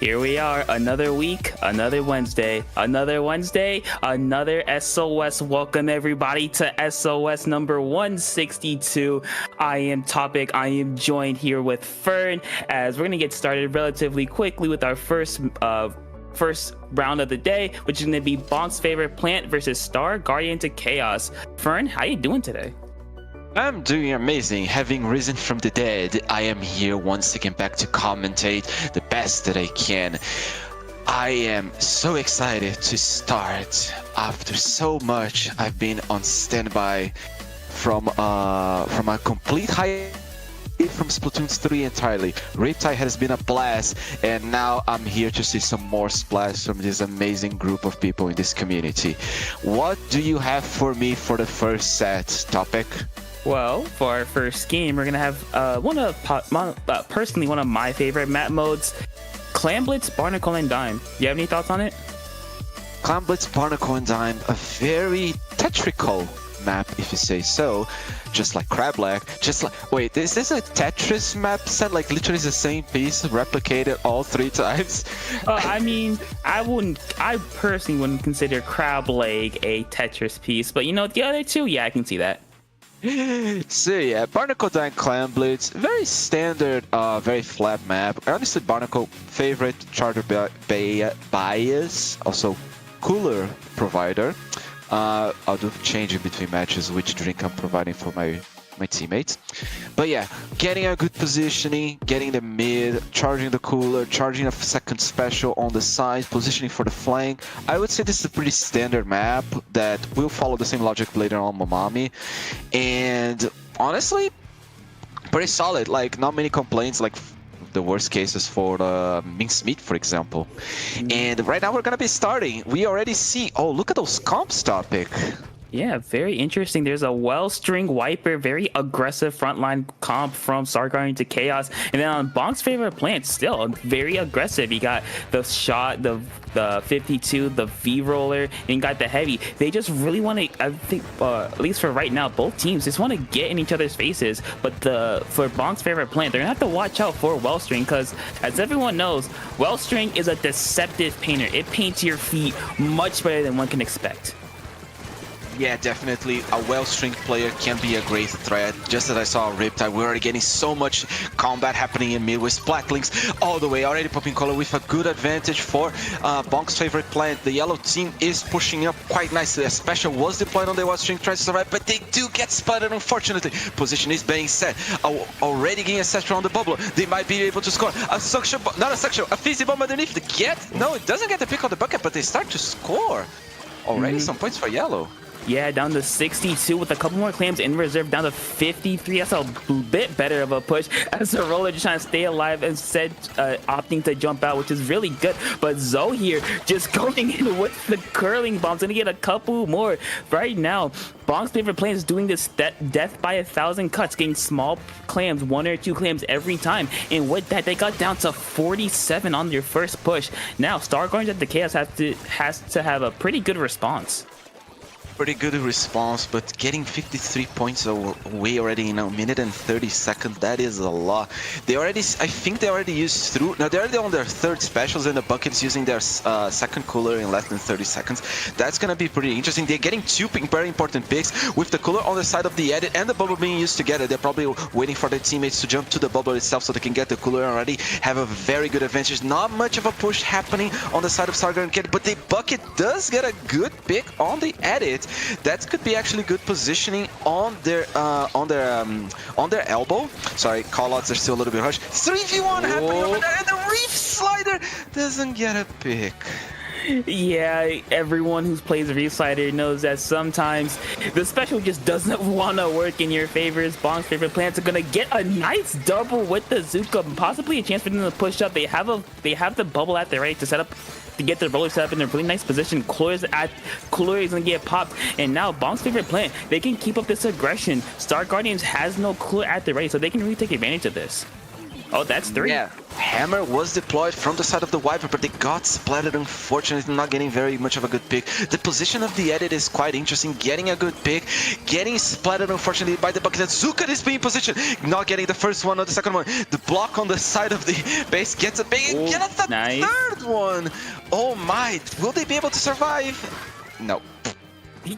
Here we are, another week, another Wednesday, another SOS. Welcome everybody to SOS number 162. I am Topic. I am joined here with Fern, as we're gonna get started relatively quickly with our first round of the day, which is gonna be Bonk's favorite plant versus Star Guardian to Chaos. Fern, how you doing today? I'm doing amazing. Having risen from the dead, I am here once again back to commentate the best that I can. I am so excited to start. After so much, I've been on standby from a complete high from Splatoon 3 entirely. Riptide has been a blast, and now I'm here to see some more splash from this amazing group of people in this community. What do you have for me for the first set, Topic? Well, for our first game, we're gonna have personally one of my favorite map modes, Clan Blitz, Barnacle, and Dime. Do you have any thoughts on it? Clan Blitz, Barnacle, and Dime, a very Tetrical map, if you say so. Just like Crablack, wait, is this a Tetris map set? Like literally the same piece replicated all 3 times? I mean, I personally wouldn't consider Crableg a Tetris piece, but you know, the other two, yeah, I can see that. So yeah, Barnacle Dime Clan Blitz, very standard, very flat map. Honestly, Barnacle favorite charger bias, also cooler provider. I'll do changing between matches which drink I'm providing for my teammates. But yeah, getting a good positioning, getting the mid, charging the cooler, charging a second special on the side, positioning for the flank. I would say this is a pretty standard map that will follow the same logic later on Momami. And honestly, pretty solid. Like, not many complaints, like the worst cases for the mincemeat, for example. And right now we're gonna be starting. We already see, oh, look at those comps, Topic. Yeah, very interesting. There's a Wellstring Wiper, very aggressive frontline comp from Star Guardian to Chaos. And then on Bonk's favorite plant, still very aggressive. You got the shot, the 52, the V-roller, and you got the heavy. They just really want to, I think, at least for right now, both teams just want to get in each other's faces. But for Bonk's favorite plant, they're going to have to watch out for Wellstring, because as everyone knows, Wellstring is a deceptive painter. It paints your feet much better than one can expect. Yeah, definitely. A Wellstring player can be a great threat. Just as I saw Riptide, we're already getting so much combat happening in mid with Splatlinks all the way, already popping color with a good advantage for Bonk's favorite plant. The yellow team is pushing up quite nicely. A special was deployed on the Wellstring, tries to survive, but they do get spotted, unfortunately. Position is being set. Already getting a set on the bubble. They might be able to score. A suction, not a suction, a fizzy bomb underneath. No, it doesn't get the pick on the bucket, but they start to score. Already some points for yellow. Yeah, down to 62 with a couple more claims in reserve, down to 53. That's a bit better of a push as the roller just trying to stay alive, instead opting to jump out, which is really good. But Zoe here just going in with the curling bombs, gonna get a couple more right now. Bonk's favorite plant is doing this death by 1,000 cuts, getting small clams, 1 or 2 clams every time. And with that, they got down to 47 on their first push. Now, Star Guardians at the Chaos has to have a pretty good response. Pretty good response, but getting 53 points away already in 1 minute and 30 seconds, that is a lot. They already, I think they already used through, now they're already on their 3rd specials, and the bucket's using their 2nd cooler in less than 30 seconds. That's gonna be pretty interesting. They're getting 2 very important picks with the cooler on the side of the edit and the bubble being used together. They're probably waiting for their teammates to jump to the bubble itself so they can get the cooler and already have a very good advantage. Not much of a push happening on the side of Sargon Kid, but the bucket does get a good pick on the edit. That could be actually good positioning on their elbow. Sorry, callouts are still a little bit harsh. 3v1 happening over there, and the Reef Slider doesn't get a pick. Yeah, everyone who plays Reef Slider knows that sometimes the special just doesn't want to work in your favor. Bonk's favorite plants are gonna get a nice double with the Zuka, possibly a chance for them to push up. They have the bubble at their right to set up, to get the roller set up in a really nice position. Cooler is gonna get popped, and now Bonk's favorite plant, they can keep up this aggression. Star Guardians has no cooler at the right, so they can really take advantage of this. Oh, that's 3. Yeah, Hammer was deployed from the side of the Viper, but they got splattered, unfortunately, not getting very much of a good pick. The position of the edit is quite interesting, getting a good pick, getting splattered, unfortunately, by the bucket. Zuka is being positioned, not getting the first one or the second one. The block on the side of the base gets a big, gets the third one. Oh my, will they be able to survive? No.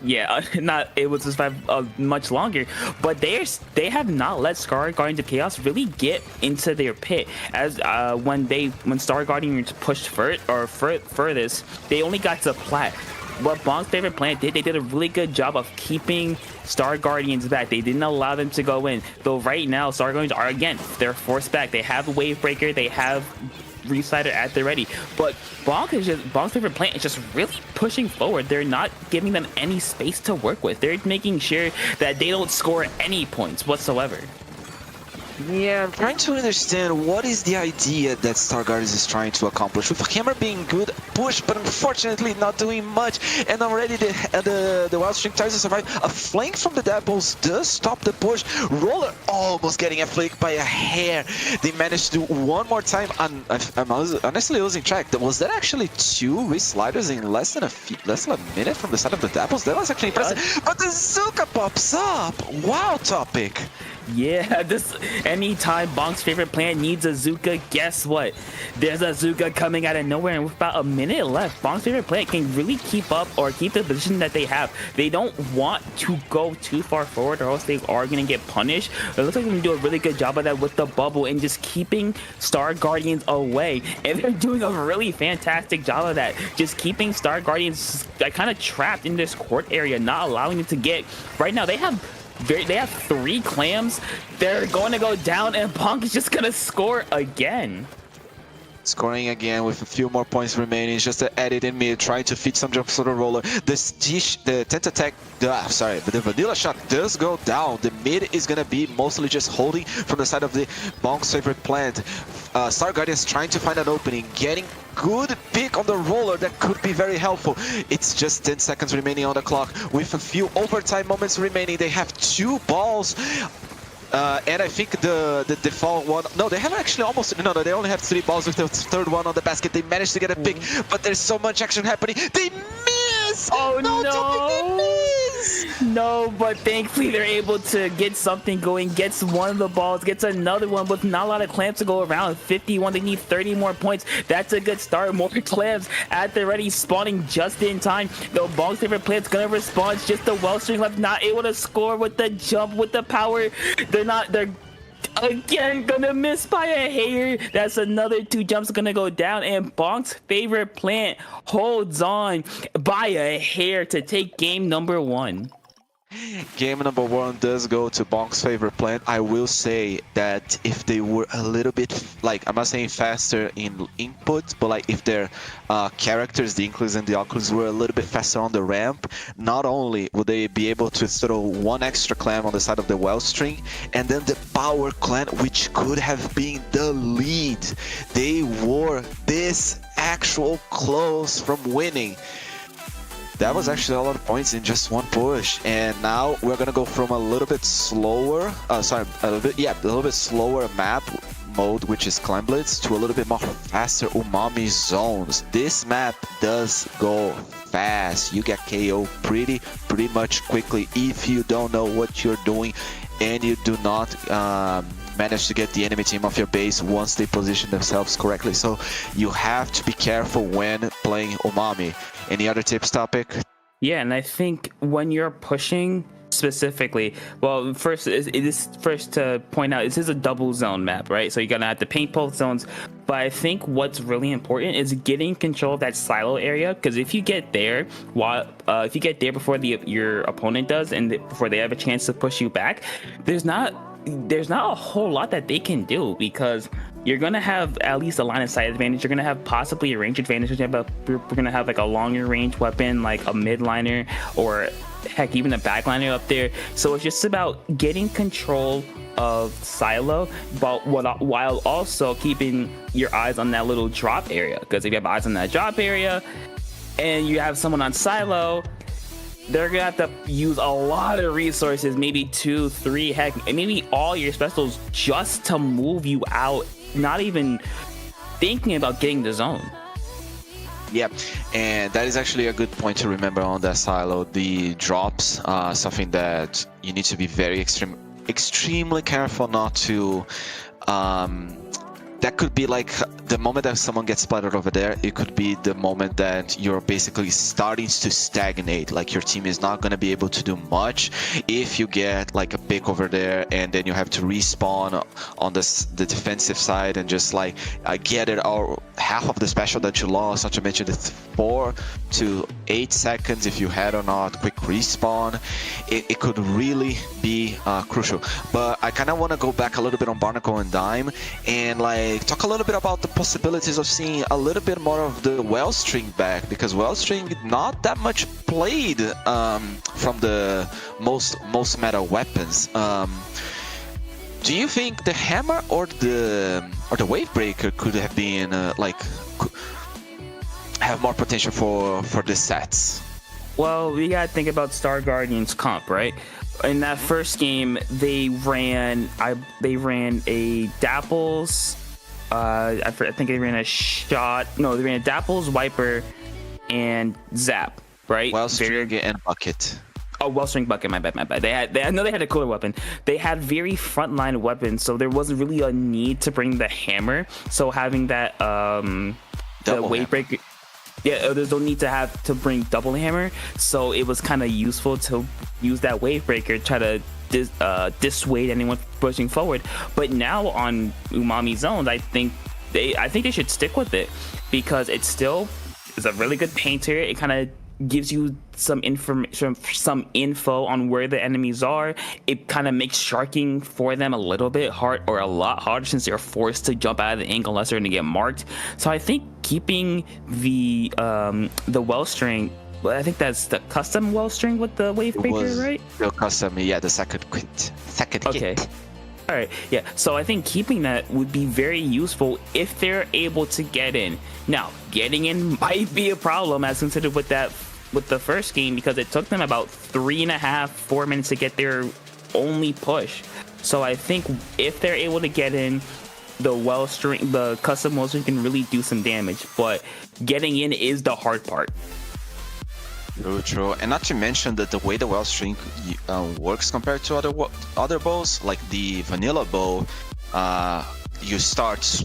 Yeah, not able to survive much longer, but they have not let Star Guardian to Chaos really get into their pit. As when Star Guardian pushed furthest, they only got to plat. What Bonk's favorite plant did, they did a really good job of keeping Star Guardians back. They didn't allow them to go in. Though right now, Star Guardians are again, they're forced back. They have a Wave Breaker, they have Reslider at the ready, but Bonk's favorite plant is just really pushing forward. They're not giving them any space to work with. They're making sure that they don't score any points whatsoever. Yeah, I'm trying to understand what is the idea that Star Guardians is trying to accomplish. With Hammer being good, push, but unfortunately not doing much. And already the Wild String tries to survive. A flank from the Devils does stop the push. Roller almost getting a flick by a hair. They managed to do one more time. I'm honestly losing track. Was that actually 2 Resliders in less than a minute from the side of the Devils? That was actually impressive. But the Zuka pops up. Wow, topic. Yeah, anytime Bonk's favorite plant needs a Zuka, guess what? There's a Zuka coming out of nowhere, and with about a minute left, Bonk's favorite plant can really keep up or keep the position that they have. They don't want to go too far forward, or else they are going to get punished. It looks like they're going to do a really good job of that with the bubble and just keeping Star Guardians away. And they're doing a really fantastic job of that, just keeping Star Guardians kind of trapped in this court area, not allowing them to get. Right now, they have 3 clams. They're going to go down, and Bonk is just going to score again. Scoring again with a few more points remaining. Just an edit in mid, trying to feed some jumps to the roller. The vanilla shot does go down. The mid is gonna be mostly just holding from the side of the Bonk's favorite plant. Star Guardians trying to find an opening, getting good pick on the roller that could be very helpful. It's just 10 seconds remaining on the clock with a few overtime moments remaining. They have 2 balls. And I think the default one, no, they have actually almost, no, they only have 3 balls with the third one on the basket. They managed to get a pick, but there's so much action happening. They miss! Oh no! They miss! No, but thankfully they're able to get something going, gets one of the balls, gets another one with not a lot of clamps to go around. 51, they need 30 more points. That's a good start. More clamps at the ready, spawning just in time. Though Bonk's favorite plant's gonna respond, just the Wellstring left, not able to score with the jump, with the power. They're again gonna miss by a hair. That's another 2 jumps gonna go down, and Bonk's favorite plant holds on by a hair to take game number 1. Game number 1 does go to Bonk's favorite plant. I will say that if they were a little bit, like, I'm not saying faster in input, but like if their characters, the Inklings and the LOXYAYs, were a little bit faster on the ramp, not only would they be able to throw 1 extra clam on the side of the Wellstring, and then the power clan, which could have been the lead. They were this actual close from winning. That was actually a lot of points in just 1 push, and now we're gonna go from a little bit slower, a little bit slower map mode, which is Clan Blitz, to a little bit more faster Umami zones. This map does go fast. You get KO pretty much quickly if you don't know what you're doing and you do not manage to get the enemy team off your base once they position themselves correctly. So you have to be careful when playing Umami. Any other tips, topic? Yeah, and I think when you're pushing specifically, well, first to point out, this is a double zone map, right? So you're gonna have to paint both zones. But I think what's really important is getting control of that silo area, because if you get there before your opponent does, and before they have a chance to push you back, there's not a whole lot that they can do, because you're gonna have at least a line of sight advantage. You're gonna have possibly a range advantage. We're gonna have like a longer range weapon, like a midliner, or heck, even a backliner up there. So it's just about getting control of silo, but while also keeping your eyes on that little drop area. Because if you have eyes on that drop area and you have someone on silo, they're gonna have to use a lot of resources, maybe 2, 3, heck, maybe all your specials, just to move you out not even thinking about getting the zone. Yep, and that is actually a good point to remember on that silo. The drops, something that you need to be very extremely careful not to. That could be like the moment that someone gets splattered over there. It could be the moment that you're basically starting to stagnate. Like your team is not going to be able to do much if you get like a pick over there, and then you have to respawn on the defensive side and just like get it or half of the special that you lost. Not to mention the 4 to 8 seconds if you had or not quick respawn. It could really be crucial. But I kind of want to go back a little bit on Barnacle and Dime and like talk a little bit about the possibilities of seeing a little bit more of the Wellstring back, because Wellstring not that much played from the most meta weapons. Do you think the hammer or the Wavebreaker could have been have more potential for the sets? Well, we gotta think about Star Guardian's comp, right? In that first game, they ran a Dapples. I think they ran a shot. No, they ran a Dapples, Wiper, and Zap, right? Wellstring and Bucket. Oh, Wellstring, Bucket. My bad. I know they had a cooler weapon. They had very frontline weapons, so there wasn't really a need to bring the hammer. So having that the Wavebreaker. Yeah, there's no need to bring double hammer, so it was kind of useful to use that Wavebreaker, try to dissuade anyone pushing forward. But now on Umami Zones, I think they should stick with it, because it still is a really good painter. It kind of gives you some info on where the enemies are. It kind of makes sharking for them a little bit hard, or a lot harder, since they're forced to jump out of the angle unless they're going to get marked. So I think keeping the Wellstring, I think that's the custom Wellstring with the Wavebreaker, right? The custom, yeah, the second kit. Okay. All right, yeah. So I think keeping that would be very useful if they're able to get in. Now, getting in might be a problem as considered with the first game, because it took them about 3.5-4 minutes to get their only push. So I think if they're able to get in, the custom Wellstring can really do some damage. But getting in is the hard part. True. And not to mention that the way the Wellstring works compared to other bows, like the vanilla bow, you start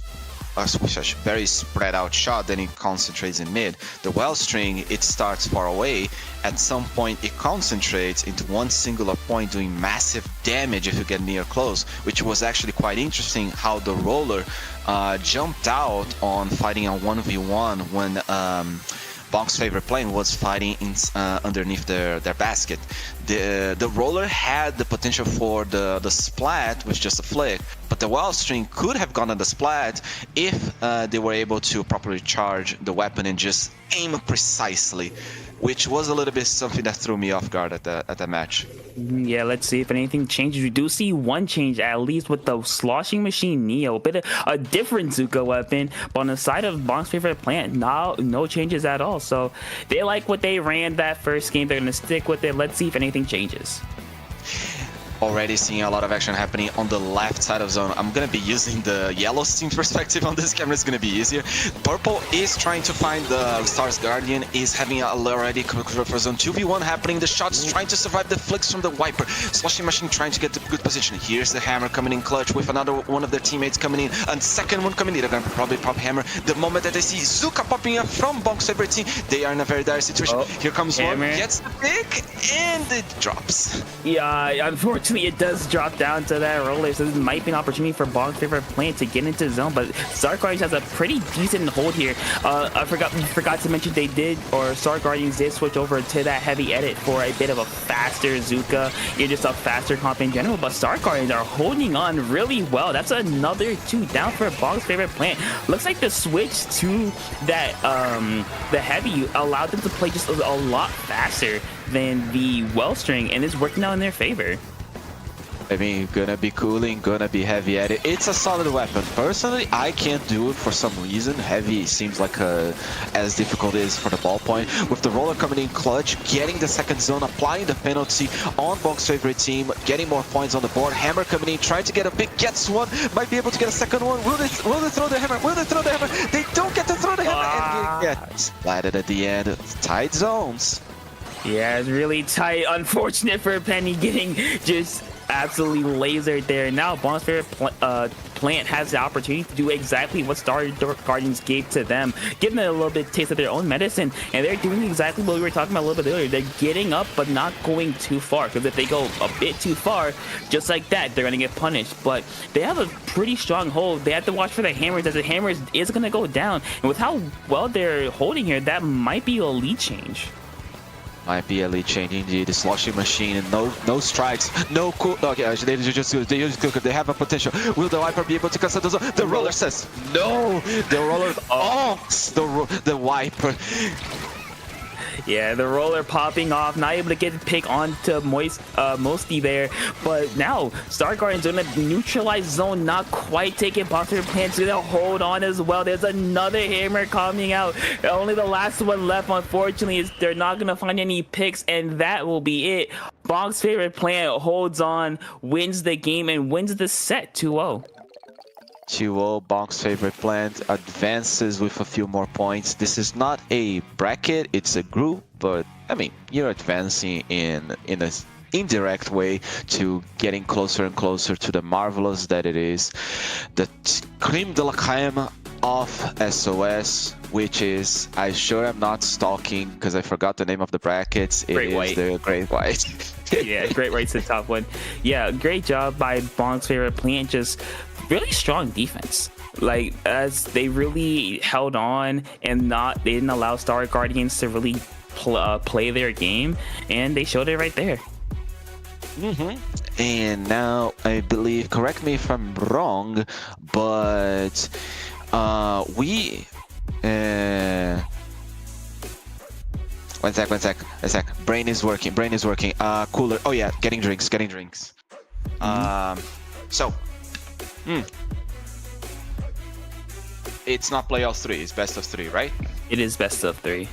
with a very spread out shot, then it concentrates in mid. The Wellstring, it starts far away. At some point, it concentrates into one singular point, doing massive damage if you get near close, which was actually quite interesting how the roller jumped out on fighting a 1v1 when Bonk's favorite plane was fighting underneath their basket. The roller had the potential for the splat with just a flick, but the Wellstring could have gone on the splat if they were able to properly charge the weapon and just aim precisely, which was a little bit something that threw me off guard at the match. Yeah, let's see if anything changes. We do see one change, at least with the Sloshing Machine Neo, a bit of a different Zuka weapon, but on the side of Bonk's favorite plant, no changes at all. So they like what they ran that first game. They're gonna stick with it. Let's see if anything changes. Already seeing a lot of action happening on the left side of zone. I'm gonna be using the yellow team's perspective on this camera. It's gonna be easier. Purple is trying to find the Star's Guardian, is having already for zone 2v1 happening. The shots trying to survive the flicks from the Wiper. Sloshing Machine trying to get the good position. Here's the hammer coming in clutch with another one of their teammates coming in, and second one coming in. They're gonna probably pop hammer. The moment that they see Zuka popping up from Bonk's favorite team, they are in a very dire situation. Here comes hammer. One, gets the pick, and it drops. Yeah, unfortunately it does drop down to that roller, so this might be an opportunity for Bonk's favorite plant to get into zone, but Star Guardians has a pretty decent hold here. I forgot to mention Star Guardians did switch over to that heavy edit for a bit of a faster Zuka, just a faster comp in general, but Star Guardians are holding on really well. That's another 2 down for Bonk's favorite plant. Looks like the switch to that the heavy allowed them to play just a lot faster than the Wellstring, and it's working out in their favor. I mean, gonna be cooling, gonna be heavy at it. It's a solid weapon. Personally, I can't do it for some reason. Heavy seems like as difficult as for the ballpoint. With the roller coming in clutch, getting the second zone, applying the penalty on Bonk's favorite team, getting more points on the board. Hammer coming in, trying to get a pick, gets one, might be able to get a second one. Will they throw the hammer? Will they throw the hammer? They don't get to throw the hammer, and they get splatted at the end. Tight zones. Yeah, it's really tight. Unfortunate for Penny getting just absolutely lasered there. Now Bonk's favorite plant has the opportunity to do exactly what Star Guardians gave to them, giving them a little bit of taste of their own medicine, and they're doing exactly what we were talking about a little bit earlier. They're getting up but not going too far, because if they go a bit too far, just like that, they're gonna get punished. But they have a pretty strong hold. They have to watch for the hammers, as the hammers is gonna go down, and with how well they're holding here, that might be a lead change. Might be a lead change indeed. The sloshing machine, no strikes, no cool. Okay, they have a potential. Will the wiper be able to cancel the zone? The roller says no. The roller bonks the wiper. Yeah, the roller popping off, not able to get a pick onto Mosty there. But now, Star Guardians are in a neutralized zone, not quite taking Boxer Plants to the hold on as well. There's another hammer coming out. Only the last one left, unfortunately, is they're not going to find any picks, and that will be it. Bonk's favorite plant holds on, wins the game, and wins the set 2-0. 2-0, Bonk's favorite plant advances with a few more points. This is not a bracket, it's a group, but I mean, you're advancing in an indirect way to getting closer and closer to the marvelous that it is. The creme de la creme of SOS, which is, I sure am not stalking because I forgot the name of the brackets. Great White. The Great White. Yeah, Great White's the top one. Yeah, great job by Bonk's favorite plant. Just really strong defense. Like, as they really held on and they didn't allow Star Guardians to really play their game, and they showed it right there. And now I believe, correct me if I'm wrong, but one sec. Brain is working. Cooler. Oh yeah, getting drinks. It's not playoffs 3, it's best of 3, right? It is best of 3.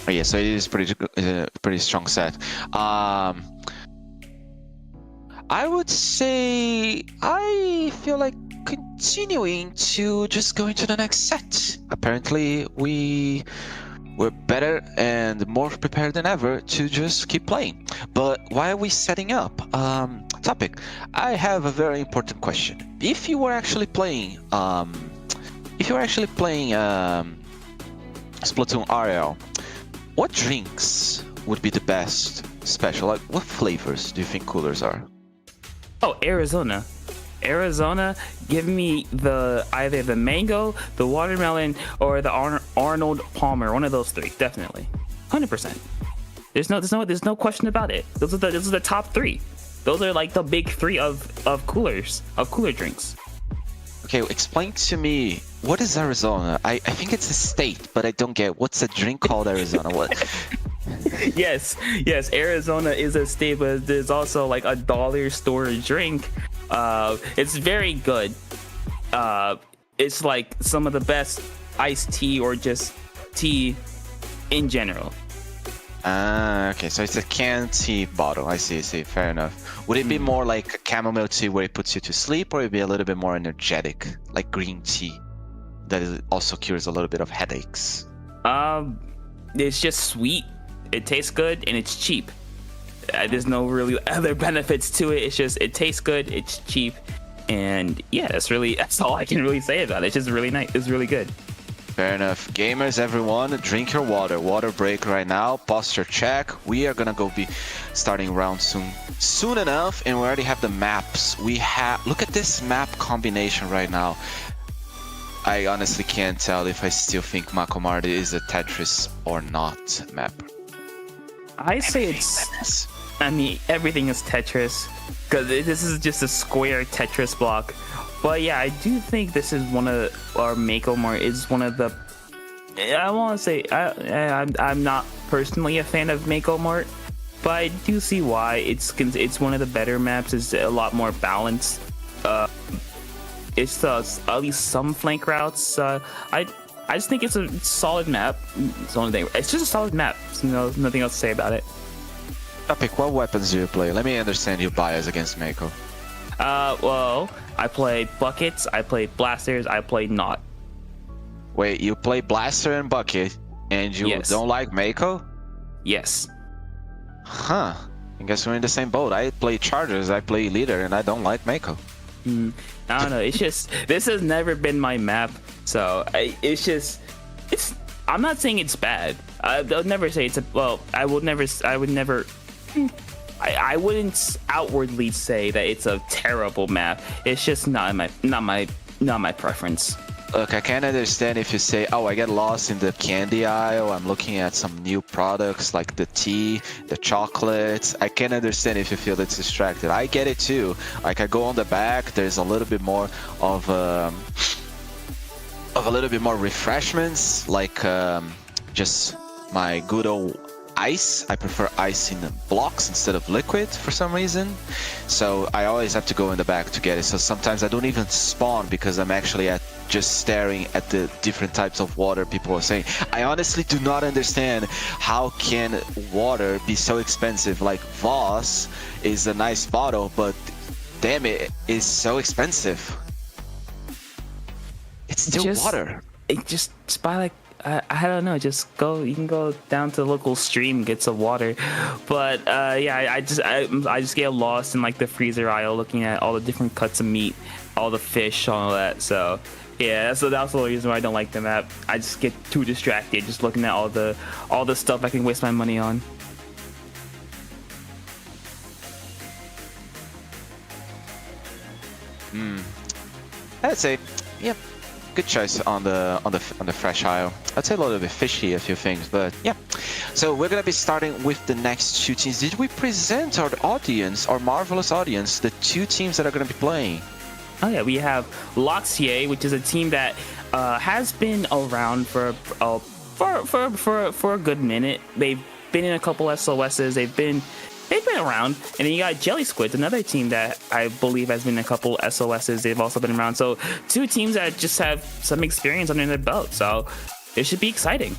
Oh yeah, so it is pretty strong set. I would say I feel like continuing to just go into the next set. Apparently we're better and more prepared than ever to just keep playing. But why are we setting up? Topic. I have a very important question. If you were actually playing Splatoon RL, what drinks would be the best special? Like, what flavors do you think coolers are? Oh, Arizona, give me either the mango, the watermelon, or the Arnold Palmer. One of those 3, definitely, 100%. There's no question about it. Those are the top 3. Those are like the big 3 of cooler drinks. Okay, explain to me, what is Arizona? I think it's a state, but I don't get what's a drink called Arizona. What? Yes, Arizona is a state, but there's also like a dollar store drink. It's very good. It's like some of the best iced tea or just tea in general. Okay, so it's a canned tea bottle. I see, fair enough. Would it be more like a chamomile tea where it puts you to sleep, or would it be a little bit more energetic, like green tea that also cures a little bit of headaches? It's just sweet. It tastes good and it's cheap. There's no really other benefits to it. It's just, it tastes good, it's cheap, and yeah, that's all I can really say about it. It's just really nice. It's really good. Fair enough. Gamers, everyone, drink your water. Water break right now. Posture check. We are gonna go be starting round soon enough, and we already have the maps. Look at this map combination right now. I honestly can't tell if I still think Makomart is a Tetris or not map. I say I mean, everything is Tetris, because this is just a square Tetris block. But yeah, I do think this is Makomart is one of the. I want to say I'm not personally a fan of Makomart, but I do see why. It's one of the better maps. It's a lot more balanced. It's at least some flank routes. I just think it's a solid map. It's the only thing. It's just a solid map. So nothing else to say about it. Topic, what weapons do you play? Let me understand your bias against Mako. Well, I play buckets, I play blasters, I play not. Wait, you play blaster and bucket, and you Yes. don't like Mako? Yes. Huh. I guess we're in the same boat. I play chargers, I play leader, and I don't like Mako. I don't know. It's just this has never been my map, so I'm not saying it's bad. I'll never say it's a. Well, I would never. I wouldn't outwardly say that it's a terrible map. It's just not my preference. Look, I can understand if you say, oh, I get lost in the candy aisle, I'm looking at some new products like the tea, the chocolates. I can understand if you feel it's distracted. I get it too. Like I go on the back, there's a little bit more of a little bit more refreshments, like just my good old ice. I prefer ice in blocks instead of liquid for some reason, so I always have to go in the back to get it. So sometimes I don't even spawn because I'm actually just staring at the different types of water people are saying. I honestly do not understand how can water be so expensive. Like Voss is a nice bottle, but damn it is so expensive. It's still water. It just buy like I don't know, just go. You can go down to the local stream, get some water. But yeah, I just get lost in like the freezer aisle, looking at all the different cuts of meat, all the fish, all that. So yeah, that's the reason why I don't like the map. I just get too distracted, just looking at all the stuff I can waste my money on. I'd say, yeah, good choice on the fresh aisle. I'd say a little bit fishy a few things, but yeah. So we're gonna be starting with the next two teams. Did we present our audience, our marvelous audience, the two teams that are gonna be playing? Oh yeah, we have LOXYAY, which is a team that has been around for a good minute. They've been in a couple SOSs. They've been around. And then you got Squids, another team that I believe has been in a couple SOSs. They've also been around. So two teams that just have some experience under their belt. So it should be exciting.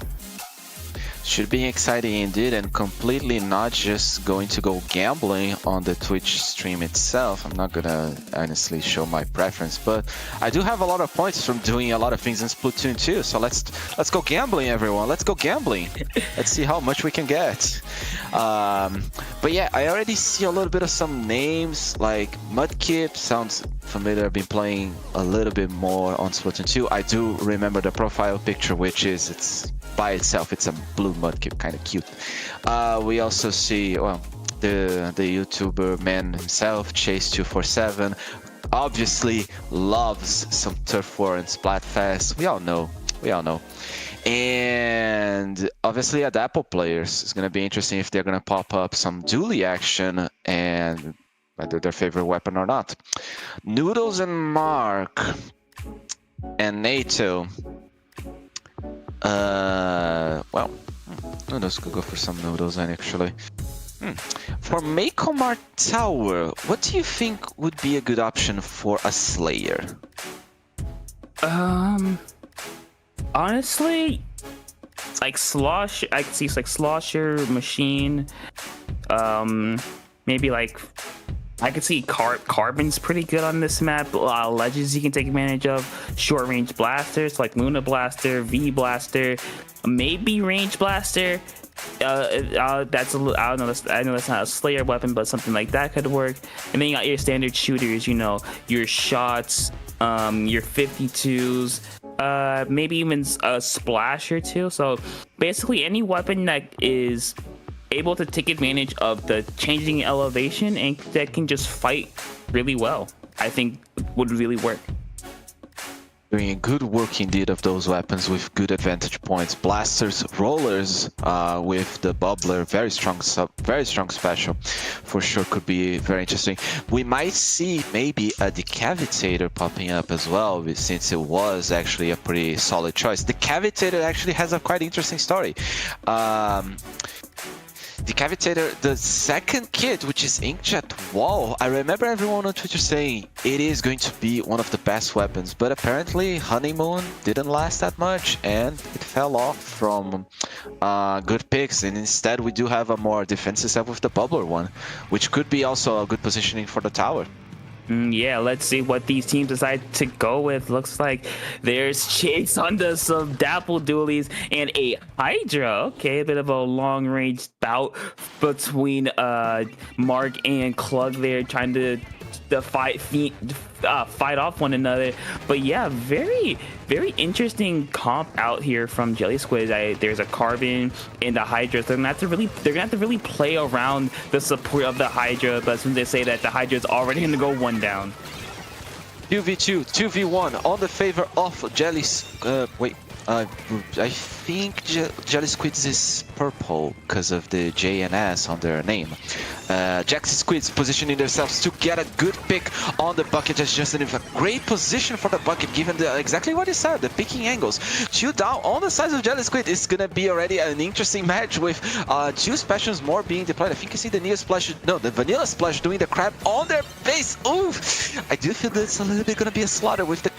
Should be exciting indeed, and completely not just going to go gambling on the Twitch stream itself. I'm not gonna honestly show my preference, but I do have a lot of points from doing a lot of things in Splatoon 2. So let's go gambling, everyone. Let's go gambling. Let's see how much we can get. But yeah, I already see a little bit of some names like Mudkip. Sounds familiar. I've been playing a little bit more on Splatoon 2. I do remember the profile picture, which is it's by itself, it's a blue Mudkip, kind of cute. We also see, well, the YouTuber man himself, Chase247, obviously loves some Turf War and Splatfest. We all know. And obviously at Apple players, it's gonna be interesting if they're gonna pop up some dually action and whether their favorite weapon or not. Noodles and Mark and NATO. Well, noodles could go for some noodles actually. For Mako Tower, what do you think would be a good option for a Slayer? Honestly, like Slosh, I could see like Slosher, Machine, maybe like I could see Carbon's pretty good on this map. Ledges you can take advantage of. Short range blasters like Luna Blaster, V Blaster, maybe Range Blaster. That's a little, I don't know. I know that's not a Slayer weapon, but something like that could work. And then you got your standard shooters. You know, your shots, your 52s, maybe even a splash or two. So basically, any weapon that is able to take advantage of the changing elevation and that can just fight really well, I think would really work. Doing good work indeed of those weapons with good advantage points. Blasters, rollers with the bubbler, very strong special, for sure could be very interesting. We might see maybe a decavitator popping up as well, since it was actually a pretty solid choice. Decavitator actually has a quite interesting story. Decapitator, the second kit, which is Inkjet Wall. I remember everyone on Twitter saying it is going to be one of the best weapons, but apparently Honeymoon didn't last that much and it fell off from good picks, and instead we do have a more defensive set with the Bubbler one, which could be also a good positioning for the tower. Yeah, let's see what these teams decide to go with. Looks like there's Chase under some Dapple dualies and a Hydra. Okay, a bit of a long-range bout between Mark and Klug there, trying to fight off one another. But yeah, very interesting comp out here from Jelly Squids. There's a Carbon and the Hydra, so they're gonna have to really play around the support of the Hydra. But as soon as they say that, the Hydra is already gonna go one down. 2v2, 2v1 on the favor of Jelly. I think Jelly Squids is purple because of the J and S on their name. Jax Squids positioning themselves to get a good pick on the bucket. As just in a great position for the bucket, given exactly what you said, the picking angles. 2 down on the sides of Jelly Squid is gonna be already an interesting match with 2 specials more being deployed. I think you see the Neo Splash, no, the Vanilla Splash doing the crab on their face. Ooh, I do feel that it's a little bit gonna be a slaughter with the.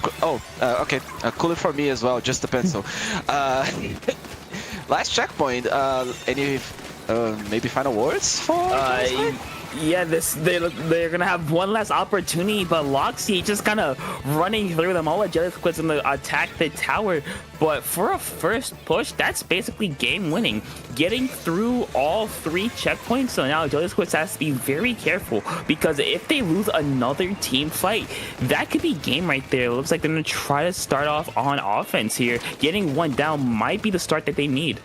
Okay, cooler for me as well, just the pencil. Last checkpoint. Any maybe final words for? Yeah, they're gonna have one last opportunity, but LOXYAY just kind of running through them. All the Jelly Squids gonna attack the tower, but for a first push, that's basically game winning. Getting through all 3 checkpoints, so now Jelly Squids has to be very careful, because if they lose another team fight, that could be game right there. It looks like they're gonna try to start off on offense here. Getting 1 down might be the start that they need.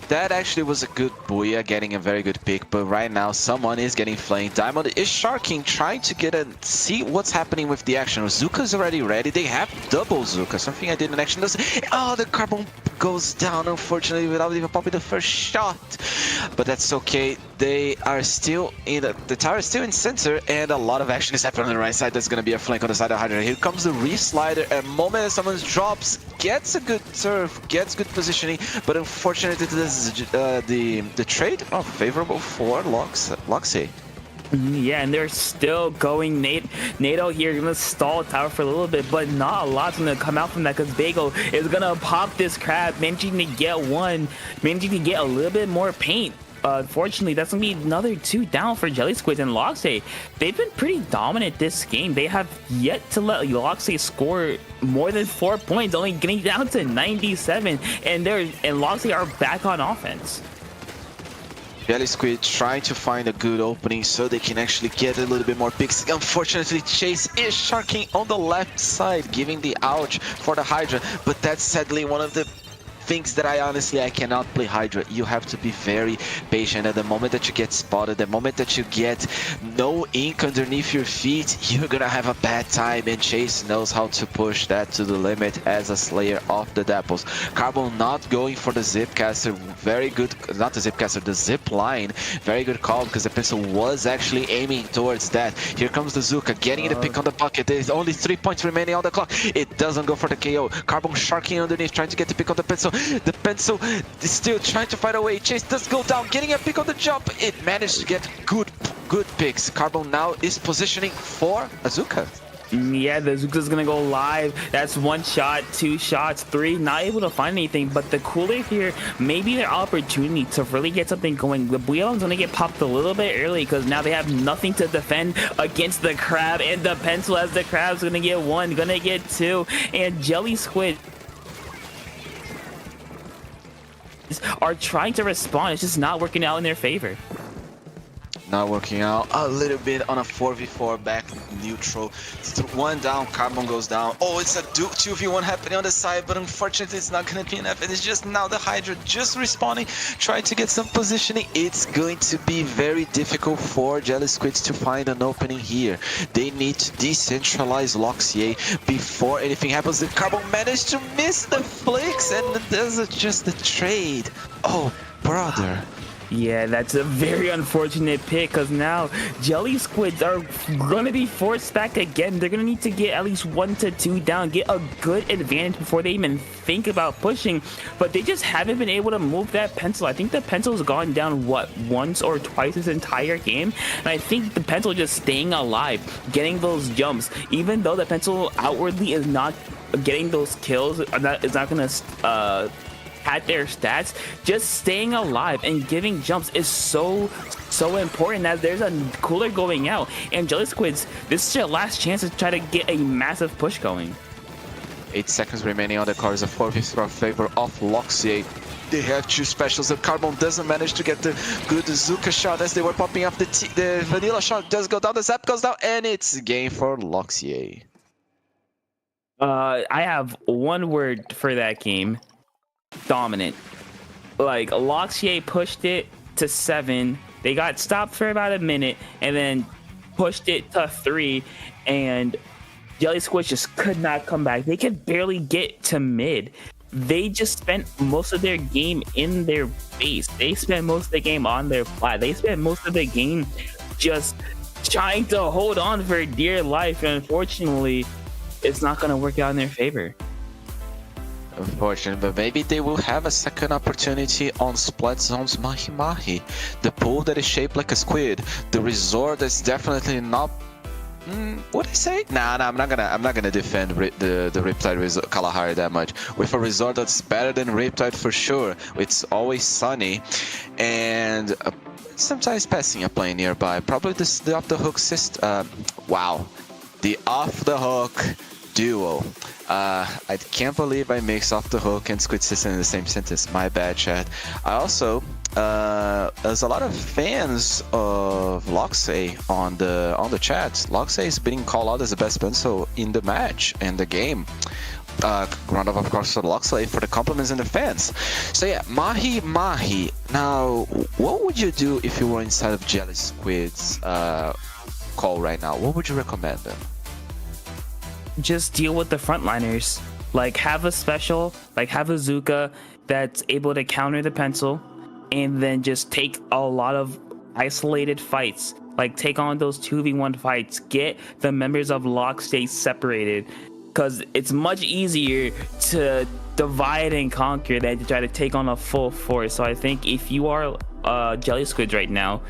That actually was a good Booyah, getting a very good pick, but right now someone is getting flamed. Diamond is sharking, trying to see what's happening with the action. Zuka's already ready. They have double Zuka, something I didn't actually notice. Oh, the Carbon goes down, unfortunately, without even popping the first shot. But that's okay. They are still in the tower is still in center, and a lot of action is happening on the right side. There's going to be a flank on the side of Hydra. Here comes the Reef Slider. A moment as someone drops, gets a good serve, gets good positioning, but unfortunately, the trade favorable for LOXYAY. Yeah, and they're still going. NATO here gonna stall tower for a little bit, but not a lot's gonna come out from that, because Bagel is gonna pop this crab, managing to get a little bit more paint. Unfortunately, that's gonna be another 2 down for Jelly Squids and LOXYAY. They've been pretty dominant this game. They have yet to let LOXYAY score more than 4 points, only getting down to 97, and LOXYAY are back on offense. Jelly Squid trying to find a good opening so they can actually get a little bit more picks. Unfortunately, Chase is sharking on the left side, giving the ouch for the Hydra, but that's sadly one of the things that I cannot play Hydra. You have to be very patient. At the moment that you get spotted, the moment that you get no ink underneath your feet, you're gonna have a bad time, and Chase knows how to push that to the limit as a slayer of the Dapples. Carbon not going for the Zipcaster, very good, not the Zipcaster, the Zip Line, very good call, because the pencil was actually aiming towards that. Here comes the Zuka, getting the pick on the bucket. There's only 3 points remaining on the clock. It doesn't go for the KO. Carbon sharking underneath, trying to get the pick on the pencil. The pencil is still trying to fight away. Chase does go down, getting a pick on the jump. It managed to get good picks. Carbon now is positioning for Azuka. Yeah, the Zuka's gonna go live. That's 1 shot, 2 shots, 3. Not able to find anything, but the cooler here, maybe their opportunity to really get something going. The Booyah's gonna get popped a little bit early, because now they have nothing to defend against the crab and the pencil, as the crab's gonna get 1, gonna get 2, and Jelly Squid are trying to respond. It's just not working out in their favor. Not working out a little bit on a 4v4 back neutral. 1 down, Carbon goes down. Oh, it's a 2v1 happening on the side, but unfortunately it's not going to be enough. It is just now the Hydra just respawning, trying to get some positioning. It's going to be very difficult for Jelly Squids to find an opening here. They need to decentralize LOXYAY before anything happens. The Carbon managed to miss the flicks, and there's just the trade. Oh, brother. Yeah, that's a very unfortunate pick because now Jelly Squids are going to be forced back again. They're going to need to get at least 1 to 2 down, get a good advantage before they even think about pushing. But they just haven't been able to move that pencil. I think the pencil's gone down, what, once or twice this entire game? And I think the pencil just staying alive, getting those jumps, even though the pencil outwardly is not getting those kills, is not going to at their stats, just staying alive and giving jumps is so important as there's a cooler going out. And Jelly Squids, this is your last chance to try to get a massive push going. 8 seconds remaining on the card is a 4v4 favor of LOXYAY. They have 2 specials. The Carbon doesn't manage to get the good Zuka shot as they were popping up. The vanilla shot does go down, the zap goes down, and it's game for LOXYAY. I have one word for that game. Dominant. Like, LOXYAY pushed it to 7. They got stopped for about a minute and then pushed it to 3, and Jelly Squids just could not come back. They could barely get to mid. They just spent most of their game in their base. They spent most of the game on their flat. They spent most of the game just trying to hold on for dear life, and unfortunately it's not going to work out in their favor. Unfortunate, but maybe they will have a second opportunity on Splat Zone's Mahi Mahi. The pool that is shaped like a squid. The resort that's definitely not. What do you say? Nah, I'm not gonna defend the Riptide Kalahari that much. With a resort that's better than Riptide for sure. It's always sunny, and sometimes passing a plane nearby. Probably the off the hook system. Wow, the off the hook duo. I can't believe I mixed off the hook and squid system in the same sentence. My bad, chat. I also there's a lot of fans of LOXYAY on the chat. LOXYAY is being called out as the best pencil in the match and the game. Round of course for LOXYAY for the compliments and the fans. So yeah, Mahi Mahi. Now, what would you do if you were inside of Jelly Squid's call right now? What would you recommend them? Just deal with the frontliners. Like, have a special, like have a Zuka that's able to counter the pencil, and then just take a lot of isolated fights. Like, take on those 2v1 fights. Get the members of LOXYAY separated, because it's much easier to divide and conquer than to try to take on a full force. So I think if you are Jelly Squids right now,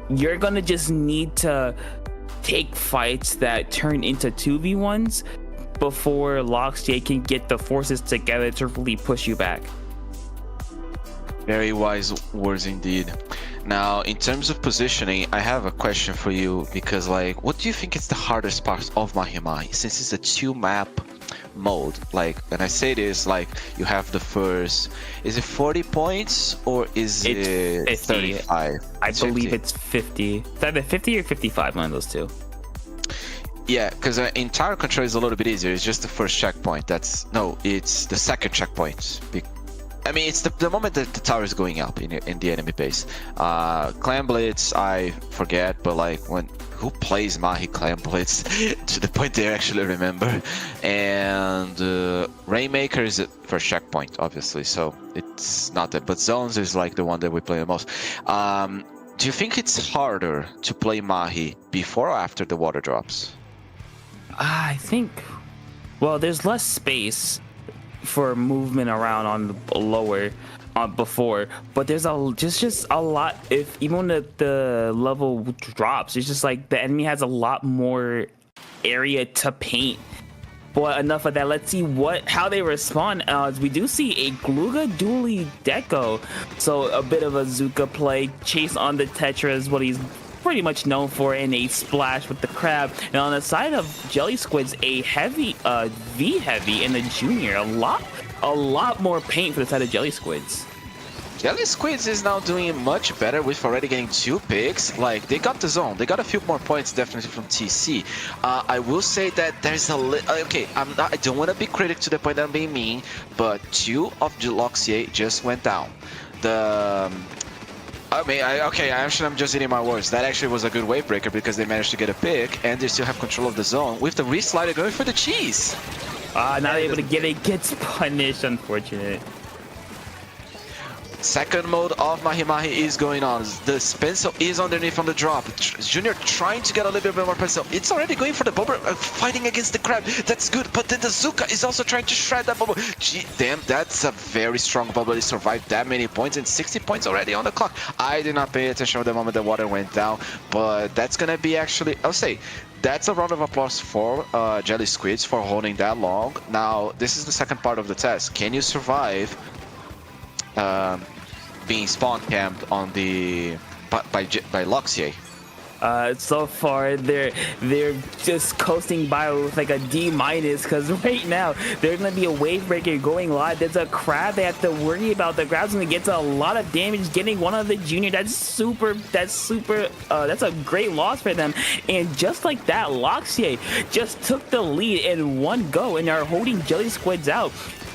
you're gonna just need to take fights that turn into 2v1s before LOXYAY can get the forces together to really push you back. Very wise words indeed. Now, in terms of positioning, I have a question for you, because like, what do you think is the hardest part of Mahi Mahi, since it's a 2-map mode? Like, and I say this, like, you have the first, is it 40 points or is it 50. 35? I believe it's 50. It's either 50 or 55, one of those two. Yeah, because entire control is a little bit easier. It's just the first checkpoint. It's the second checkpoint. I mean, it's the moment that the tower is going up in the enemy base. Clan Blitz, I forget, but like, who plays Mahi Clan Blitz to the point they actually remember? And Rainmaker is the first checkpoint, obviously, so it's not that. But Zones is like the one that we play the most. Do you think it's harder to play Mahi before or after the water drops? I think, well, there's less space for movement around on the lower before, but there's just a lot. If even when the level drops, it's just like the enemy has a lot more area to paint. But enough of that. Let's see how they respond. We do see a Gluga Dually Deco, so a bit of a Zuka play. Chase on the Tetra is what he's pretty much known for, in a splash with the crab. And on the side of Jelly Squids, a heavy V heavy in the junior. A lot more paint for the side of Jelly Squids. Jelly Squids is now doing much better with already getting 2 picks. Like, they got the zone. They got a few more points definitely from TC. I will say that there's a okay, I don't want to be critic to the point that I'm being mean, but 2 of the LOXYAY just went down. I mean, I'm just eating my words. That actually was a good wave breaker because they managed to get a pick and they still have control of the zone with the reslider going for the cheese. Not able to get it, gets punished, unfortunate. Second mode of Mahi Mahi is going on. The Pencil is underneath on the drop. Junior trying to get a little bit more Pencil. It's already going for the Bubble, fighting against the Crab. That's good, but then the Zuka is also trying to shred that Bubble. Gee, damn, that's a very strong Bubble. He survived that many points and 60 points already on the clock. I did not pay attention at the moment the water went down, but that's gonna be actually, I'll say, that's a round of applause for Jelly Squids for holding that long. Now, this is the second part of the test. Can you survive being spawn camped on the by LOXYAY? So far they're just coasting by with like a D-, because right now there's gonna be a wave breaker going live. There's a Crab they have to worry about. The Crab's gonna get a lot of damage getting one of the Junior. That's a great loss for them. And just like that, LOXYAY just took the lead in one go and are holding Jelly Squids out.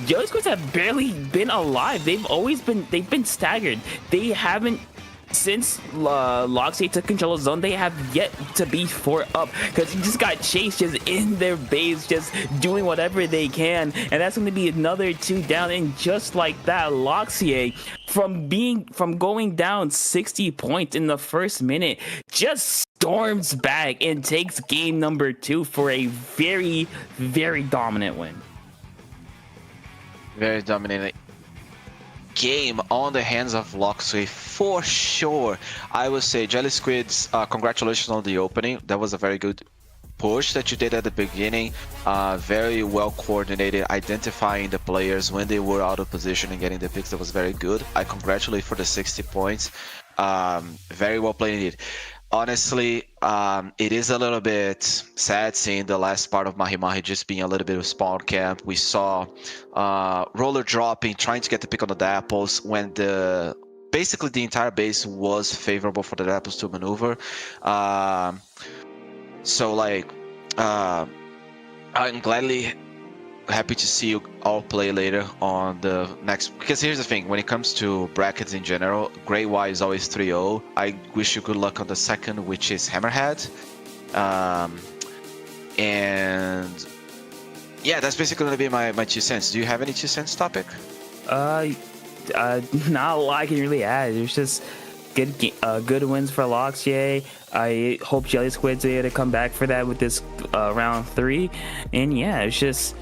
Jelly Squids have barely been alive. They've been staggered. They haven't, since LOXYAY took control of zone, they have yet to be 4 up, because he just got chased just in their base, just doing whatever they can, and that's going to be another 2 down. And just like that, LOXYAY, from going down 60 points in the first minute, just storms back and takes game number 2 for a very, very dominant win. Very dominant game on the hands of LOXYAY for sure. I would say, Jelly Squids, congratulations on the opening. That was a very good push that you did at the beginning. Very well coordinated, identifying the players when they were out of position and getting the picks. That was very good. I congratulate for the 60 points. Very well played indeed. Honestly, it is a little bit sad seeing the last part of Mahi Mahi just being a little bit of spawn camp. We saw Roller dropping, trying to get the pick on the Dapples when basically the entire base was favorable for the Dapples to maneuver. So like, I'm gladly happy to see you all play later on the next, because here's the thing, when it comes to brackets in general, Grey Y is always 3-0. I wish you good luck on the second, which is Hammerhead. And yeah, that's basically gonna be my 2 cents. Do you have any 2 cents topic? Not a lot I can really add. There's just good wins for LOXYAY. I hope Jelly Squids are able to come back for that with this round 3. And yeah, it's just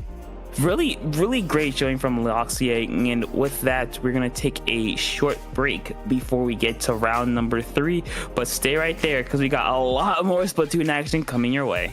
really, really great showing from LOXYAY. And with that, we're gonna take a short break before we get to round number 3. But stay right there, because we got a lot more Splatoon action coming your way.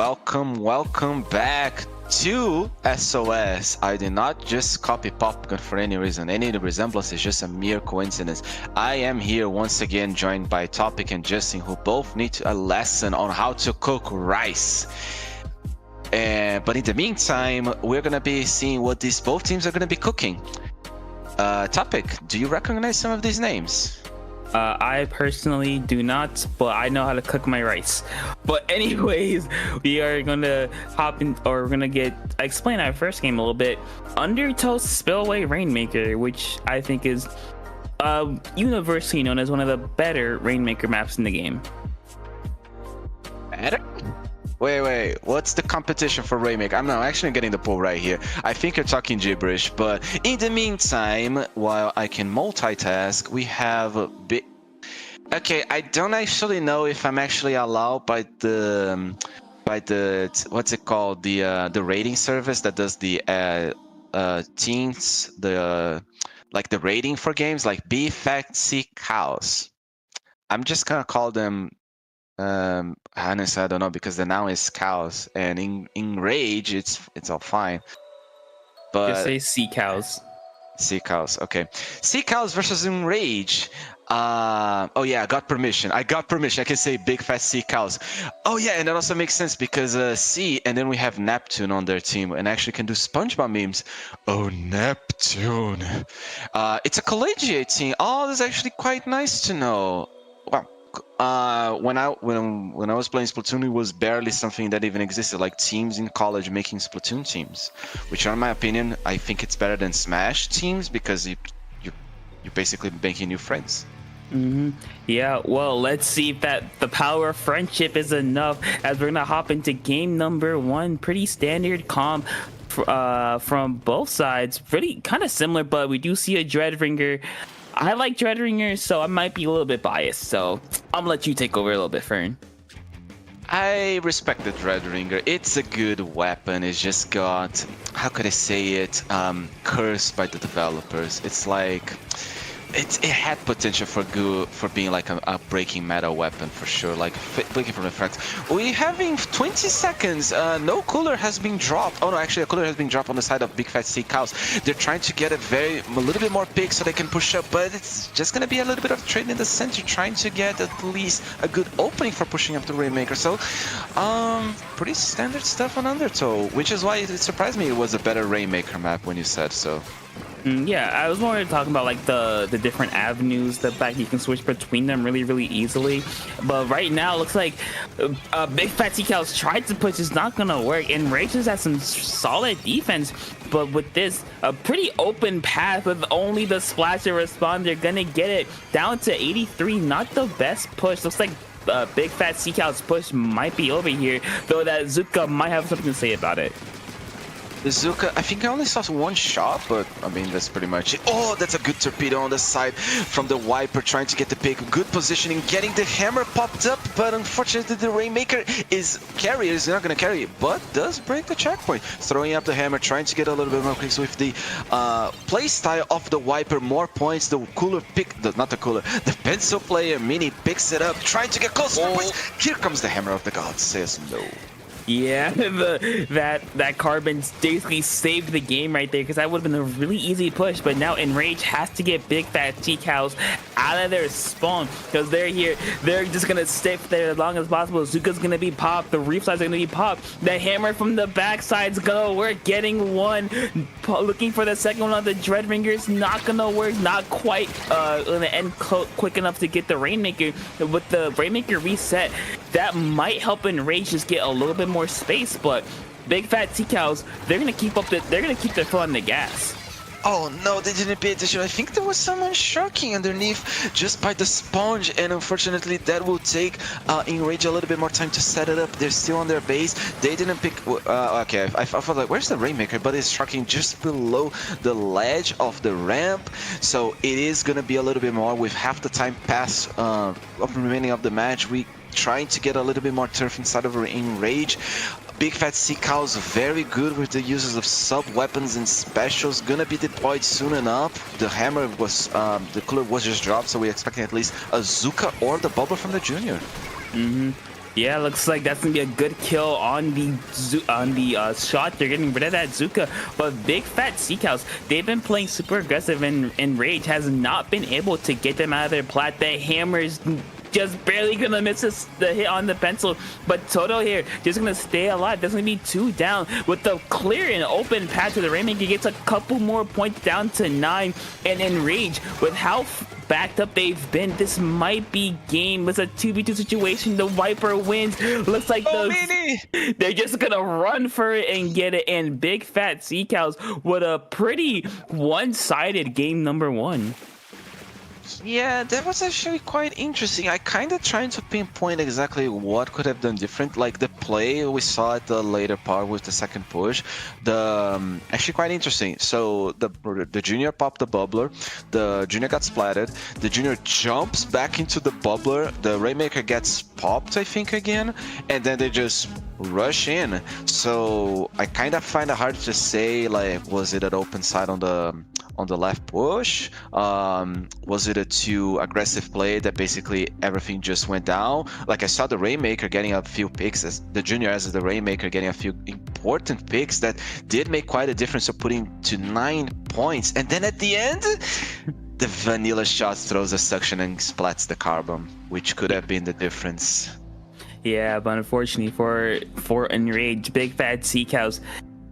welcome back to SOS. I did not just copy Popcorn for any reason. Any resemblance is just a mere coincidence. I am here once again joined by Topic and Justin, who both need a lesson on how to cook rice. But in the meantime, we're gonna be seeing what these both teams are gonna be cooking. Topic, do you recognize some of these names? I personally do not, but I know how to cook my rice. But anyways, we are gonna hop in, or we're gonna explain our first game a little bit. Undertow Spillway Rainmaker, which I think is universally known as one of the better Rainmaker maps in the game. Better? Wait, what's the competition for Rainmaker? I'm not actually getting the poll right here. I think you're talking gibberish, but in the meantime, while I can multitask, we have a bit... Okay, I don't actually know if I'm actually allowed by the what's it called? The rating service that does the teams, like the rating for games, like Big Fat C Cows. I'm just gonna call them honestly, I don't know, because the noun is cows, and in Enrage it's all fine. But just say sea cows. Sea cows, okay. Sea cows versus Enrage. Oh yeah, I got permission. I can say big fat sea cows. Oh yeah, and that also makes sense because sea, and then we have Neptune on their team, and actually can do SpongeBob memes. Oh, Neptune. It's a collegiate team. Oh, that's actually quite nice to know. Wow. When I was playing Splatoon, it was barely something that even existed, like teams in college making Splatoon teams, which in my opinion, I think it's better than Smash teams because you're basically making new friends. Yeah, well, let's see if the power of friendship is enough, as we're gonna hop into game number 1. Pretty standard comp from both sides, pretty kind of similar, but we do see a Dreadringer. I like Dreadringer, so I might be a little bit biased, so I'm gonna let you take over a little bit, Fern. I respect the Dreadringer. It's a good weapon. It's just got, how could I say it, cursed by the developers. It's like, it had potential for being like a breaking meta weapon for sure, like breaking from the front. We having 20 seconds. No cooler has been dropped. Oh no, actually a cooler has been dropped on the side of Big Fat Sea Cows. They're trying to get a little bit more big so they can push up, but it's just gonna be a little bit of trade in the center, trying to get at least a good opening for pushing up the Rainmaker. So, pretty standard stuff on Undertow, which is why it surprised me it was a better Rainmaker map when you said so. Yeah, I was more talking about like the different avenues, the fact you can switch between them really easily. But right now, it looks like Big Fat Sea Cows tried to push, it's not gonna work. Enrage has some solid defense, but with this, a pretty open path with only the splash and respond, they're gonna get it down to 83. Not the best push. Looks like Big Fat Sea Cows push might be over here, though that Zuka might have something to say about it. Zuka, I think I only saw one shot, but I mean, that's pretty much it. Oh, that's a good torpedo on the side from the Wiper, trying to get the pick. Good positioning, getting the hammer popped up, but unfortunately the Rainmaker is not going to carry it, but does break the checkpoint. Throwing up the hammer, trying to get a little bit more clicks with the play style of the Wiper. More points, the cooler not the cooler, the pencil player, Mini picks it up, trying to get close. Here comes the hammer of the gods, says no. Yeah, that carbon basically saved the game right there, because that would have been a really easy push. But now Enrage has to get Big Fat Sea Cows out of their spawn, because they're here. They're just gonna stay there as long as possible. Zuka's gonna be popped. The reef sides are gonna be popped. The hammer from the backside's gonna work. Getting one, looking for the second one on the Dreadringer's not gonna work. Not quite gonna end quick enough to get the Rainmaker. With the Rainmaker reset, that might help Enrage just get a little bit more space, but Big Fat Sea Cows, they're gonna keep their foot on the gas. Oh no, they didn't pay attention. I think there was someone sharking underneath just by the sponge, and unfortunately that will take Enrage a little bit more time to set it up. They're still on their base. They didn't pick... okay, I thought like, where's the Rainmaker? But it's sharking just below the ledge of the ramp, so it is gonna be a little bit more with half the time pass of remaining of the match. We trying to get a little bit more turf inside of Enrage. Big Fat Sea Cows very good with the uses of sub-weapons and specials, gonna be deployed soon enough. The hammer was, the cooler was just dropped, so we're expecting at least a Zuka or the bubble from the Junior. Yeah, looks like that's gonna be a good kill on the shot. They're getting rid of that Zuka, but big fat sea cows. They've been playing super aggressive, and Enrage has not been able to get them out of their plat. The hammer's just barely gonna miss the hit on the pencil, but Toto here just gonna stay alive. There's gonna be 2 down with the clear and open path to the Rainmaker. Gets a couple more points down to 9, and Enrage with how backed up they've been, this might be game. It's a 2v2 situation. The Viper wins. Looks like they're just gonna run for it and get it. And big fat sea cows with a pretty one-sided game number 1. Yeah, that was actually quite interesting. I kind of trying to pinpoint exactly what could have done different. Like the play we saw at the later part with the second push, actually quite interesting. So the junior popped the bubbler, the junior got splatted, the junior jumps back into the bubbler, the Rainmaker gets popped, I think, again, and then they just rush in. So I kind of find it hard to say, like, was it an open side on the left push? Was it a too aggressive play that basically everything just went down? Like, I saw the Rainmaker getting a few picks, as the junior as the Rainmaker getting a few important picks that did make quite a difference of putting to 9 points. And then at the end, the vanilla shot throws a suction and splats the carbon, which could have been the difference. Yeah, but unfortunately for Enrage, big fat sea cows,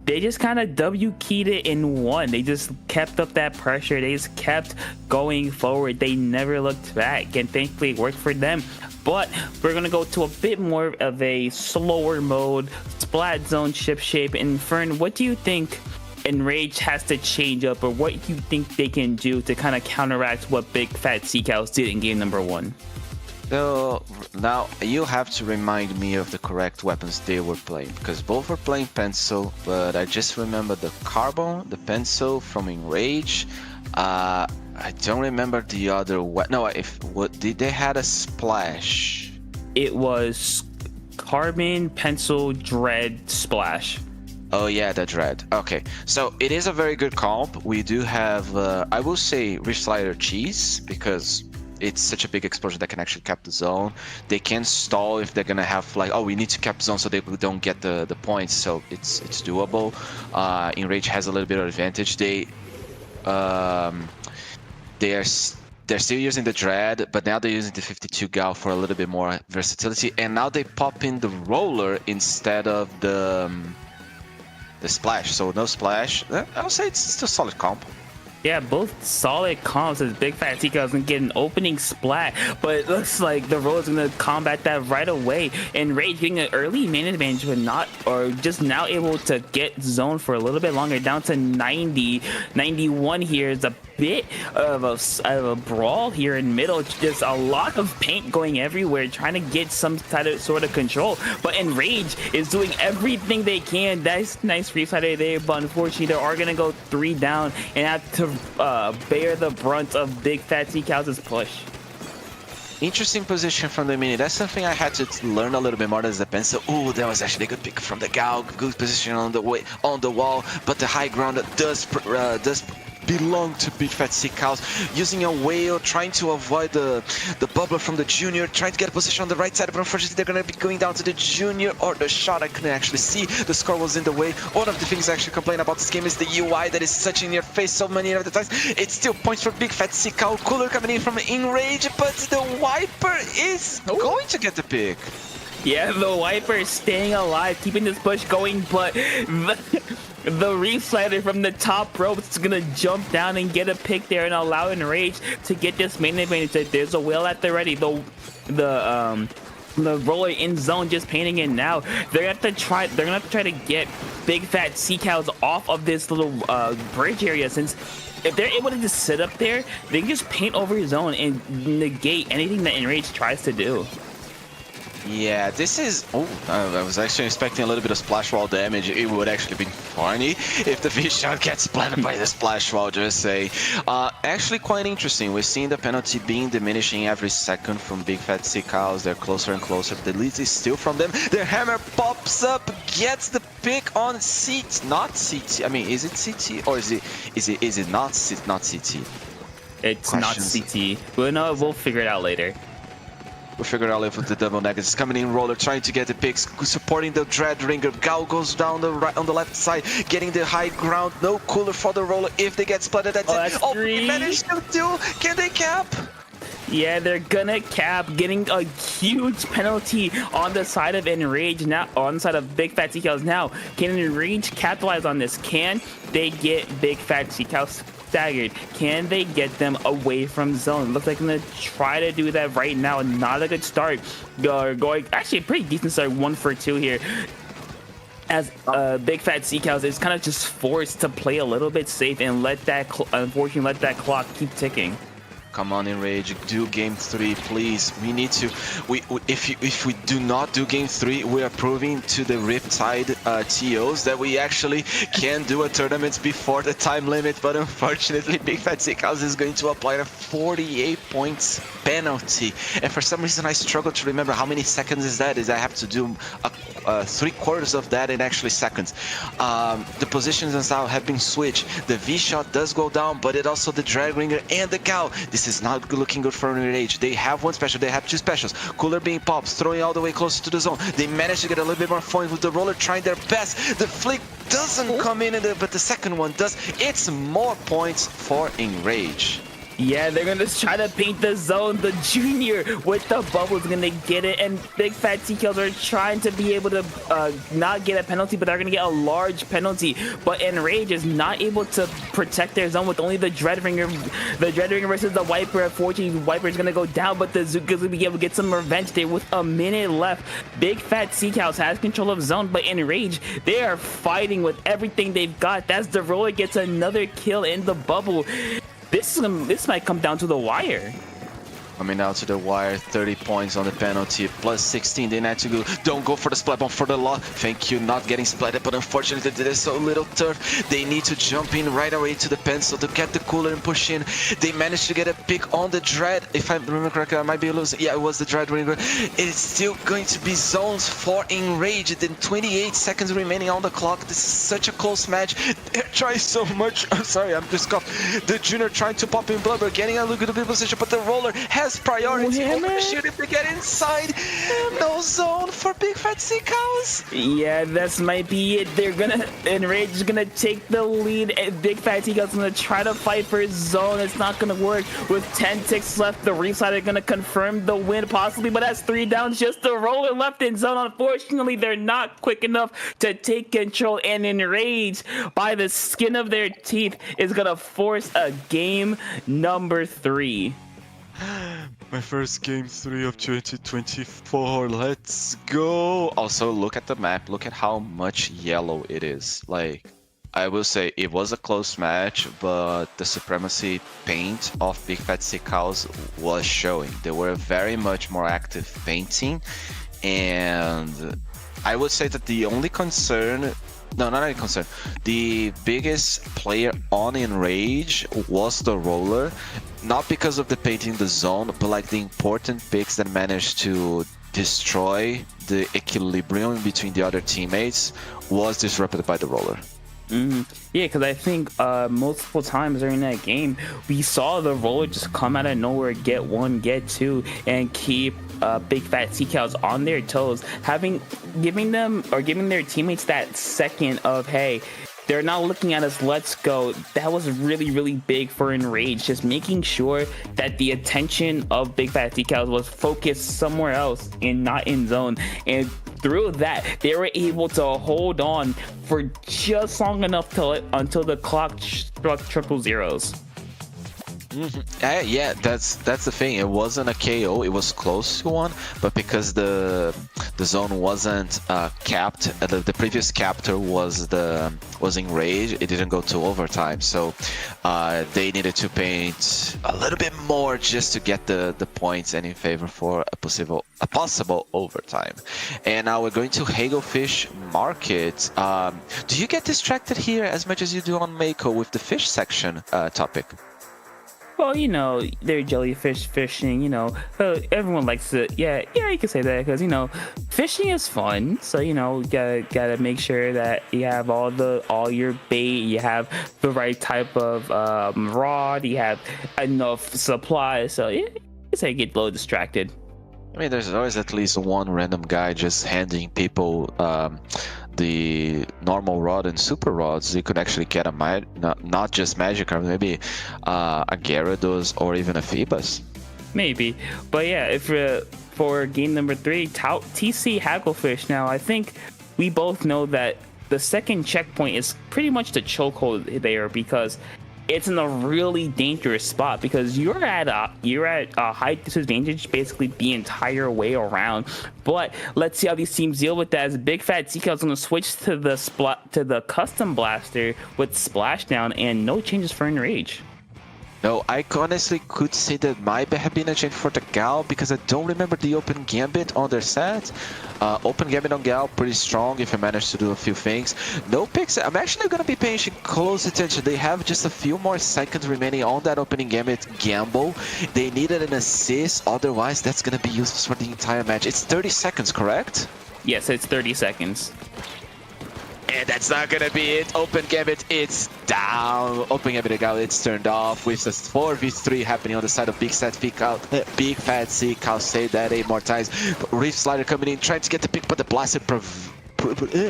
they just kind of W-keyed it in 1. They just kept up that pressure. They just kept going forward. They never looked back, and thankfully it worked for them. But we're going to go to a bit more of a slower mode, splat zone, ship shape. And Fern, what do you think Enrage has to change up, or what you think they can do to kind of counteract what big fat sea cows did in game number 1? So now you have to remind me of the correct weapons they were playing, because both were playing pencil, but I just remember the carbon, the pencil from Enrage. I don't remember the other no, did they had a splash? It was carbon, pencil, dread, splash. Oh yeah, the dread. Okay, so it is a very good comp. We do have I will say Rift Slider cheese, because it's such a big explosion that can actually cap the zone. They can stall if they're gonna have, like, oh, we need to cap the zone so they don't get the points. So it's doable. Enrage has a little bit of advantage. They're still using the dread, but now they're using the 52 gal for a little bit more versatility. And now they pop in the roller instead of the splash. So no splash. I'll say it's still solid comp. Yeah, both solid comps, as big fat Tika is gonna get an opening splat, but it looks like the Roll is gonna combat that right away. And Rage getting an early main advantage, but just now able to get zone for a little bit longer, down to 90. 91 here is a bit of a brawl here in middle. Just a lot of paint going everywhere, trying to get some sort of control. But Enrage is doing everything they can. That's nice reside there, but unfortunately they are gonna go 3 down and have to bear the brunt of big fat T-Cows' push. Interesting position from the mini. That's something I had to learn a little bit more as the pencil. Oh, that was actually a good pick from the Gal. Good position on the wall, but the high ground does belong to big fat sea cows. Using a whale, trying to avoid the bubbler from the junior, trying to get a position on the right side, but unfortunately they're gonna be going down to the junior, or the shot. I couldn't actually see. The score was in the way. One of the things I actually complain about this game is the UI that is such in your face so many of the times. It's still points for big fat sea cow. Cooler coming in from Enrage, but the Wiper is going to get the pick. Yeah, the Wiper is staying alive, keeping this push going, but the Reef Slider from the top rope is gonna jump down and get a pick there and allow Enrage to get this main advantage. There's a whale at the ready. The roller in zone just painting in now. They're gonna have to try to get big fat sea cows off of this little bridge area, since if they're able to just sit up there, they can just paint over his zone and negate anything that Enrage tries to do. Yeah, this is... Oh, I was actually expecting a little bit of splash wall damage. It would actually be funny if the V-Shot gets splattered by the splash wall, just say. Actually quite interesting. We're seeing the penalty being diminishing every second from big fat sea cows. They're closer and closer. The lead is still from them. Their hammer pops up, gets the pick on CT. Not CT. I mean, is it CT or is it not CT? It's not CT. We'll figure it out later. We figured out with the double negatives. Coming in, Roller trying to get the picks, supporting the Dread Ringer. Gal goes down the right on the left side, getting the high ground. No cooler for the Roller. If they get splatted, that's it. Oh, they managed to do. Can they cap? Yeah, they're gonna cap, getting a huge penalty on the side of Enrage now, on the side of Big Fat Seacals now. Can Enrage capitalize on this? Can they get Big Fat Seacals staggered? Can they get them away from zone? Looks like I'm gonna try to do that right now. Not a good start. Going actually a pretty decent start, 1 for 2 here. As Big Fat Seacals is kind of just forced to play a little bit safe and let that, unfortunately, let that clock keep ticking. Come on, Enrage, do game 3, please. We need to. If we do not do game 3, we are proving to the Riptide TOs that we actually can do a tournament before the time limit. But unfortunately, Big Fat Seacals is going to apply a 48 points penalty. And for some reason, I struggle to remember how many seconds is that. I have to do 3/4 of that in actually seconds. The positions now have been switched. The V shot does go down, but it also the Drag Ringer and the Gal. This is not looking good for Enrage. They have one special, they have 2 specials. Cooler being pops, throwing all the way closer to the zone. They managed to get a little bit more points with the Roller trying their best. The flick doesn't come in, but the second one does. It's more points for Enrage. Yeah, they're gonna try to paint the zone. The junior with the bubbles gonna get it, and Big Fat Seacals are trying to be able to not get a penalty, but they're gonna get a large penalty. But Enrage is not able to protect their zone with only the Dread Ringer. The Dread Ringer versus the Wiper. Unfortunately, Wiper is gonna go down, but the Zuka's gonna be able to get some revenge there with a minute left. Big Fat Seacals has control of zone, but Enrage, they are fighting with everything they've got. That's the Roller gets another kill in the bubble. This might come down to the wire. Coming out to the wire, 30 points on the penalty, plus 16. They need to go. Don't go for the splat bomb for the law. Thank you, not getting splatted, but unfortunately there's so little turf. They need to jump in right away to the pencil to get the cooler and push in. They managed to get a pick on the Dread. If I remember correctly, I might be losing. Yeah, it was the Dread Ringer. It's still going to be zones for Enrage. Then 28 seconds remaining on the clock. This is such a close match. They're trying so much. I'm sorry, I'm just coughed. The Junior trying to pop in Blubber, getting a good position, but the Roller has priority over the shoot if they get inside. No zone for Big Fat Seacals. Yeah, this might be it. They're gonna, Enrage is gonna take the lead, and Big Fat Seacals gonna try to fight for his zone. It's not gonna work. With 10 ticks left, the Reefside are gonna confirm the win possibly, but that's 3 down. Just the Roller left in zone. Unfortunately, they're not quick enough to take control, and Enrage, by the skin of their teeth, is gonna force a game number 3. My first game 3 of 2024. Let's go. Also, look at the map. Look at how much yellow it is. Like, I will say it was a close match, but the supremacy paint of Big Fat Seacals was showing. They were very much more active painting, and I would say that the only concern. No, not any concern. The biggest player on Enrage was the Roller, not because of the painting the zone, but like the important picks that managed to destroy the equilibrium between the other teammates was disrupted by the Roller. Yeah, because I think multiple times during that game, we saw the Roller just come out of nowhere, get 1, get 2, and keep Big Fat Seacals on their toes, giving their teammates that second of, hey, they're not looking at us, let's go. That was really, really big for Enrage, just making sure that the attention of Big Fat Seacals was focused somewhere else and not in zone. And through that, they were able to hold on for just long enough until the clock struck triple zeros. Yeah, that's the thing. It wasn't a KO. It was close to one, but because the zone wasn't capped, the previous captor was Enrage. It didn't go to overtime, so they needed to paint a little bit more just to get the points and in favor for a possible overtime. And now we're going to Hagelfish Market. Do you get distracted here as much as you do on Mako with the fish section topic? Well, you know, they're jellyfish fishing, you know, everyone likes it. Yeah, you can say that because, you know, fishing is fun. So, you know, gotta make sure that you have all your bait, you have the right type of rod, you have enough supplies. So, yeah, you can say get a little distracted. I mean, there's always at least one random guy just handing people the normal rod and super rods. You could actually get a not just magic card, maybe a Gyarados or even a Phoebus. Maybe, but yeah, if for game number 3, TC Hagglefish. Now, I think we both know that the second checkpoint is pretty much the chokehold there, because it's in a really dangerous spot, because you're at a height disadvantage basically the entire way around. But let's see how these teams deal with that, as Big Fat CK is going to switch to the custom blaster with splashdown, and no changes for Enrage. No, I honestly could say that might have been a change for the Gal, because I don't remember the open gambit on their set. Open gambit on Gal, pretty strong if you manage to do a few things. No picks. I'm actually going to be paying close attention. They have just a few more seconds remaining on that opening gambit gamble. They needed an assist, otherwise that's going to be useless for the entire match. It's 30 seconds, correct? Yes, it's 30 seconds. And that's not gonna be it. Open gambit, it's down. Open gambit, it's turned off with a 4v3 happening on the side of Big Fat CK. I'll say that 8 more times. Reef Slider coming in, trying to get the pick, but the blaster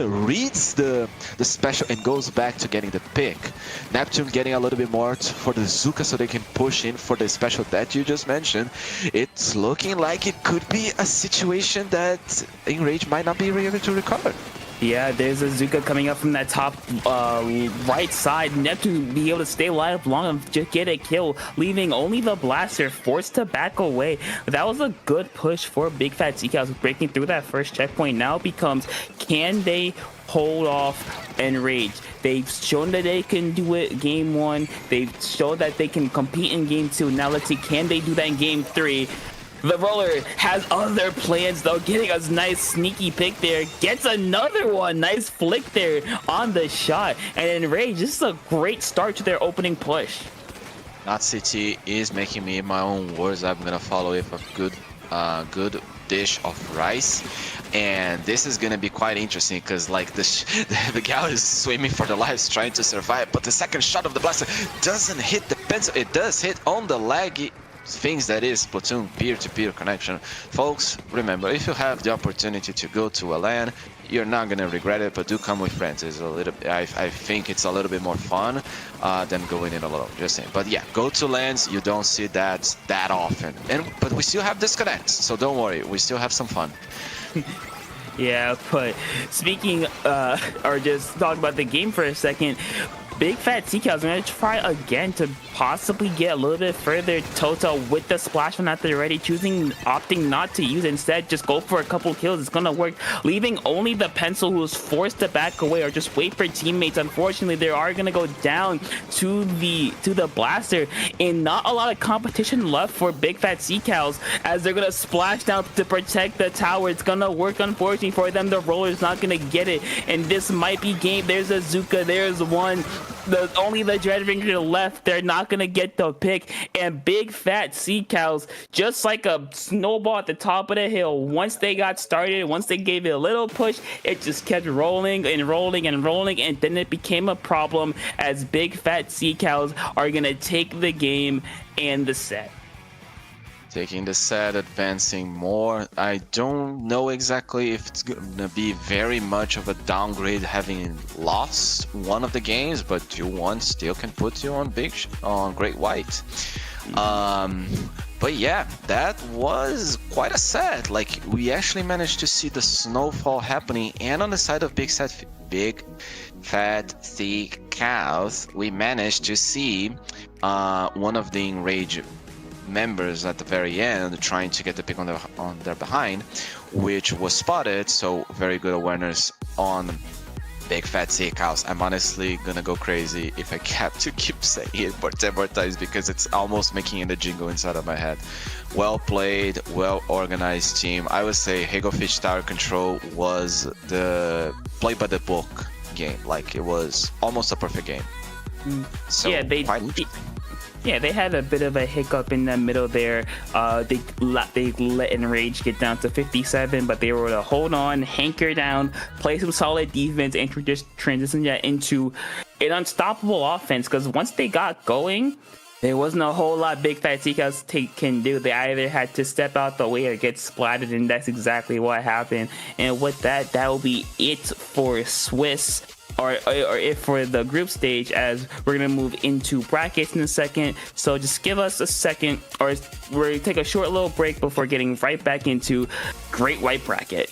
reads the special and goes back to getting the pick. Neptune getting a little bit more for the Zuka so they can push in for the special that you just mentioned. It's looking like it could be a situation that Enrage might not be able to recover. Yeah, there's a Zuka coming up from that top right side. Neptune be able to stay alive long enough to get a kill, leaving only the blaster forced to back away. That was a good push for Big Fat CK. Breaking through that first checkpoint now becomes, can they hold off Enrage? They've shown that they can do it game 1. They've shown that they can compete in game 2. Now let's see, can they do that in game 3? The roller has other plans though, getting a nice sneaky pick there, gets another one, nice flick there on the shot, and Enrage, this is a great start to their opening push. Not CT is making me my own words. I'm gonna follow with a good dish of rice, and this is gonna be quite interesting because like the gal is swimming for their lives trying to survive, but the second shot of the blaster doesn't hit the pencil. It does hit on the leg. Things that is Splatoon peer-to-peer connection. Folks, remember, if you have the opportunity to go to a LAN, you're not gonna regret it, but do come with friends. It's a little I think it's a little bit more fun than going in alone, just saying. But yeah, go to LANs, you don't see that often, but we still have disconnects, so don't worry, we still have some fun. Yeah, but speaking or just talk about the game for a second, Big Fat CK is going to try again to possibly get a little bit further total with the splash when not ready, opting not to use it. Instead, just go for a couple kills. It's going to work, leaving only the pencil who's forced to back away or just wait for teammates. Unfortunately, they are going to go down to the blaster, and not a lot of competition left for Big Fat CKs as they're going to splash down to protect the tower. It's going to work, unfortunately for them. The roller's not going to get it, and this might be game. There's a Zuka, there's one. Only the Dreadringer left. They're not gonna get the pick, and Big Fat CKs, just like a snowball at the top of the hill, once they got started, once they gave it a little push, it just kept rolling and rolling and rolling, and then it became a problem as Big Fat CKs are gonna take the game and the set. Taking the set, advancing more. I don't know exactly if it's gonna be very much of a downgrade having lost one of the games, but 2-1 still can put you on Great White. But yeah, that was quite a set. Like, we actually managed to see the snowfall happening, and on the side of Big Fat CKs, we managed to see one of the Enrage members at the very end trying to get the pick on their behind, which was spotted. So very good awareness on Big Fat CKs. I'm honestly gonna go crazy if I have to keep saying it for 10 more times because it's almost making it a jingle inside of my head. Well played, well organized team. I would say Hagglefish Tower Control was the play by the book game. Like, it was almost a perfect game. So yeah, they had a bit of a hiccup in the middle there. They let Enrage get down to 57, but they were able to hold on, hanker down, play some solid defense, and transition that into an unstoppable offense. Because once they got going, There wasn't a whole lot Big Fat Seacows can do. They either had to step out the way or get splatted, and that's exactly what happened. And with that, that will be it for Swiss. Or it for the group stage, as we're gonna move into brackets in a second. So just give us a second, or we're gonna take a short little break before getting right back into Great White Bracket.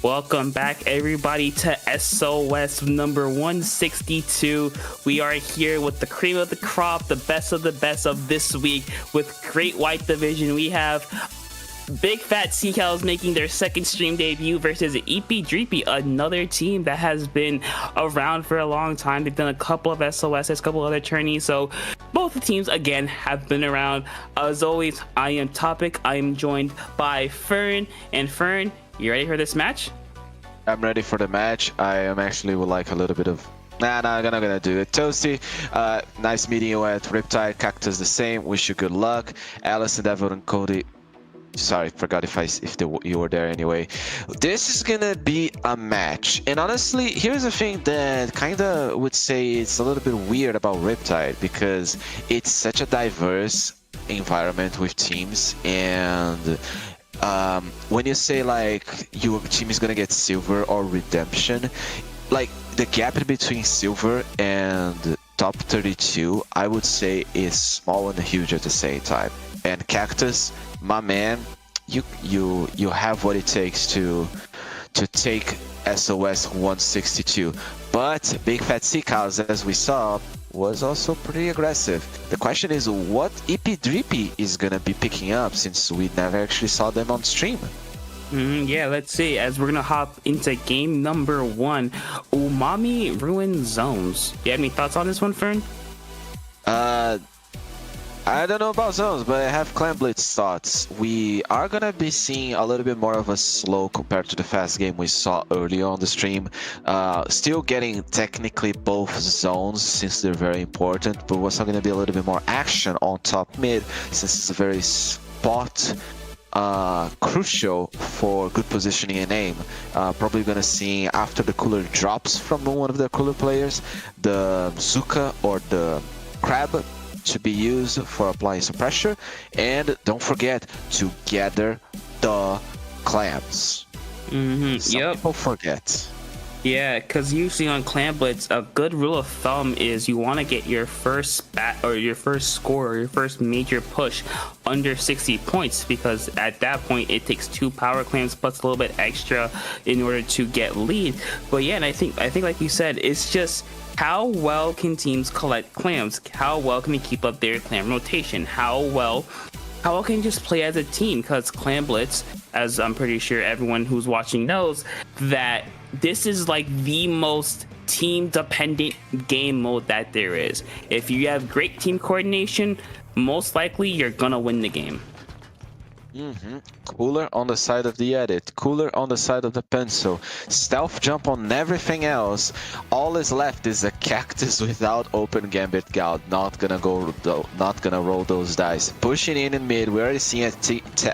Welcome back, everybody, to SOS number 162. We are here with the cream of the crop, the best of this week. With Great White Division, we have Big Fat Sea Cows making their second stream debut versus Eepy Dreepy, another team that has been around for a long time. They've done a couple of SOSs, a couple other tourneys, so both the teams again have been around. As always, I am Topic. I am joined by Fern. And Fern, you ready for this match? I'm ready for the match. I am actually would like a little bit of... I'm not gonna do it. Toasty, nice meeting you at Riptide. Cactus the same. Wish you good luck. Allison, Devil, and Cody. Sorry, forgot you were there anyway. This is gonna be a match, and honestly, here's the thing that kinda would say it's a little bit weird about Riptide, because it's such a diverse environment with teams, and when you say like your team is gonna get silver or redemption, like the gap between silver and top 32, I would say is small and huge at the same time. And Cactus, my man, you have what it takes to take SOS 162. But Big Fat Sea Cows, as we saw, was also pretty aggressive. The question is what Eepy Dreepy is gonna be picking up, since we never actually saw them on stream. Yeah, let's see. As we're gonna hop into game number 1, Umami Ruin Zones. Do you have any thoughts on this one, Fern? I don't know about zones, but I have Clan Blitz thoughts. We are gonna be seeing a little bit more of a slow compared to the fast game we saw earlier on the stream. Still getting technically both zones, since they're very important, but also gonna be a little bit more action on top mid, since it's a very spot crucial for good positioning and aim. Probably gonna see after the cooler drops from one of the cooler players, the Zuka or the Crab to be used for applying some pressure, and don't forget to gather the clams. Some people forget. Yeah, because usually on Clan Blitz, a good rule of thumb is you want to get your first bat or your first score or your first major push under 60 points, because at that point it takes 2 power clams plus a little bit extra in order to get lead. But yeah, and I think like you said, it's just how well can teams collect clams? How well can they keep up their clam rotation? How well can you just play as a team? Because Clan Blitz, as I'm pretty sure everyone who's watching knows, that this is like the most team dependent game mode that there is. If you have great team coordination, most likely you're gonna win the game. Cooler on the side of the edit, cooler on the side of the pencil, stealth jump on everything else. All is left is a Cactus without open gambit gout. Not gonna roll those dice. Pushing in mid, we already seen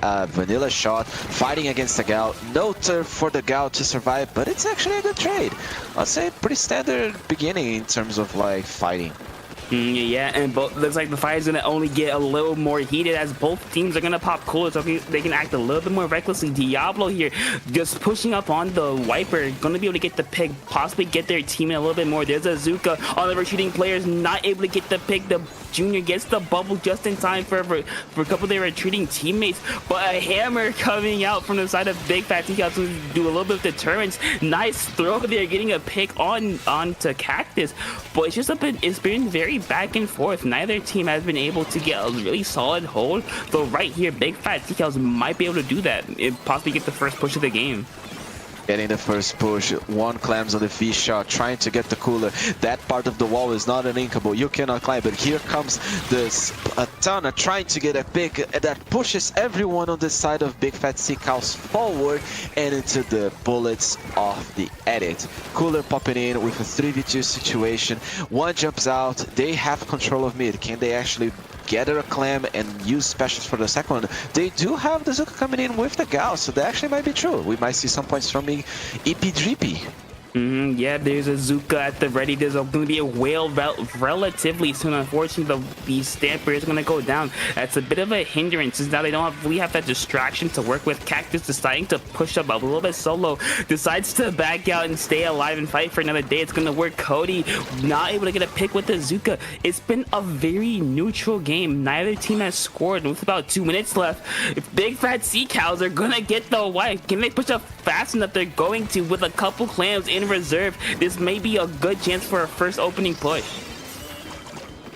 a vanilla shot fighting against the gout. No turf for the gout to survive, but it's actually a good trade. I'd say pretty standard beginning in terms of like fighting. Yeah, and looks like the fight is gonna only get a little more heated as both teams are gonna pop cooler, so they can act a little bit more recklessly. Diablo here just pushing up on the Wiper, gonna be able to get the pick, possibly get their team in a little bit more. There's a Zuka on the retreating players, not able to get the pick. The Junior gets the bubble just in time for a couple of their retreating teammates, but a hammer coming out from the side of Big Fat Sea Cows to do a little bit of deterrence. Nice throw there, getting a pick onto Cactus, but it's been very back and forth. Neither team has been able to get a really solid hold, though right here Big Fat Sea Cows might be able to do that and possibly get the first push of the game. Getting the first push, 1 clams on the V shot, trying to get the cooler. That part of the wall is not an inkable, you cannot climb, but here comes this Atana trying to get a pick that pushes everyone on the side of Big Fat Sea Cows forward and into the bullets of the edit. Cooler popping in with a 3v2 situation. 1 jumps out, they have control of mid. Can they actually gather a clam and use specials for the second one? They do have the Zuka coming in with the Gauss, so that actually might be true. We might see some points from Eepy Dreepy. Yeah, there's a Zuka at the ready. There's going to be a whale relatively soon. Unfortunately, the Stamper is going to go down. That's a bit of a hindrance since now they don't really have that distraction to work with. Cactus deciding to push up a little bit solo, decides to back out and stay alive and fight for another day. It's going to work. Cody not able to get a pick with the Zuka. It's been a very neutral game. Neither team has scored with about 2 minutes left. If Big Fat Sea Cows are going to get the wipe, can they push up fast enough? They're going to with a couple clams in reserve. This may be a good chance for a first opening push.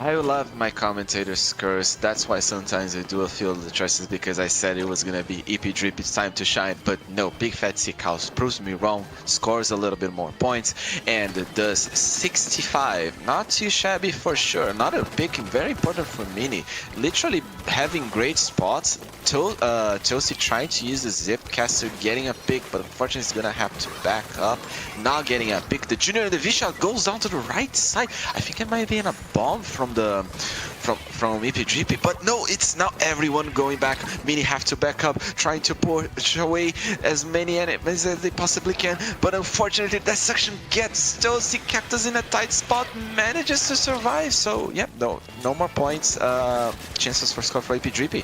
I love my commentators curse. That's why sometimes I do a few of the choices, because I said it was gonna be Eepy Dreepy's time to shine, but no, Big Fat Sea Cows proves me wrong, scores a little bit more points, and does 65. Not too shabby for sure. Another pick, very important for Mini. Literally having great spots. Chelsea trying to use the Zip Caster, getting a pick, but unfortunately he's gonna have to back up. Not getting a pick. The Junior and the V-Shot goes down to the right side. I think it might be in a bomb from Eepy Dreepy, but no, it's now everyone going back. Mini have to back up, trying to push away as many enemies as they possibly can, but unfortunately that section gets Chelsea. Cactus in a tight spot, manages to survive, so yeah, no more points, chances for score for Eepy Dreepy.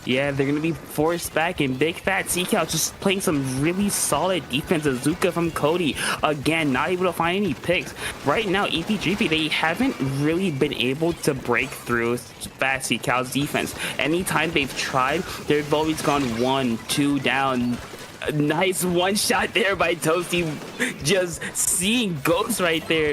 Yeah, they're going to be forced back, and Big Fat Sea Cow just playing some really solid defense. Azuka from Cody, again, not able to find any picks. Right now, Eepy Dreepy, they haven't really been able to break through Fat Sea Cow's defense. Anytime they've tried, they've always gone 1, 2 down. Nice one shot there by Toasty, just seeing ghosts right there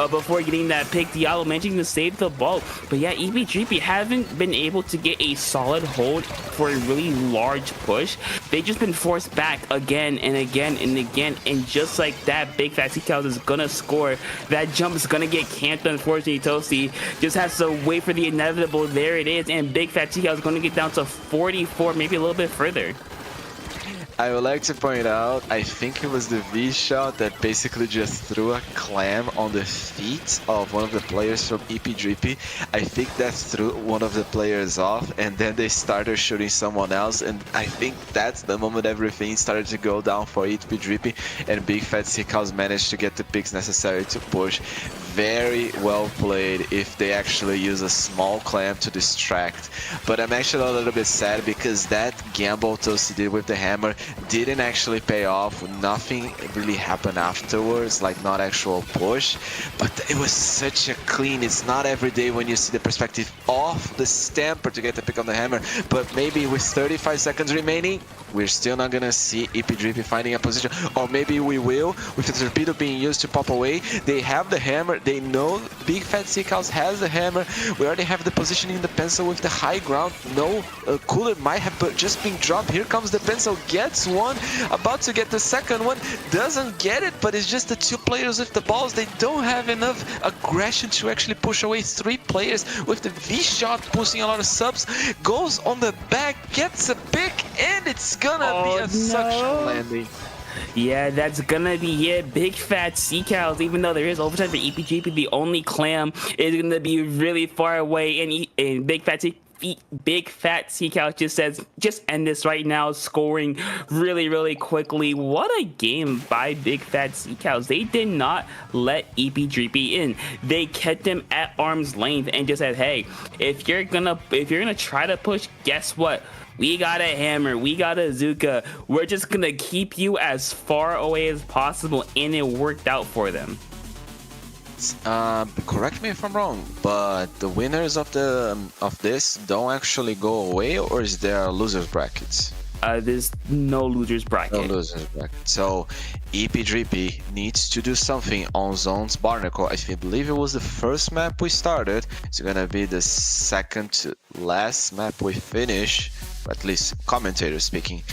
before getting that pick. Diallo managing to save the ball, but yeah, Eepy Dreepy haven't been able to get a solid hold for a really large push. They've just been forced back again and again and again, and just like that, Big Fat Sea Cows is gonna score. That jump is gonna get camped. Unfortunately, Toasty just has to wait for the inevitable. There it is, and Big Fat Sea Cows is gonna get down to 44, maybe a little bit further. I would like to point out, I think it was the V-Shot that basically just threw a clam on the feet of one of the players from Eepy Dreepy. I think that threw one of the players off, and then they started shooting someone else, and I think that's the moment everything started to go down for Eepy Dreepy, and Big Fat Sea Cows managed to get the picks necessary to push. Very well played if they actually use a small clam to distract. But I'm actually a little bit sad because that gamble Toasty did with the hammer didn't actually pay off. Nothing really happened afterwards, like not actual push, but it was such a clean. It's not every day when you see the perspective of the Stamper to get the pick on the hammer, but maybe with 35 seconds remaining, we're still not gonna see Eepy Dreepy finding a position, or maybe we will with the torpedo being used to pop away. They have the hammer, they know Big Fat Sea Cows has the hammer. We already have the position in the pencil with the high ground. No, cooler might have just been dropped. Here comes the pencil, gets one, about to get the second one, doesn't get it, but it's just the 2 players with the balls. They don't have enough aggression to actually push away 3 players with the V-Shot pushing a lot of subs. Goes on the back, gets a pick, and it's gonna be a suction landing. Yeah, that's gonna be it. Big Fat Sea Cows, even though there is overtime for Eepy Dreepy, the only clam is gonna be really far away, and Big Fat Sea Cows just says, just end this right now, scoring really quickly. What a game by Big Fat Sea Cows. They did not let Eepy Dreepy in. They kept him at arm's length and just said, hey, if you're gonna try to push, guess what? We got a hammer, we got a Zuka. We're just gonna keep you as far away as possible, and it worked out for them. Correct me if I'm wrong, but the winners of this don't actually go away, or is there losers brackets? There's no losers bracket. No losers bracket. So Eepy Dreepy needs to do something on Zone's Barnacle. I believe it was the first map we started. It's gonna be the second to last map we finish, at least commentators speaking.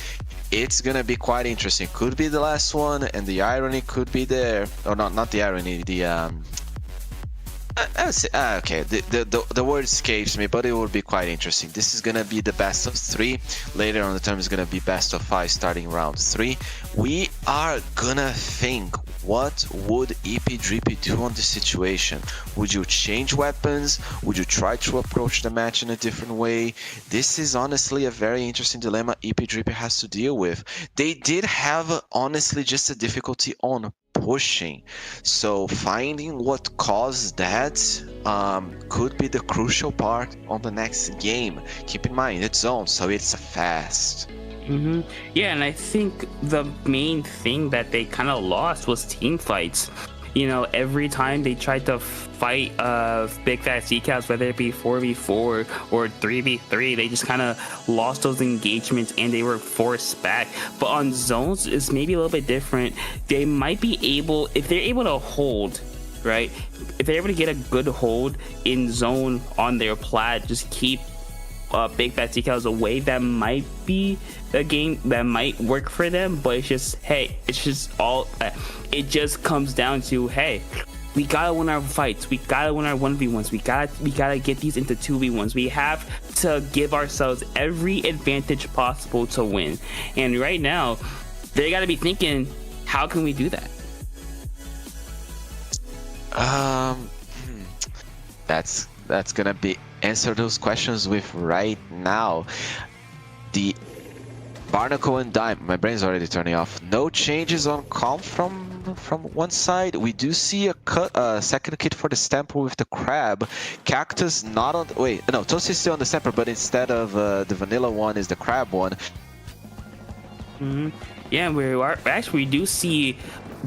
It's gonna be quite interesting. Could be the last one, and the irony could be there. Or not the irony, the okay, the word escapes me, but it will be quite interesting. This is gonna be the best of 3. Later on the term is gonna be best of 5 starting round 3. We are gonna think, what would Eepy Dreepy do on this situation? Would you change weapons? Would you try to approach the match in a different way? This is honestly a very interesting dilemma Eepy Dreepy has to deal with. They did have honestly just a difficulty on pushing. So finding what caused that could be the crucial part on the next game. Keep in mind, it's zone, so it's fast. Yeah, and I think the main thing that they kind of lost was team fights. You know, every time they tried to fight big fat sea cows, whether it be 4v4 or 3v3, they just kind of lost those engagements and they were forced back. But on zones, it's maybe a little bit different. They might be able, if they're able to hold, right? If they're able to get a good hold in zone on their plat, just keep big fat sea cows away, that might be a game that might work for them. But it's just, hey, it's just all, it just comes down to, hey, we gotta win our fights, we gotta win our 1v1s, we gotta get these into 2v1s. We have to give ourselves every advantage possible to win, and right now they gotta be thinking, how can we do that? That's gonna be answer those questions with right now. The Barnacle and Dime, my brain's already turning off. No changes on comp from one side. We do see a second kit for the Stamper with the Crab. Cactus not on, wait, no, Toast is still on the Stamper, but instead of the vanilla one is the Crab one. Yeah, we do see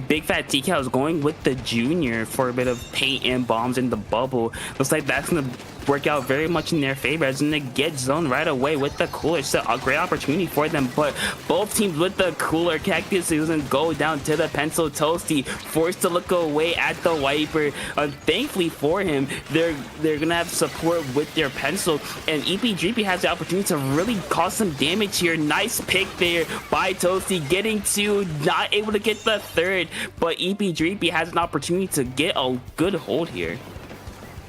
big fat decals going with the Junior for a bit of paint and bombs in the bubble. Looks like that's gonna work out very much in their favor, as in they get zone right away with the cooler. It's a great opportunity for them, but both teams with the cooler. Cactus doesn't go down to the pencil. Toasty forced to look away at the wiper. Thankfully for him, they're gonna have support with their pencil, and Eepy Dreepy has the opportunity to really cause some damage here. Nice pick there by Toasty, getting two, not able to get the third, but Eepy Dreepy has an opportunity to get a good hold here.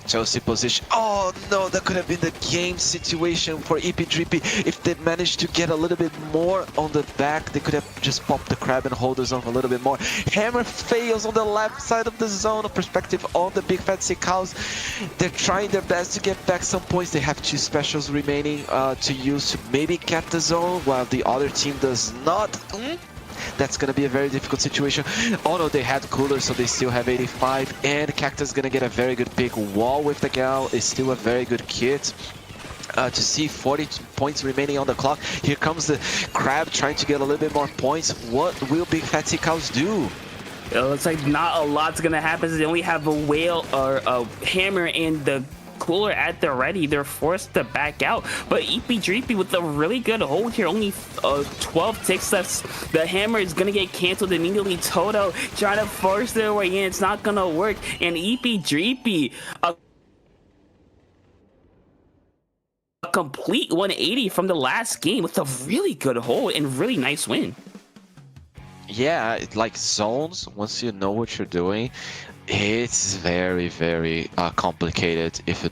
Chelsea position. Oh no, that could have been the game situation for Eepy Dreepy. If they managed to get a little bit more on the back, they could have just popped the crab and hold us off a little bit more. Hammer fails on the left side of the zone. Perspective on the big fancy cows. They're trying their best to get back some points. They have two specials remaining to use to maybe get the zone, while the other team does not. That's gonna be a very difficult situation. Oh no, they had cooler, so they still have 85, and Cactus gonna get a very good pick. Wall with the gal is still a very good kit. To see 40 points remaining on the clock. Here comes the Crab trying to get a little bit more points. What will Big Fatty Cows do? It looks like not a lot's gonna happen. They only have a whale or a hammer and the cooler at the ready. They're forced to back out, but Eepy Dreepy with a really good hold here. Only 12 ticks left. The hammer is gonna get canceled immediately. Toto trying to force their way in. It's not gonna work, and Eepy Dreepy a complete 180 from the last game with a really good hold and really nice win. Yeah, like zones, once you know what you're doing, it's very, very complicated. If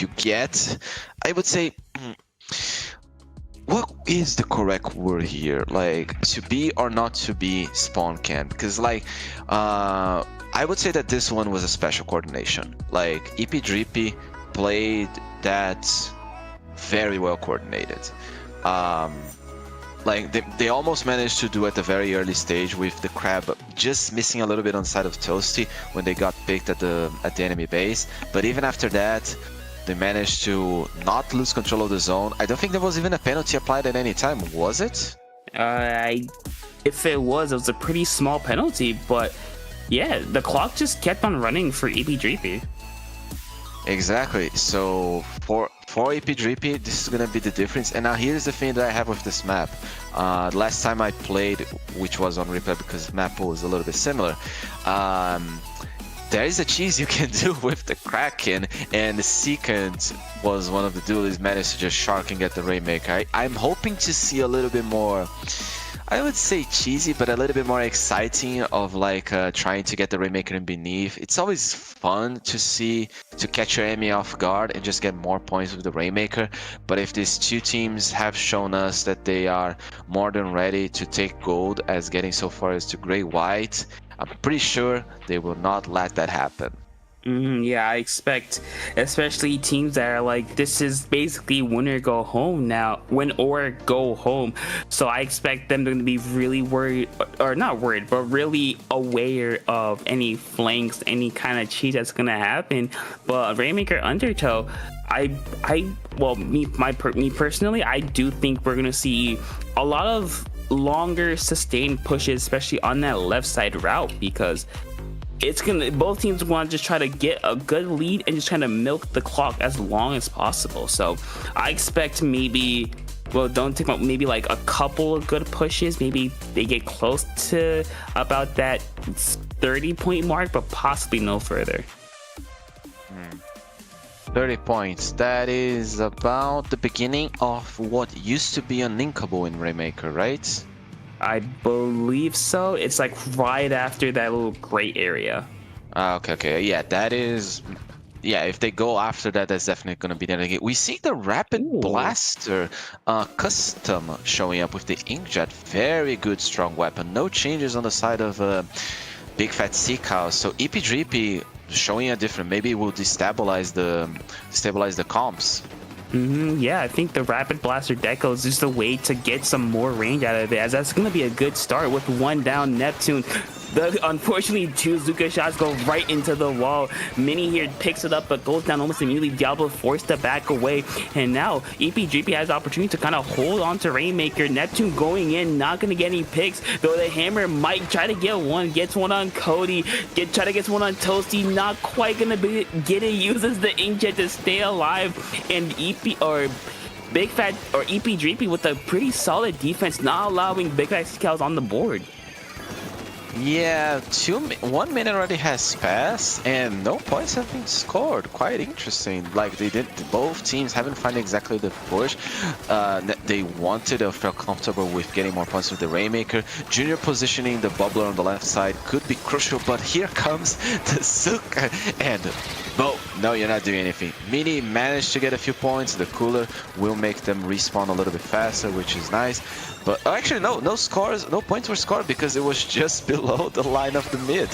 you get, I would say, what is the correct word here? Like, to be or not to be spawn camp? Because like, I would say that this one was a special coordination. Like, Eepy Dreepy played that very well coordinated. Like they almost managed to do at the very early stage with the crab just missing a little bit on the side of Toasty when they got picked at the enemy base. But even after that, they managed to not lose control of the zone. I don't think there was even a penalty applied at any time, was it? If it was a pretty small penalty, but yeah, the clock just kept on running for Eepy Dreepy. Exactly. So for Eepy Dreepy, this is gonna be the difference. And now here's the thing that I have with this map. Last time I played, which was on replay because map was a little bit similar. There is a cheese you can do with the Kraken, and the second was one of the duelists managed to just shark and get the Rainmaker. I'm hoping to see a little bit more, I would say cheesy, but a little bit more exciting of like trying to get the Rainmaker in beneath. It's always fun to see, to catch your enemy off guard and just get more points with the Rainmaker. But if these two teams have shown us that they are more than ready to take gold, as getting so far as to Grey White, I'm pretty sure they will not let that happen. Yeah, I expect, especially teams that are like, this is basically win or go home now, win or go home. So I expect them to be really worried, or not worried, but really aware of any flanks, any kind of cheat that's gonna happen. But Rainmaker Undertow, well, me personally, I do think we're gonna see a lot of longer sustained pushes, especially on that left side route, because it's gonna, both teams want to just try to get a good lead and just trying to milk the clock as long as possible. So I expect maybe, well, don't take maybe like a couple of good pushes, maybe they get close to about that 30-point mark, but possibly no further. 30 points. That is about the beginning of what used to be uninkable in Rainmaker, right? I believe so. It's like right after that little gray area. Okay. Yeah, that is... Yeah, if they go after that, that's definitely going to be there. We see the Rapid Blaster custom showing up with the Inkjet. Very good, strong weapon. No changes on the side of Big Fat Sea Cow. So Eepy Dreepy showing a different... Maybe it will destabilize the comps. Yeah, I think the Rapid Blaster Deco is just a way to get some more range out of it, as that's going to be a good start with one down Neptune. Unfortunately, 2 Zuka shots go right into the wall. Mini here picks it up, but goes down almost immediately. Diablo forced to back away, and now Eepy Dreepy has the opportunity to kind of hold on to Rainmaker. Neptune going in, not going to get any picks, though the hammer might try to get one. Gets one on Cody, try to get one on Toasty, not quite going to get it. Uses the inkjet to stay alive, and Eepy, or Big Fat, or Eepy Dreepy with a pretty solid defense, not allowing Big Fat Cows on the board. Yeah, 1 minute already has passed and no points have been scored. Quite interesting. Like both teams haven't found exactly the push. They wanted to feel comfortable with getting more points with the Rainmaker. Junior positioning the bubbler on the left side could be crucial, but here comes the Zuka and no, you're not doing anything. Mini managed to get a few points. The cooler will make them respawn a little bit faster, which is nice. But actually, no points were scored because it was just below the line of the mid.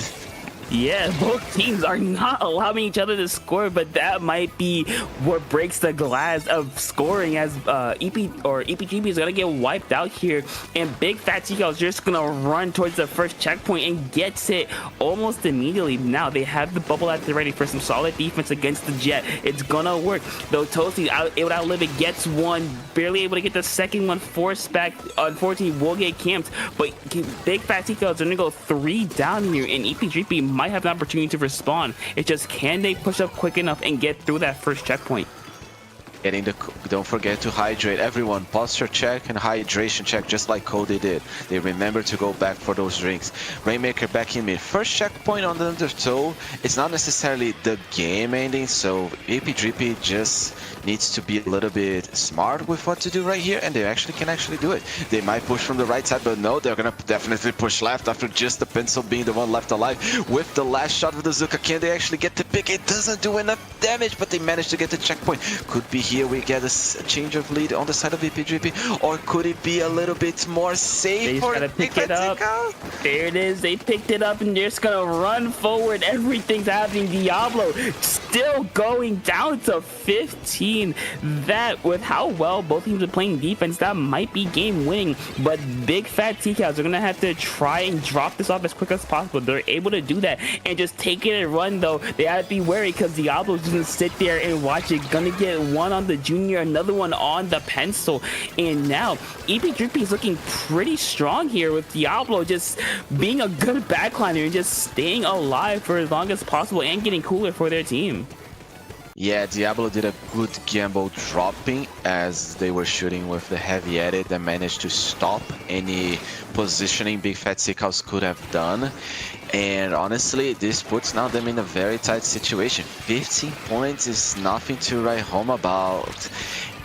Yeah, both teams are not allowing each other to score, but that might be what breaks the glass of scoring, as EPGB is going to get wiped out here, and Big Fat Chico is just going to run towards the first checkpoint and gets it almost immediately. Now they have the bubble at the ready for some solid defense against the Jet. It's going to work, though Toasty it would outlive it, gets one, barely able to get the second one, forced back. Unfortunately, will get camped, but Big Fat Chico is going to go 3 down here, and EPGB might have an opportunity to respond. It's just, can they push up quick enough and get through that first checkpoint? Don't forget to hydrate. Everyone, posture check and hydration check, just like Cody did. They remember to go back for those drinks. Rainmaker back in mid. First checkpoint on the Undertow. It's not necessarily the game ending, so Eepy Dreepy just needs to be a little bit smart with what to do right here, and they can do it. They might push from the right side, but no, they're gonna definitely push left after just the pencil being the one left alive. With the last shot with the Zuka, can they actually get the pick? It doesn't do enough damage, but they managed to get the checkpoint. Could be here we get a change of lead on the side of Eepy Dreepy, or could it be a little bit more safe? They just gotta pick it up. There it is. They picked it up, and they're just gonna run forward. Everything's happening. Diablo still going down to 15. That, with how well both teams are playing defense, that might be game winning. But Big Fat T-Cows are gonna have to try and drop this off as quick as possible. They're able to do that and just take it and run, though. They have to be wary because Diablo's just gonna sit there and watch it. Gonna get one on the Junior, another one on the pencil, and now Eepy Dreepy is looking pretty strong here, with Diablo just being a good backliner and just staying alive for as long as possible and getting cooler for their team. Yeah, Diablo did a good gamble dropping as they were shooting with the heavy edit that managed to stop any positioning Big Fat Sick House could have done. And honestly, this puts now them in a very tight situation. 15 points is nothing to write home about.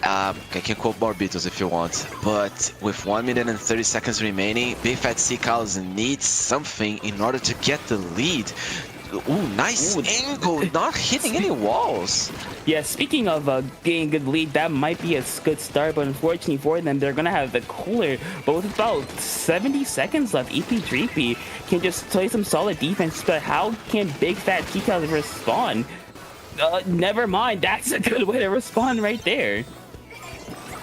I can quote more Beatles if you want, but with 1 minute and 30 seconds remaining, Big Fat Sea Cows needs something in order to get the lead. Ooh, nice Ooh. angle, not hitting any walls. Yeah, speaking of getting a good lead, that might be a good start, but unfortunately for them, they're gonna have the cooler. But with about 70 seconds left, Eepy Dreepy can just play some solid defense. But how can Big Fat T-Cows respond? Never mind, that's a good way to respond right there.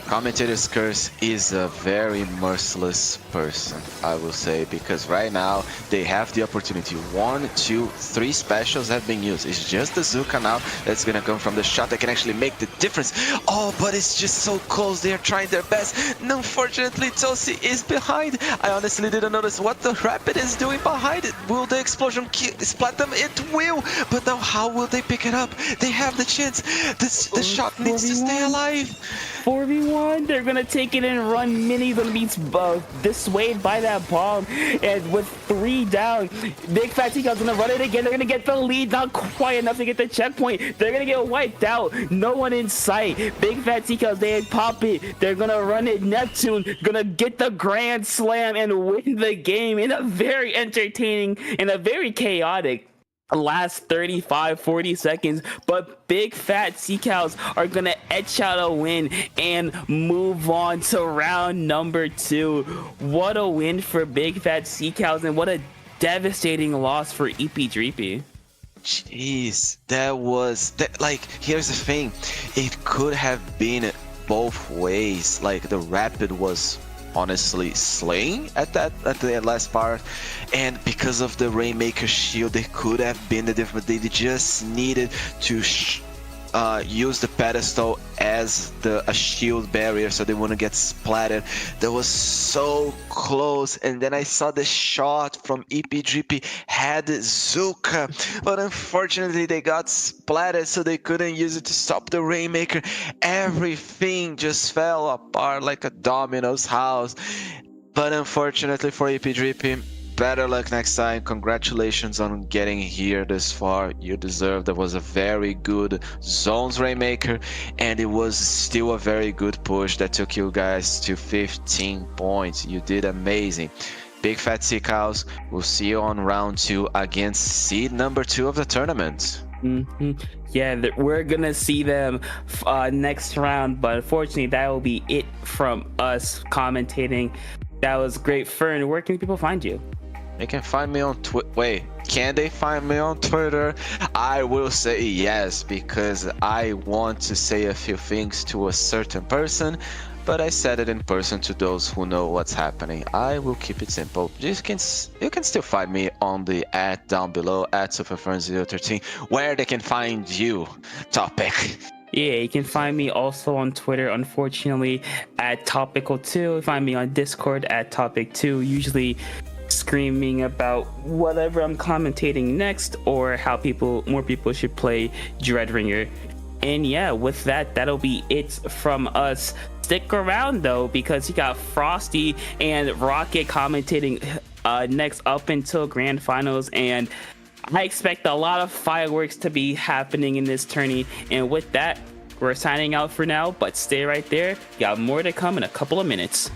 Commentator's Curse is a very merciless person, I will say, because right now they have the opportunity. 1, 2, 3 specials have been used. It's just the Zuka now that's gonna come from the shot that can actually make the difference. Oh, but it's just so close. They are trying their best. And unfortunately, Tosi is behind. I honestly didn't notice what the Rapid is doing behind it. Will the explosion splat them? It will. But now, how will they pick it up? They have the chance. The shot needs to stay alive. 4v1. They're gonna take it and run. Mini's gonna be dissuaded by that bomb, and with 3 down, Big Fat T-Cow's gonna run it again. They're gonna get the lead, not quite enough to get the checkpoint. They're gonna get wiped out. No one in sight. Big Fat T-Cow's, they pop it. They're gonna run it. Neptune gonna get the grand slam and win the game in a very entertaining and a very chaotic last 35-40 seconds. But Big Fat Sea Cows are gonna etch out a win and move on to round number 2. What a win for Big Fat Sea Cows, and what a devastating loss for Eepy Dreepy. Jeez, like, here's the thing, it could have been both ways. Like, the Rapid was honestly slaying at the last part, and because of the Rainmaker shield, they could have been the difference. They just needed to use the pedestal as a shield barrier so they wouldn't get splattered. That was so close. And then I saw the shot from Eepy Dreepy had Zuka, but unfortunately they got splattered, so they couldn't use it to stop the Rainmaker. Everything just fell apart like a domino's house. But unfortunately for Eepy Dreepy, better luck next time. Congratulations on getting here this far. You deserve. That was a very good Zones Rainmaker, and it was still a very good push that took you guys to 15 points. You did amazing. Big Fat Sea Cows, we'll see you on round 2 against seed number 2 of the tournament. Yeah, we're gonna see them next round, but unfortunately that will be it from us commentating. That was great. Fern, where can people find you? They can find me on can they find me on Twitter? I will say yes, because I want to say a few things to a certain person, but I said it in person to those who know what's happening. I will keep it simple. You can still find me on the @ down below, @SuperFern013, where they can find you, Topic. Yeah, you can find me also on Twitter, unfortunately, @Topical2. Find me on Discord @Topic2, usually screaming about whatever I'm commentating next, or how more people should play Dreadringer. And yeah, with that, that'll be it from us. Stick around though, because you got Frosty and Rocket commentating next up until Grand Finals, and I expect a lot of fireworks to be happening in this tourney. And with that, we're signing out for now, but stay right there. Got more to come in a couple of minutes.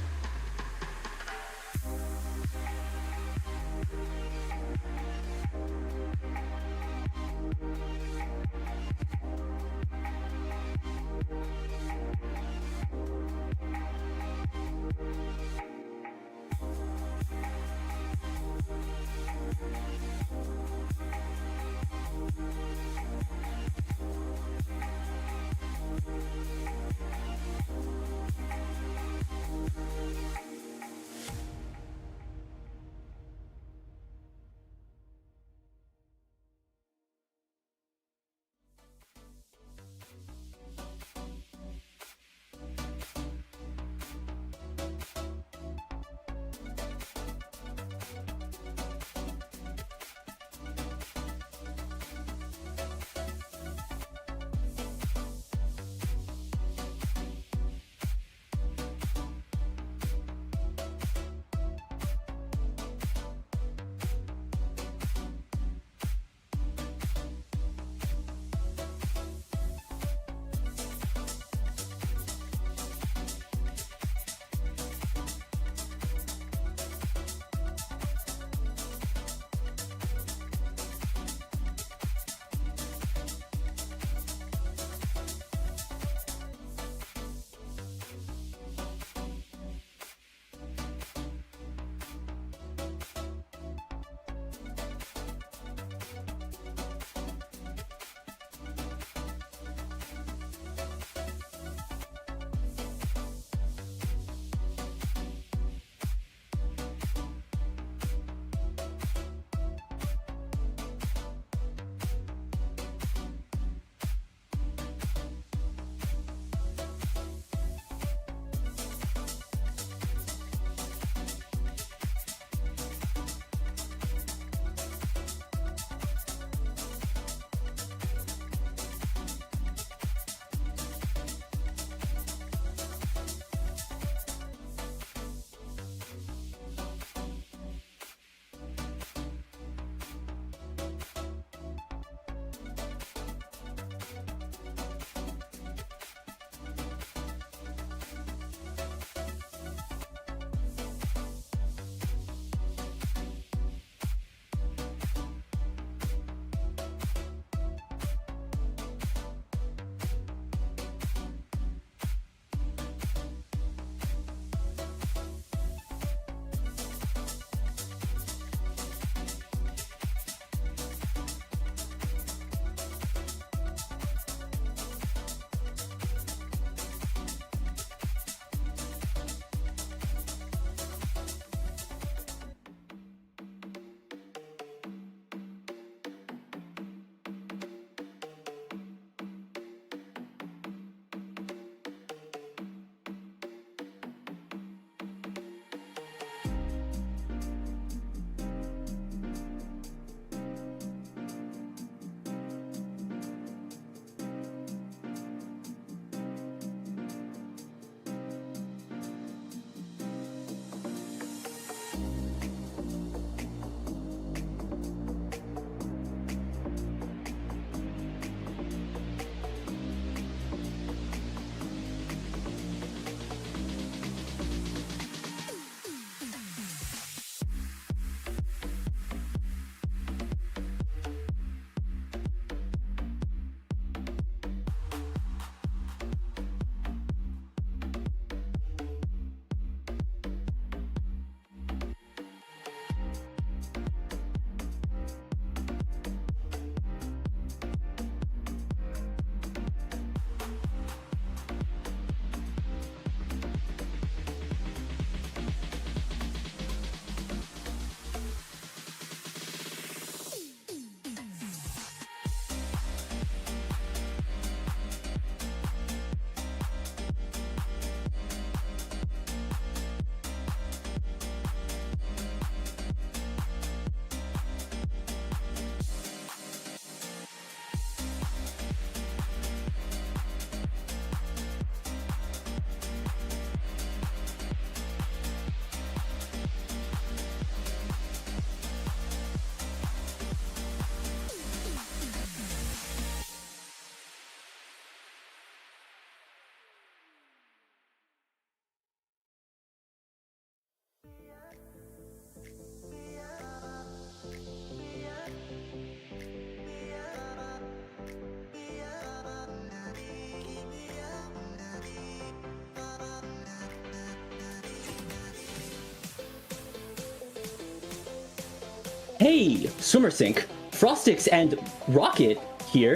Hey, Swimmer Sync, Frostix and Rocket here.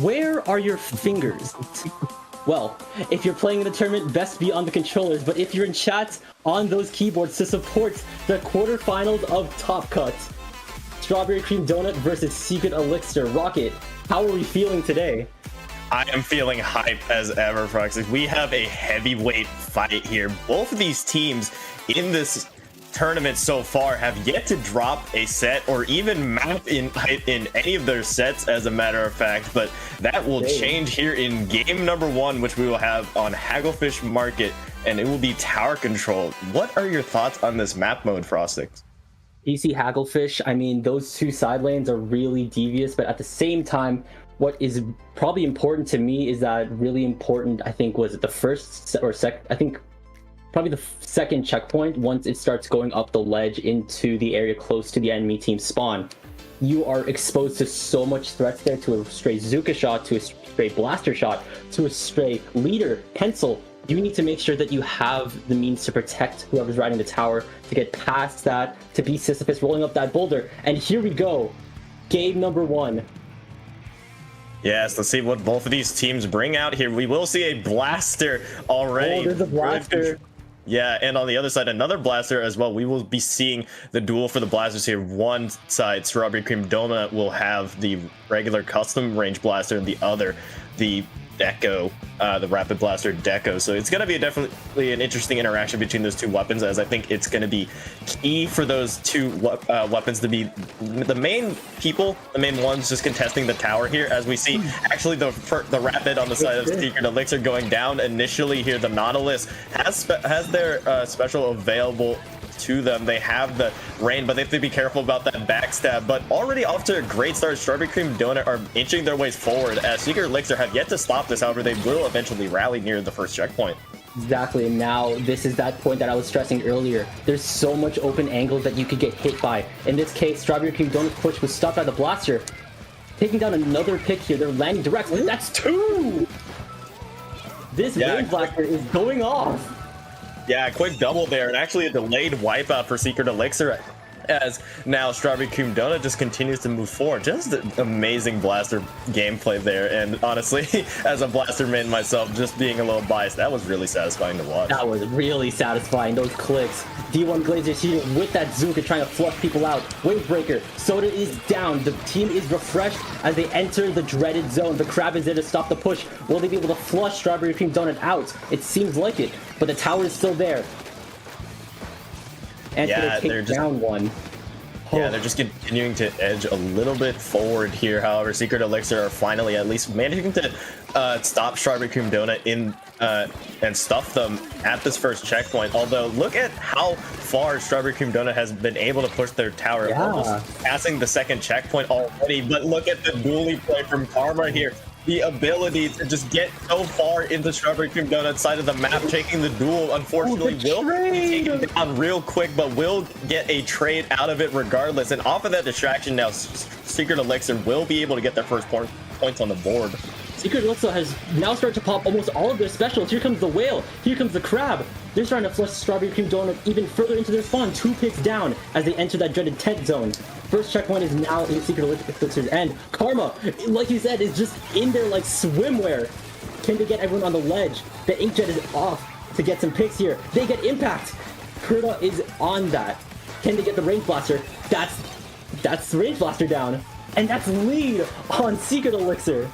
Where are your fingers? Well, if you're playing in the tournament, best be on the controllers, but if you're in chat, on those keyboards to support the quarterfinals of Top Cut. Strawberry Cream Donut versus Secret Elixir. Rocket, how are we feeling today? I am feeling hype as ever, Frostix. We have a heavyweight fight here. Both of these teams in this tournament so far have yet to drop a set or even map in any of their sets, as a matter of fact, but that will change here in game number 1, which we will have on Hagglefish Market, and it will be tower control. What are your thoughts on this map mode, Frostix? PC Hagglefish, I mean, those two side lanes are really devious, but at the same time, what is probably important to me is that really important, I think, was it the first or second, I think probably the second checkpoint. Once it starts going up the ledge into the area close to the enemy team spawn, you are exposed to so much threats there, to a stray Zuka shot, to a stray blaster shot, to a stray leader, pencil. You need to make sure that you have the means to protect whoever's riding the tower, to get past that, to be Sisyphus rolling up that boulder. And here we go, game number 1. Yes, let's see what both of these teams bring out here. We will see a blaster already. Oh, there's a blaster. Yeah, and on the other side, another blaster as well. We will be seeing the duel for the blasters here. One side, Strawberry Cream Donut, will have the regular custom range blaster, and the other, the Deco, the Rapid Blaster Deco. So it's going to be definitely an interesting interaction between those two weapons, as I think it's going to be key for those two weapons to be the main people, the main ones just contesting the tower here, as we see actually the Rapid on the side of Secret Elixir going down initially here. The Nautilus has their special available to them. They have the rain, but they have to be careful about that backstab. But already off to a great start, Strawberry Cream Donut are inching their ways forward, as Secret Elixir have yet to stop this. However, they will eventually rally near the first checkpoint. Exactly, and now this is that point that I was stressing earlier. There's so much open angles that you could get hit by. In this case, Strawberry Cream Donut's push was stopped by the blaster. Taking down another pick here, they're landing direct. That's 2! This rain blaster is going off. Yeah, quick double there, and actually a delayed wipeout for Secret Elixir, as now Strawberry Cream Donut just continues to move forward. Just amazing blaster gameplay there, and honestly, as a blaster main myself, just being a little biased, that was really satisfying to watch. That was really satisfying, those clicks. D1 Glazers here with that Zuka trying to flush people out. Wavebreaker, Soda is down. The team is refreshed as they enter the dreaded zone. The Crab is there to stop the push. Will they be able to flush Strawberry Cream Donut out? It seems like it, but the tower is still there. And yeah, they're just down one. Yeah, they're just continuing to edge a little bit forward here. However, Secret Elixir are finally at least managing to stop Strawberry Cream Donut in and stuff them at this first checkpoint. Although, look at how far Strawberry Cream Donut has been able to push their tower, almost passing the second checkpoint already. But look at the dually play from Karma here. The ability to just get so far into Strawberry Cream Donut's side of the map, taking the duel, unfortunately, will be taken down real quick, but will get a trade out of it regardless. And off of that distraction now, Secret Elixir will be able to get their first points on the board. Secret Elixir has now started to pop almost all of their specials. Here comes the Whale. Here comes the Crab. They're trying to flush Strawberry Cream Donut even further into their spawn. 2 picks down as they enter that dreaded tent zone. First checkpoint is now in Secret Elixir's end. Karma, like you said, is just in there like swimwear. Can they get everyone on the ledge? The Inkjet is off to get some picks here. They get impact. Kurta is on that. Can they get the Range Blaster? That's the Range Blaster down. And that's lead on Secret Elixir.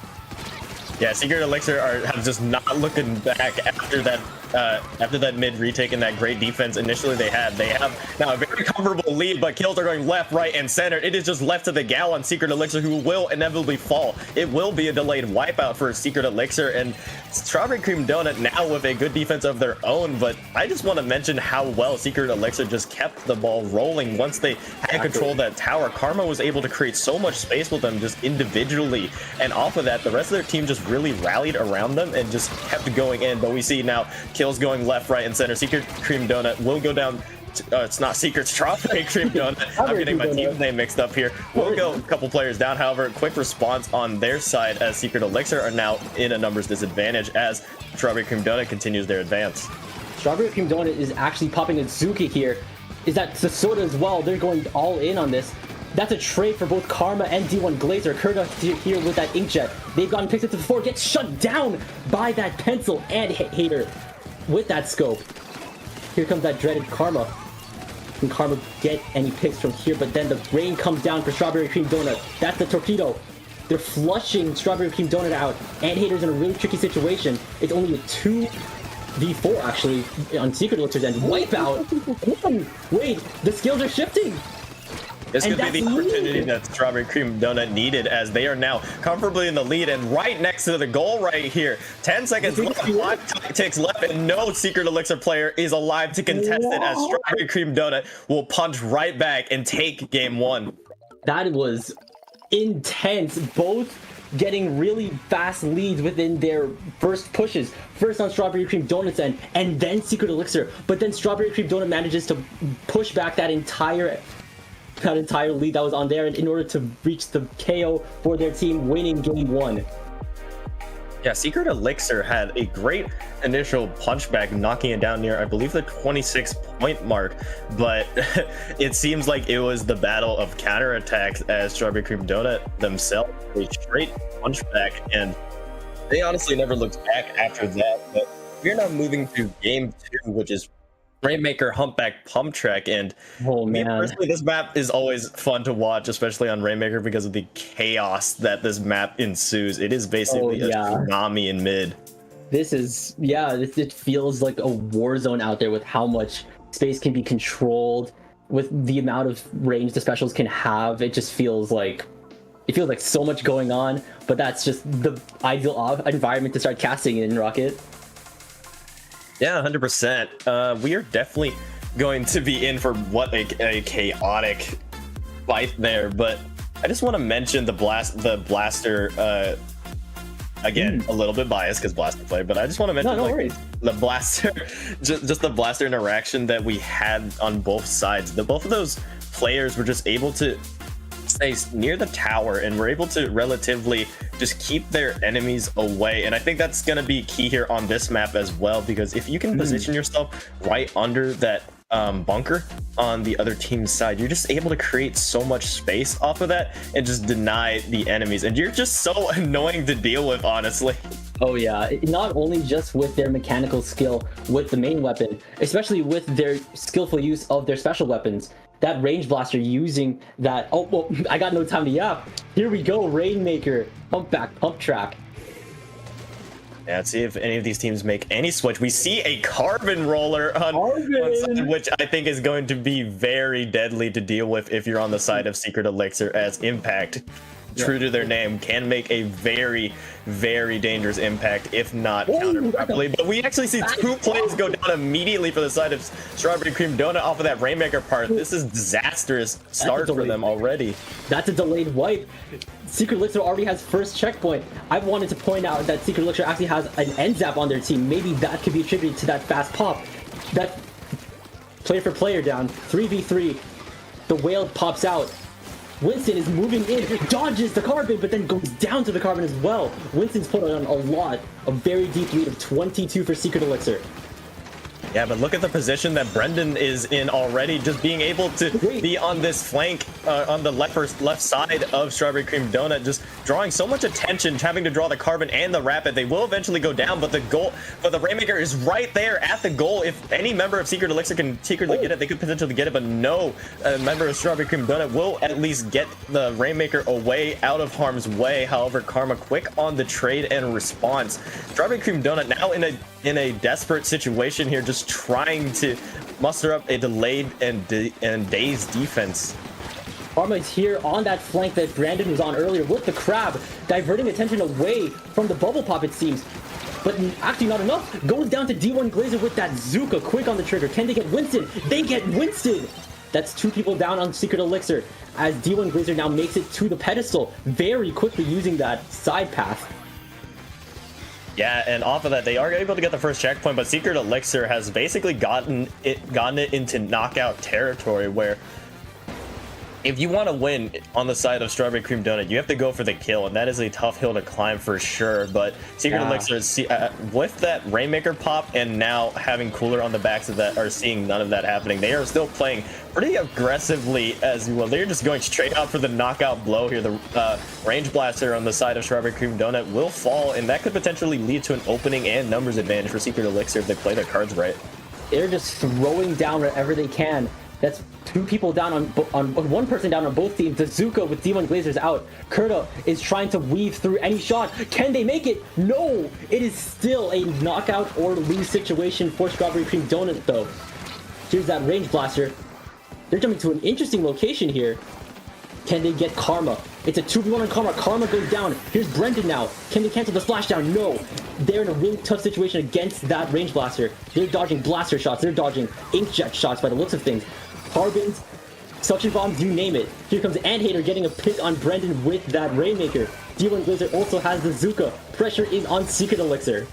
Yeah, Secret Elixir have just not looking back after that mid retake and that great defense initially they had. They have now a very comfortable lead, but kills are going left, right, and center. It is just left to the gal on Secret Elixir, who will inevitably fall. It will be a delayed wipeout for Secret Elixir, and Strawberry Cream Donut now with a good defense of their own. But I just want to mention how well Secret Elixir just kept the ball rolling once they had control of that tower. Karma was able to create so much space with them just individually, and off of that, the rest of their team just really rallied around them and just kept going in. But we see now kills going left, right, and center. Secret Cream Donut will go down. It's not Secret, Strawberry Cream Donut. I'm getting my team's name mixed up here. We'll go a couple players down. However, quick response on their side as Secret Elixir are now in a numbers disadvantage as Strawberry Cream Donut continues their advance. Strawberry Cream Donut is actually popping a Zuki here. Is that the Soda as well? They're going all in on this. That's a trade for both Karma and D1 Glazer. Kurta here with that Inkjet. They've gotten picked up to the floor, gets shut down by that Pencil and Hater with that scope. Here comes that dreaded Karma. Can Karma get any picks from here? But then the rain comes down for Strawberry Cream Donut. That's the Torpedo. They're flushing Strawberry Cream Donut out, and Hater's in a really tricky situation. It's only a 2v4 actually on Secret Elixir's end. Wipeout! Wait, the skills are shifting! This could be the opportunity that Strawberry Cream Donut needed, as they are now comfortably in the lead and right next to the goal right here. 10 seconds left, 5 ticks left, and no Secret Elixir player is alive to contest it, as Strawberry Cream Donut will punch right back and take game 1. That was intense. Both getting really fast leads within their first pushes. First on Strawberry Cream Donut's end, and then Secret Elixir. But then Strawberry Cream Donut manages to push back that entire lead that was on there in order to reach the KO for their team, winning game 1. Yeah, Secret Elixir had a great initial punchback, knocking it down near, I believe, the 26-point mark, but it seems like it was the battle of counterattacks, as Strawberry Cream Donut themselves a straight punchback, and they honestly never looked back after that. But we're now moving to game 2, which is Rainmaker Humpback Pump Track, and me personally, this map is always fun to watch, especially on Rainmaker, because of the chaos that this map ensues. It is basically a tsunami in mid. This is, it feels like a war zone out there with how much space can be controlled, with the amount of range the specials can have. It just feels like so much going on, but that's just the ideal environment to start casting in, Rocket. Yeah, 100%. We are definitely going to be in for what a chaotic fight there, but I just want to mention the blaster. Again, a little bit biased because blaster play, but I just want to mention the blaster, just the blaster interaction that we had on both sides. Both of those players were just able to stay near the tower and were able to relatively just keep their enemies away, and I think that's going to be key here on this map as well, because if you can position yourself right under that bunker on the other team's side, you're just able to create so much space off of that and just deny the enemies, and you're just so annoying to deal with, honestly. Oh yeah, not only just with their mechanical skill with the main weapon, especially with their skillful use of their special weapons. That range blaster using that. Oh, well, I got no time to yap. Here we go, Rainmaker, Humpback Pump Track. Yeah, let's see if any of these teams make any switch. We see a Carbon Roller on one side, which I think is going to be very deadly to deal with if you're on the side of Secret Elixir, as Impact, true to their name, can make a very, very dangerous impact if not countered properly. But we actually see 2 players go down immediately for the side of Strawberry Cream Donut off of that Rainmaker part. This is disastrous start for them already. That's a delayed wipe. Secret Elixir already has first checkpoint. I wanted to point out that Secret Elixir actually has an end zap on their team. Maybe that could be attributed to that fast pop. That player for player down, 3v3. The whale pops out. Winston is moving in, dodges the Carbon, but then goes down to the Carbon as well. Winston's put on a very deep lead of 22 for Secret Elixir. Yeah, but look at the position that Brendan is in already, just being able to be on this flank, on the left side of Strawberry Cream Donut, just drawing so much attention, having to draw the Carbon and the Rapid. They will eventually go down, but the Rainmaker is right there at the goal. If any member of Secret Elixir can secretly get it, they could potentially get it, but no member of Strawberry Cream Donut will at least get the Rainmaker away out of harm's way. However, Karma quick on the trade and response. Strawberry Cream Donut now in a desperate situation here, just trying to muster up a delayed and dazed defense. Karma is here on that flank that Brandon was on earlier with the crab, diverting attention away from the bubble pop, it seems. But actually not enough. Goes down to D1 Glazer with that Zuka quick on the trigger. Can they get Winston? They get Winston! That's 2 people down on Secret Elixir, as D1 Glazer now makes it to the pedestal very quickly using that side path. Yeah, and off of that, they are able to get the first checkpoint, but Secret Elixir has basically gotten it into knockout territory, where if you want to win on the side of Strawberry Cream Donut, you have to go for the kill, and that is a tough hill to climb for sure. But Secret Elixir, with that Rainmaker pop and now having Cooler on the backs of that, are seeing none of that happening. They are still playing pretty aggressively as well. They're just going straight out for the knockout blow here. The Range Blaster on the side of Strawberry Cream Donut will fall, and that could potentially lead to an opening and numbers advantage for Secret Elixir if they play their cards right. They're just throwing down wherever they can. That's two people down on one person down on both teams. Dazuka with D1 Glazers out. Kurta is trying to weave through any shot. Can they make it? No! It is still a knockout or lose situation for Strawberry Cream Donut though. Here's that Range Blaster. They're jumping to an interesting location here. Can they get Karma? It's a 2v1 on Karma. Karma goes down. Here's Brendan now. Can they cancel the splashdown? No. They're in a really tough situation against that Range Blaster. They're dodging Blaster shots. They're dodging Inkjet shots by the looks of things. Carbons, Suction Bombs, you name it. Here comes Anthater getting a pick on Brendan with that Rainmaker. D1 Glazer also has the Zuka. Pressure is on Secret Elixir.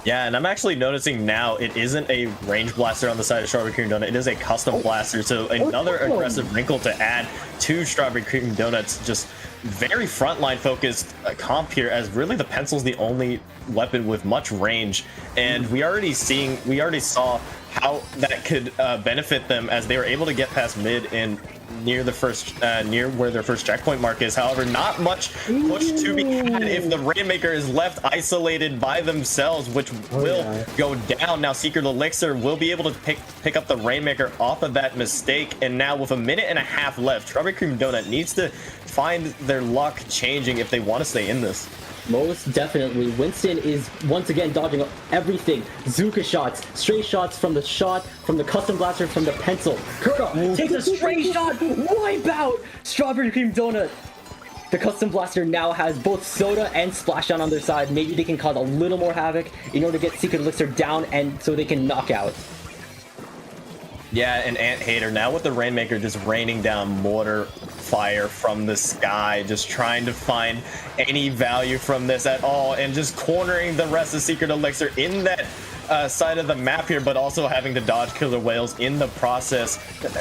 Yeah, and I'm actually noticing now it isn't a Range Blaster on the side of Strawberry Cream Donut. It is a Custom Blaster, so another aggressive wrinkle to add to Strawberry Cream Donut's just very frontline focused comp here, as really the pencil's the only weapon with much range. And we already saw how that could benefit them as they were able to get past mid and near the first near where their first checkpoint mark is. However, not much push to be had if the Rainmaker is left isolated by themselves, which will go down. Now Secret Elixir will be able to pick up the Rainmaker off of that mistake, and now with a minute and a half left, Strawberry Cream Donut needs to find their luck changing if they want to stay in this. Most definitely. Winston is once again dodging everything. Zuka shots, stray shots from the Custom Blaster, from the pencil. Kurta takes a stray shot, wipe out Strawberry Cream Donut. The Custom Blaster now has both Soda and Splashdown on their side. Maybe they can cause a little more havoc in order to get Secret Elixir down and so they can knock out. Yeah, and Anthater now with the Rainmaker just raining down mortar fire from the sky, just trying to find any value from this at all, and just cornering the rest of Secret Elixir in that side of the map here, but also having to dodge killer whales in the process.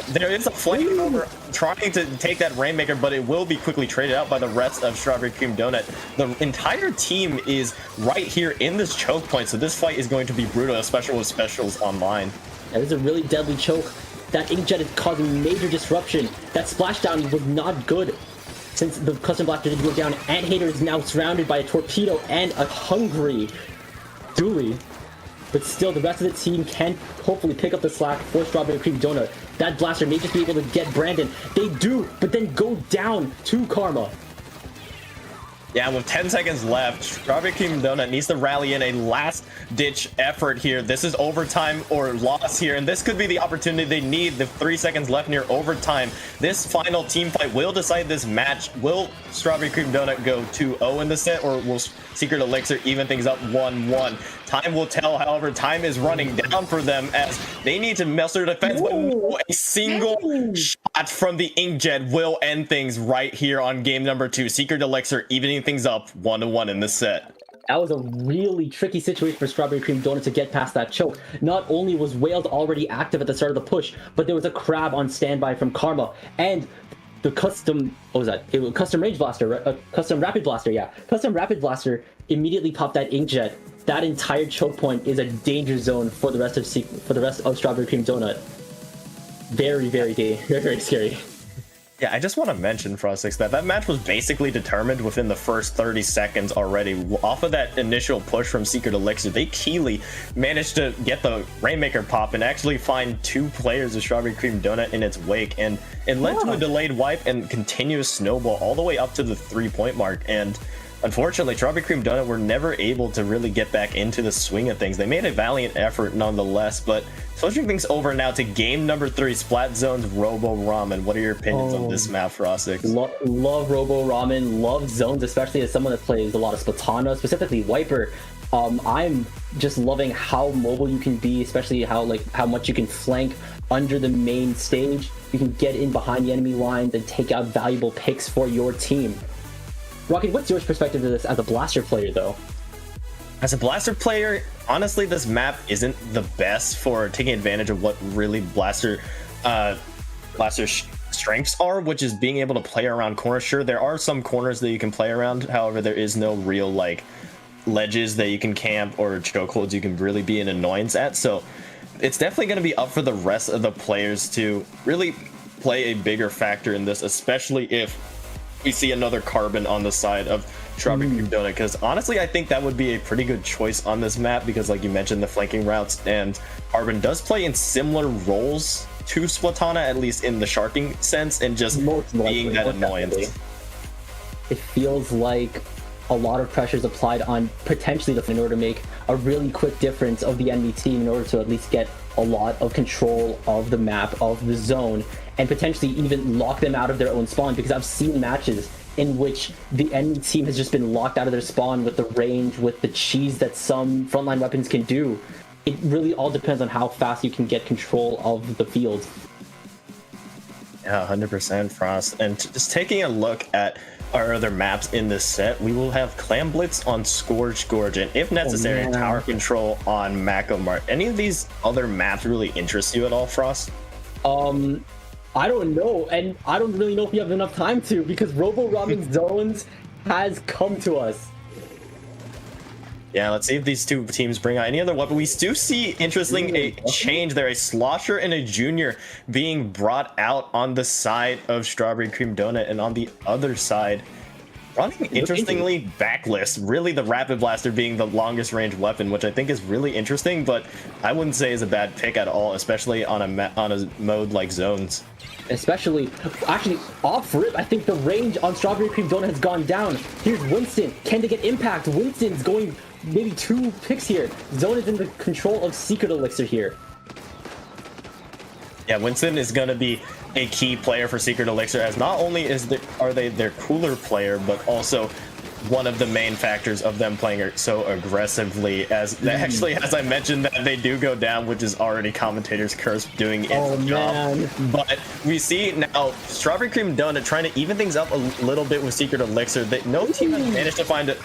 There is a flamethrower trying to take that Rainmaker, but it will be quickly traded out by the rest of Strawberry Cream Donut. The entire team is right here in this choke point, so this fight is going to be brutal, especially with specials online. That is a really deadly choke. That Inkjet is causing major disruption. That splashdown was not good since the Custom Blaster didn't go down. Anthater is now surrounded by a torpedo and a hungry Dooley. But still, the rest of the team can hopefully pick up the slack for Strawberry Cream Donut. That Blaster may just be able to get Brandon. They do, but then go down to Karma. Yeah, with 10 seconds left, Strawberry Cream Donut needs to rally in a last-ditch effort here. This is overtime or loss here, and this could be the opportunity they need. The 3 seconds left near overtime. This final team fight will decide this match. Will Strawberry Cream Donut go 2-0 in the set, or will Secret Elixir even things up 1-1? Time will tell. However, time is running down for them as they need to muster defense, but no, a single shot from the Inkjet will end things right here on game number 2. Secret Elixir evening things up 1-1 in this set. That was a really tricky situation for Strawberry Cream Donut to get past that choke. Not only was Whaled already active at the start of the push, but there was a crab on standby from Karma, and the custom, what was that? It was Custom Range Blaster, Custom Rapid Blaster, yeah. Custom Rapid Blaster immediately popped that Inkjet. That entire choke point is a danger zone for the rest of Strawberry Cream Donut. Very, very scary. Yeah, I just want to mention, Frostix, that match was basically determined within the first 30 seconds already. Off of that initial push from Secret Elixir, they keely managed to get the Rainmaker pop and actually find 2 players of Strawberry Cream Donut in its wake, and it led to a delayed wipe and continuous snowball all the way up to the 3-point mark. And unfortunately, Strawberry Cream Donut were never able to really get back into the swing of things. They made a valiant effort nonetheless, but switching things over now to game number 3, Splat Zone's Robo Ramen. What are your opinions on this map, Frostix? Love Robo Ramen, love Zones, especially as someone that plays a lot of Splatana, specifically Wiper. I'm just loving how mobile you can be, especially how much you can flank under the main stage. You can get in behind the enemy lines and take out valuable picks for your team. Rocky, what's your perspective of this as a Blaster player, though? As a Blaster player, honestly, this map isn't the best for taking advantage of what really Blaster strengths are, which is being able to play around corners. Sure, there are some corners that you can play around. However, there is no real like ledges that you can camp or chokeholds you can really be an annoyance at. So it's definitely going to be up for the rest of the players to really play a bigger factor in this, especially if we see another Carbon on the side of Strawberry Cream Donut, because honestly I think that would be a pretty good choice on this map, because like you mentioned, the flanking routes, and Carbon does play in similar roles to Splatana, at least in the sharking sense, and just being that annoyance. It feels like a lot of pressure is applied on potentially the in order to make a really quick difference of the enemy team, in order to at least get a lot of control of the map, of the zone, and potentially even lock them out of their own spawn, because I've seen matches in which the enemy team has just been locked out of their spawn with the range, with the cheese that some frontline weapons can do. It really all depends on how fast you can get control of the field. Yeah, 100% Frost. And just taking a look at our other maps in this set, we will have Clam Blitz on Scourge Gorge, and if necessary, Tower Control on Macomart. Any of these other maps really interest you at all, Frost? I don't know, and I don't really know if we have enough time to, because Robo Ramen Zones has come to us. Yeah, let's see if these two teams bring out any other weapon. We do see, interesting, a change there. A Slosher and a Junior being brought out on the side of Strawberry Cream Donut, and on the other side, running, interestingly, Backlist. Really, the Rapid Blaster being the longest range weapon, which I think is really interesting, but I wouldn't say is a bad pick at all, especially on a mode like Zones. Especially, actually, off rip, I think the range on Strawberry Cream Donut has gone down. Here's Winston. Can they get impact? Winston's going maybe 2 picks here. Zone is in the control of Secret Elixir here. Yeah, Winston is going to be a key player for Secret Elixir, as not only are they their cooler player, but also one of the main factors of them playing so aggressively, as actually, as I mentioned, that they do go down, which is already Commentators Curse doing its job. But we see now Strawberry Cream Donut trying to even things up a little bit with Secret Elixir. That no team has managed to find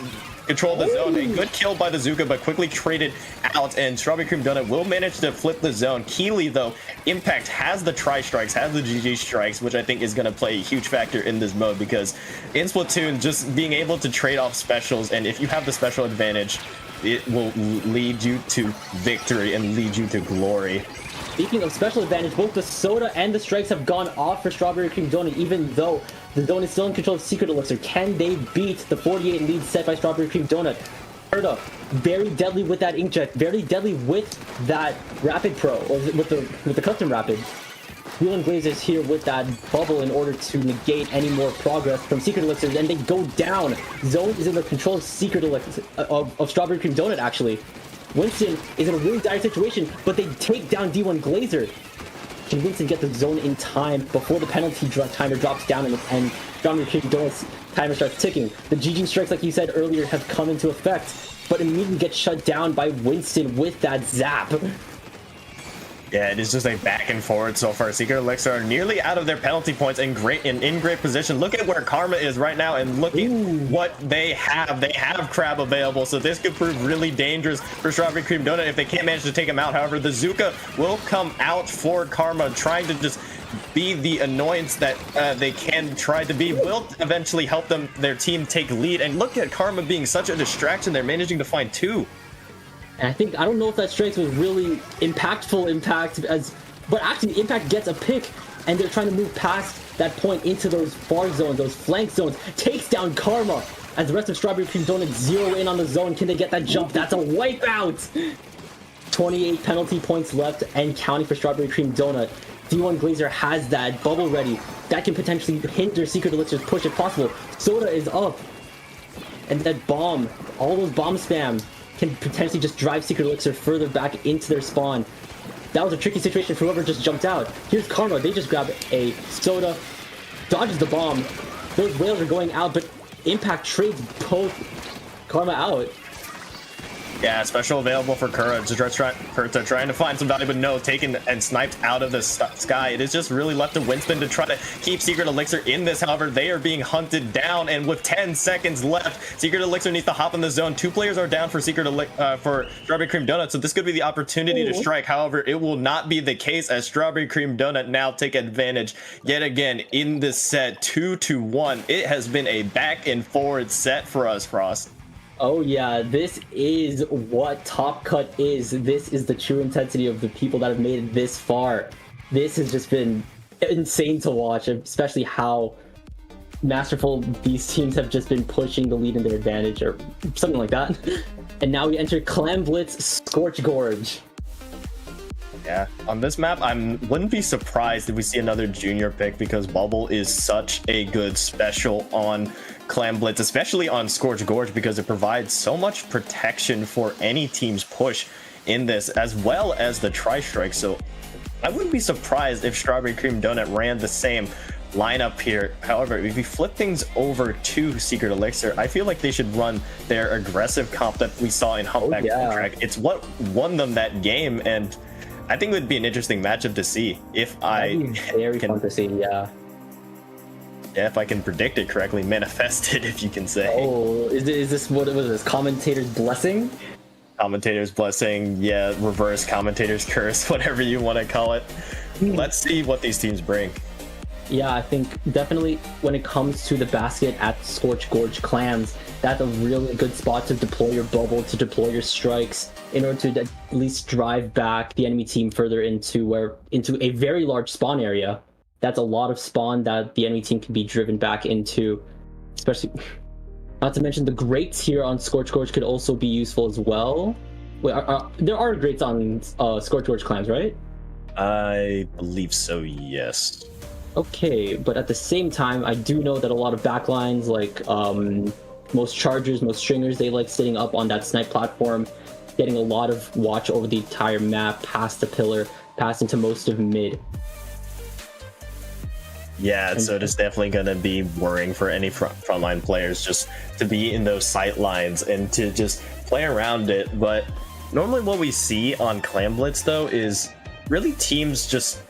control the zone. A good kill by the Zuka, but quickly traded out, and Strawberry Cream Donut will manage to flip the zone. Keely, though, Impact has the tri-strikes, has the GG strikes, which I think is going to play a huge factor in this mode, because in Splatoon, just being able to trade off specials, and if you have the special advantage, it will lead you to victory and lead you to glory. Speaking of special advantage, both the soda and the strikes have gone off for Strawberry Cream Donut, even though the zone is still in control of Secret Elixir. Can they beat the 48 lead set by Strawberry Cream Donut? Herda, very deadly with that inkjet, very deadly with that Rapid Pro, or with the custom Rapid. Wheel & Glazers here with that bubble in order to negate any more progress from Secret Elixir, and they go down. Zone is in the control of Secret Elixir, of Strawberry Cream Donut, actually. Winston is in a really dire situation, but they take down D1 Glazer. Can Winston get the zone in time before the penalty timer drops down and Strawberry Cream Donut's timer starts ticking? The GG strikes, like you said earlier, have come into effect, but immediately get shut down by Winston with that zap. Yeah, it is just a back and forward so far. Secret Elixir are nearly out of their penalty points and in great position. Look at where Karma is right now, and look at what they have. They have Crab available, so this could prove really dangerous for Strawberry Cream Donut if they can't manage to take him out. However, the Zuka will come out for Karma, trying to just be the annoyance that they can try to be. Will eventually help their team take lead, and look at Karma being such a distraction. They're managing to find 2. And I don't know if that strikes was really impactful but actually Impact gets a pick, and they're trying to move past that point into those far zones, those flank zones. Takes down Karma as the rest of Strawberry Cream Donut zero in on the zone. Can they get that jump? That's a wipeout! 28 penalty points left and counting for Strawberry Cream Donut. D1 Glazer has that bubble ready. That can potentially hinder Secret Elixir's push if possible. Soda is up. And that bomb, all those bomb spam, can potentially just drive Secret Elixir further back into their spawn. That was a tricky situation for whoever just jumped out. Here's Karma. They just grab a soda, dodges the bomb. Those whales are going out, but Impact trades both Karma out. Yeah, special available for Kura to trying to find some value, but no, taken and sniped out of the sky. It is just really left to Winston to try to keep Secret Elixir in this. However, they are being hunted down, and with 10 seconds left, Secret Elixir needs to hop in the zone. 2 players are down for for Strawberry Cream Donut, so this could be the opportunity to strike. However, it will not be the case, as Strawberry Cream Donut now take advantage yet again in this set. 2-1. It has been a back and forward set for us, Frost. Oh yeah, this is what Top Cut is. This is the true intensity of the people that have made it this far. This has just been insane to watch, especially how masterful these teams have just been pushing the lead in their advantage, or something like that. And now we enter Clam Blitz Scorch Gorge. Yeah, on this map, I wouldn't be surprised if we see another junior pick, because Bubble is such a good special on Clam Blitz, especially on Scorch Gorge, because it provides so much protection for any team's push in this, as well as the Tri-Strike. So I wouldn't be surprised if Strawberry Cream Donut ran the same lineup here. However, if we flip things over to Secret Elixir, I feel like they should run their aggressive comp that we saw in Humpback Track. It's what won them that game, and I think it would be an interesting matchup to see if Very fun to see, yeah. Yeah, if I can predict it correctly, manifest it, if you can say. Oh, is this what was this? Commentator's blessing? Commentator's blessing, yeah, reverse commentator's curse, whatever you want to call it. Let's see what these teams bring. Yeah, I think definitely when it comes to the basket at Scorch Gorge Clams, that's a really good spot to deploy your bubble, to deploy your strikes, in order to at least drive back the enemy team further into a very large spawn area. That's a lot of spawn that the enemy team can be driven back into, especially, not to mention the grates here on Scorch Gorge could also be useful as well. Wait, there are grates on Scorch Gorge Clams, right? I believe so, yes. Okay, but at the same time, I do know that a lot of backlines, like most chargers, most stringers, they like sitting up on that snipe platform, getting a lot of watch over the entire map, past the pillar, past into most of mid. Yeah, so it is definitely going to be worrying for any frontline players just to be in those sight lines and to just play around it. But normally what we see on Clam Blitz, though, is really teams just...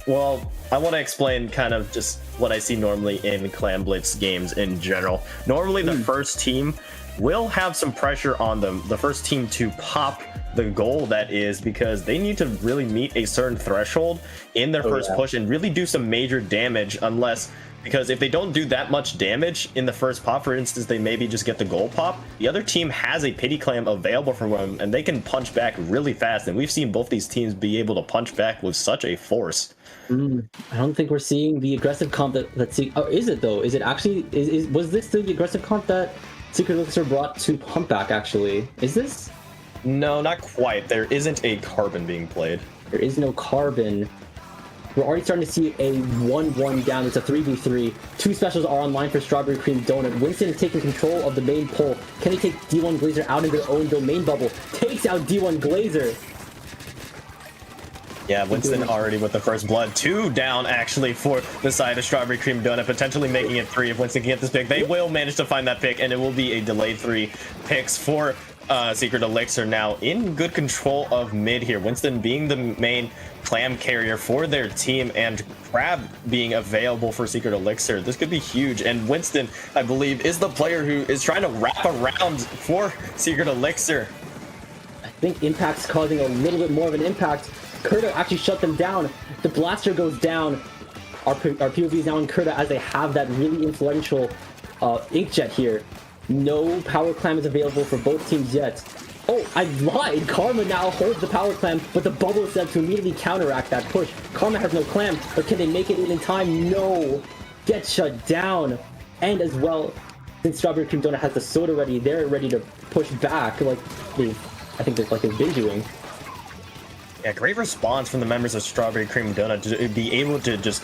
Well, I want to explain kind of just what I see normally in Clam Blitz games in general. Normally, the first team will have some pressure on them. The first team to pop the goal, that is, because they need to really meet a certain threshold in their first push and really do some major damage, because if they don't do that much damage in the first pop, for instance, they maybe just get the goal pop, the other team has a pity clam available for them and they can punch back really fast. And we've seen both these teams be able to punch back with such a force. I don't think we're seeing the aggressive comp that is it though? Is it actually, was this the aggressive comp that Secret Elixir brought to Humpback actually? Is this? No, not quite. There isn't a carbon being played. There is no carbon. We're already starting to see a 1-1 down. It's a 3v3. 2 specials are online for Strawberry Cream Donut. Winston is taking control of the main pole. Can they take D1 Glazer out in their own domain bubble? Takes out D1 Glazer. Yeah, Winston already with the first blood. 2 down, actually, for the side of Strawberry Cream Donut, potentially making it 3 if Winston can get this pick. They will manage to find that pick, and it will be a delayed 3 picks for Secret Elixir now in good control of mid here. Winston being the main clam carrier for their team, and Crab being available for Secret Elixir. This could be huge, and Winston, I believe, is the player who is trying to wrap around for Secret Elixir. I think Impact's causing a little bit more of an impact. Kurta actually shut them down. The blaster goes down. Our POV is now in Kurta as they have that really influential Inkjet here. No power clam is available for both teams yet. Oh, I lied. Karma now holds the power clam, but the bubble is set to immediately counteract that push. Karma has no clam, but can they make it in time? No. Get shut down. And as well, since Strawberry Cream Donut has the soda ready, they're ready to push back. I think they've been doing. Yeah, great response from the members of Strawberry Cream Donut to be able to just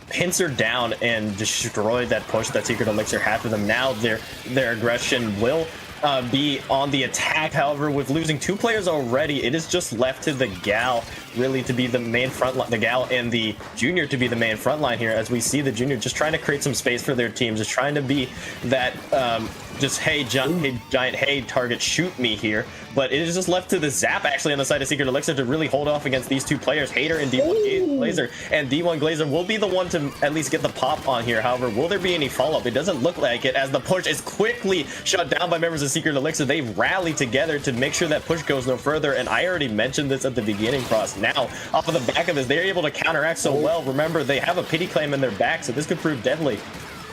pincer down and destroy that push that Secret Elixir had for them. Now their aggression will be on the attack. However, with losing 2 players already, it is just left to the Gal really to be the main front line, the Gal and the Junior to be the main front line here, as we see the Junior just trying to create some space for their teams, just trying to be that just hey giant hey target shoot me here, but it is just left to the zap actually on the side of Secret Elixir to really hold off against these two players, Hater and D1 Glazer, and D1 Glazer will be the one to at least get the pop on here. However, will there be any follow-up? It doesn't look like it, as the push is quickly shut down by members of Secret Elixir. They rally together to make sure that push goes no further, and I already mentioned this at the beginning, Frost. Now, off of the back of this, they're able to counteract so well. Remember, they have a pity claim in their back, so this could prove deadly.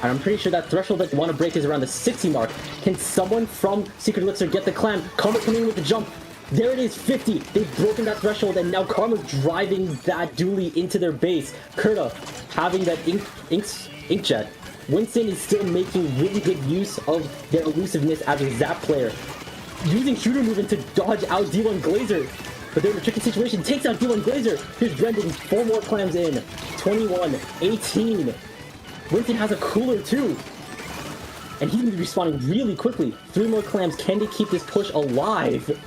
And I'm pretty sure that threshold that they want to break is around the 60 mark. Can someone from Secret Elixir get the clam? Karma coming in with the jump. There it is, 50. They've broken that threshold, and now Karma's driving that dually into their base. Kurta having that inkjet. Winston is still making really good use of their elusiveness as a zap player. Using shooter movement to dodge out D1 Glazer. But they're in a tricky situation. Takes out D1 Glazer. Here's Brendan. 4 more clams in. 21, 18. Winston has a cooler too. And he's going to be responding really quickly. 3 more clams. Can they keep this push alive?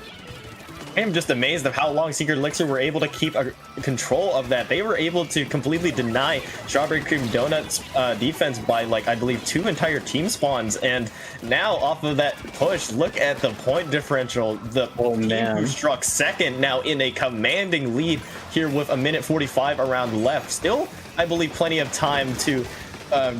I am just amazed of how long Secret Elixir were able to keep control of that. They were able to completely deny Strawberry Cream Donuts defense by, like, I believe 2 entire team spawns. And now off of that push, look at the point differential. The team who struck second now in a commanding lead here with 1:45 around left. Still, I believe, plenty of time to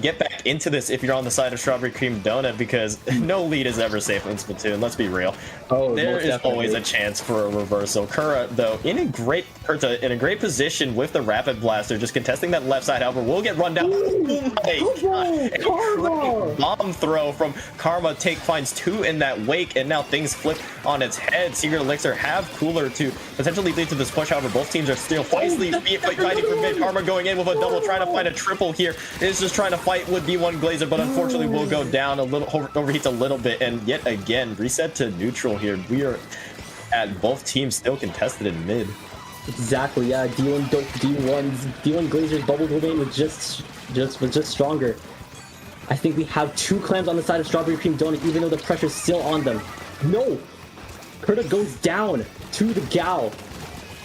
get back into this if you're on the side of Strawberry Cream Donut, because no lead is ever safe in Splatoon. Let's be real. There is always a chance for a reversal. Kurta, though, in a great position with the Rapid Blaster, just contesting that left side. However, will get run down. Oh my God! Bomb throw from Karma. Finds 2 in that wake, and now things flip on its head. Secret Elixir have cooler to potentially lead to this push. However, both teams are still feisty, fighting for mid. Karma going in with a double, trying to find a triple here. It's just trying to fight with D1 Glazer, but unfortunately will go down a little, overheats a little bit, and yet again reset to neutral here. We are at both teams still contested in mid. Exactly, yeah. D1 Glazer's bubble domain was just stronger. I think we have 2 clams on the side of Strawberry Cream Donut, even though the pressure's still on them. No! Kurta goes down to the gal.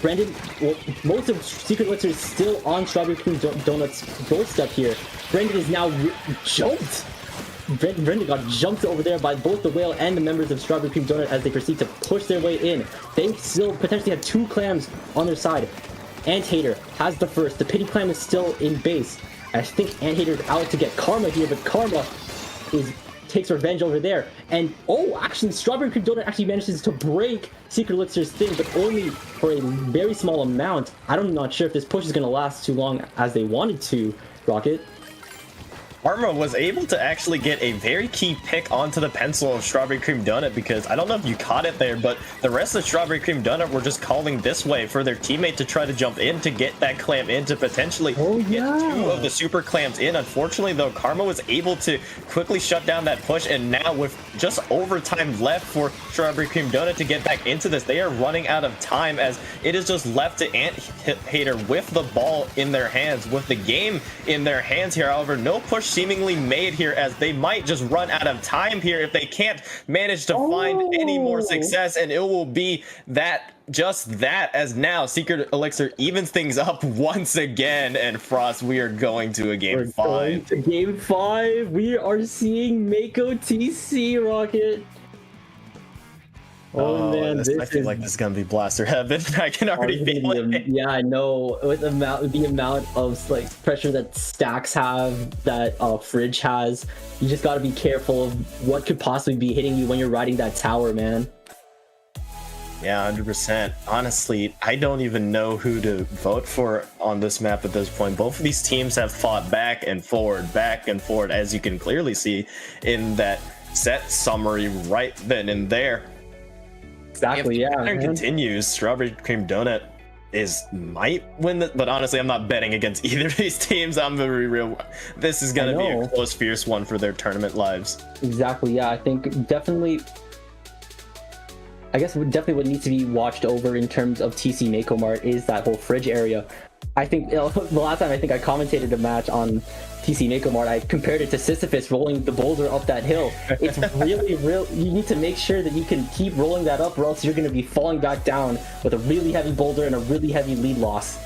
Brendan, well, most of Secret Elixir is still on Strawberry Cream Donut's doorstep here. Brendan is now jumped. Brendan got jumped over there by both the whale and the members of Strawberry Cream Donut as they proceed to push their way in. They still potentially have 2 clams on their side. Antehater has the first. The pity clam is still in base. I think Antehater is out to get Karma here, but Karma takes revenge over there. And actually, Strawberry Cream Donut actually manages to break Secret Elixir's thing, but only for a very small amount. I'm not sure if this push is going to last too long as they wanted to, Rocket. Karma was able to actually get a very key pick onto the pencil of Strawberry Cream Donut, because I don't know if you caught it there, but the rest of Strawberry Cream Donut were just calling this way for their teammate to try to jump in to get that clam in to potentially get 2 of the super clams in. Unfortunately, though, Karma was able to quickly shut down that push, and now with just overtime left for Strawberry Cream Donut to get back into this, they are running out of time, as it is just left to Antehater with the ball in their hands, with the game in their hands here. However, no push seemingly made here, as they might just run out of time here if they can't manage to find any more success, and it will be just that, as now Secret Elixir evens things up once again. And Frost, we are going to a game 5. Game 5. We are seeing Mako TC, Rocket. Oh man, I feel like this is gonna be blaster heaven. I can already feel it. Yeah, I know. With the amount of like pressure that stacks have, that Fridge has, you just gotta be careful of what could possibly be hitting you when you're riding that tower, man. Yeah, 100%. Honestly, I don't even know who to vote for on this map at this point. Both of these teams have fought back and forward, as you can clearly see in that set summary right then and there. Exactly, if the pattern continues, Strawberry Cream Donut might win this, but honestly, I'm not betting against either of these teams. I'm very real. This is gonna be a close, fierce one for their tournament lives. Exactly, yeah. I think definitely what needs to be watched over in terms of TC Mako Mart is that whole Fridge area. I think the last time I commentated a match on TC Mako Mart, I compared it to Sisyphus rolling the boulder up that hill. It's really, you need to make sure that you can keep rolling that up, or else you're going to be falling back down with a really heavy boulder and a really heavy lead loss.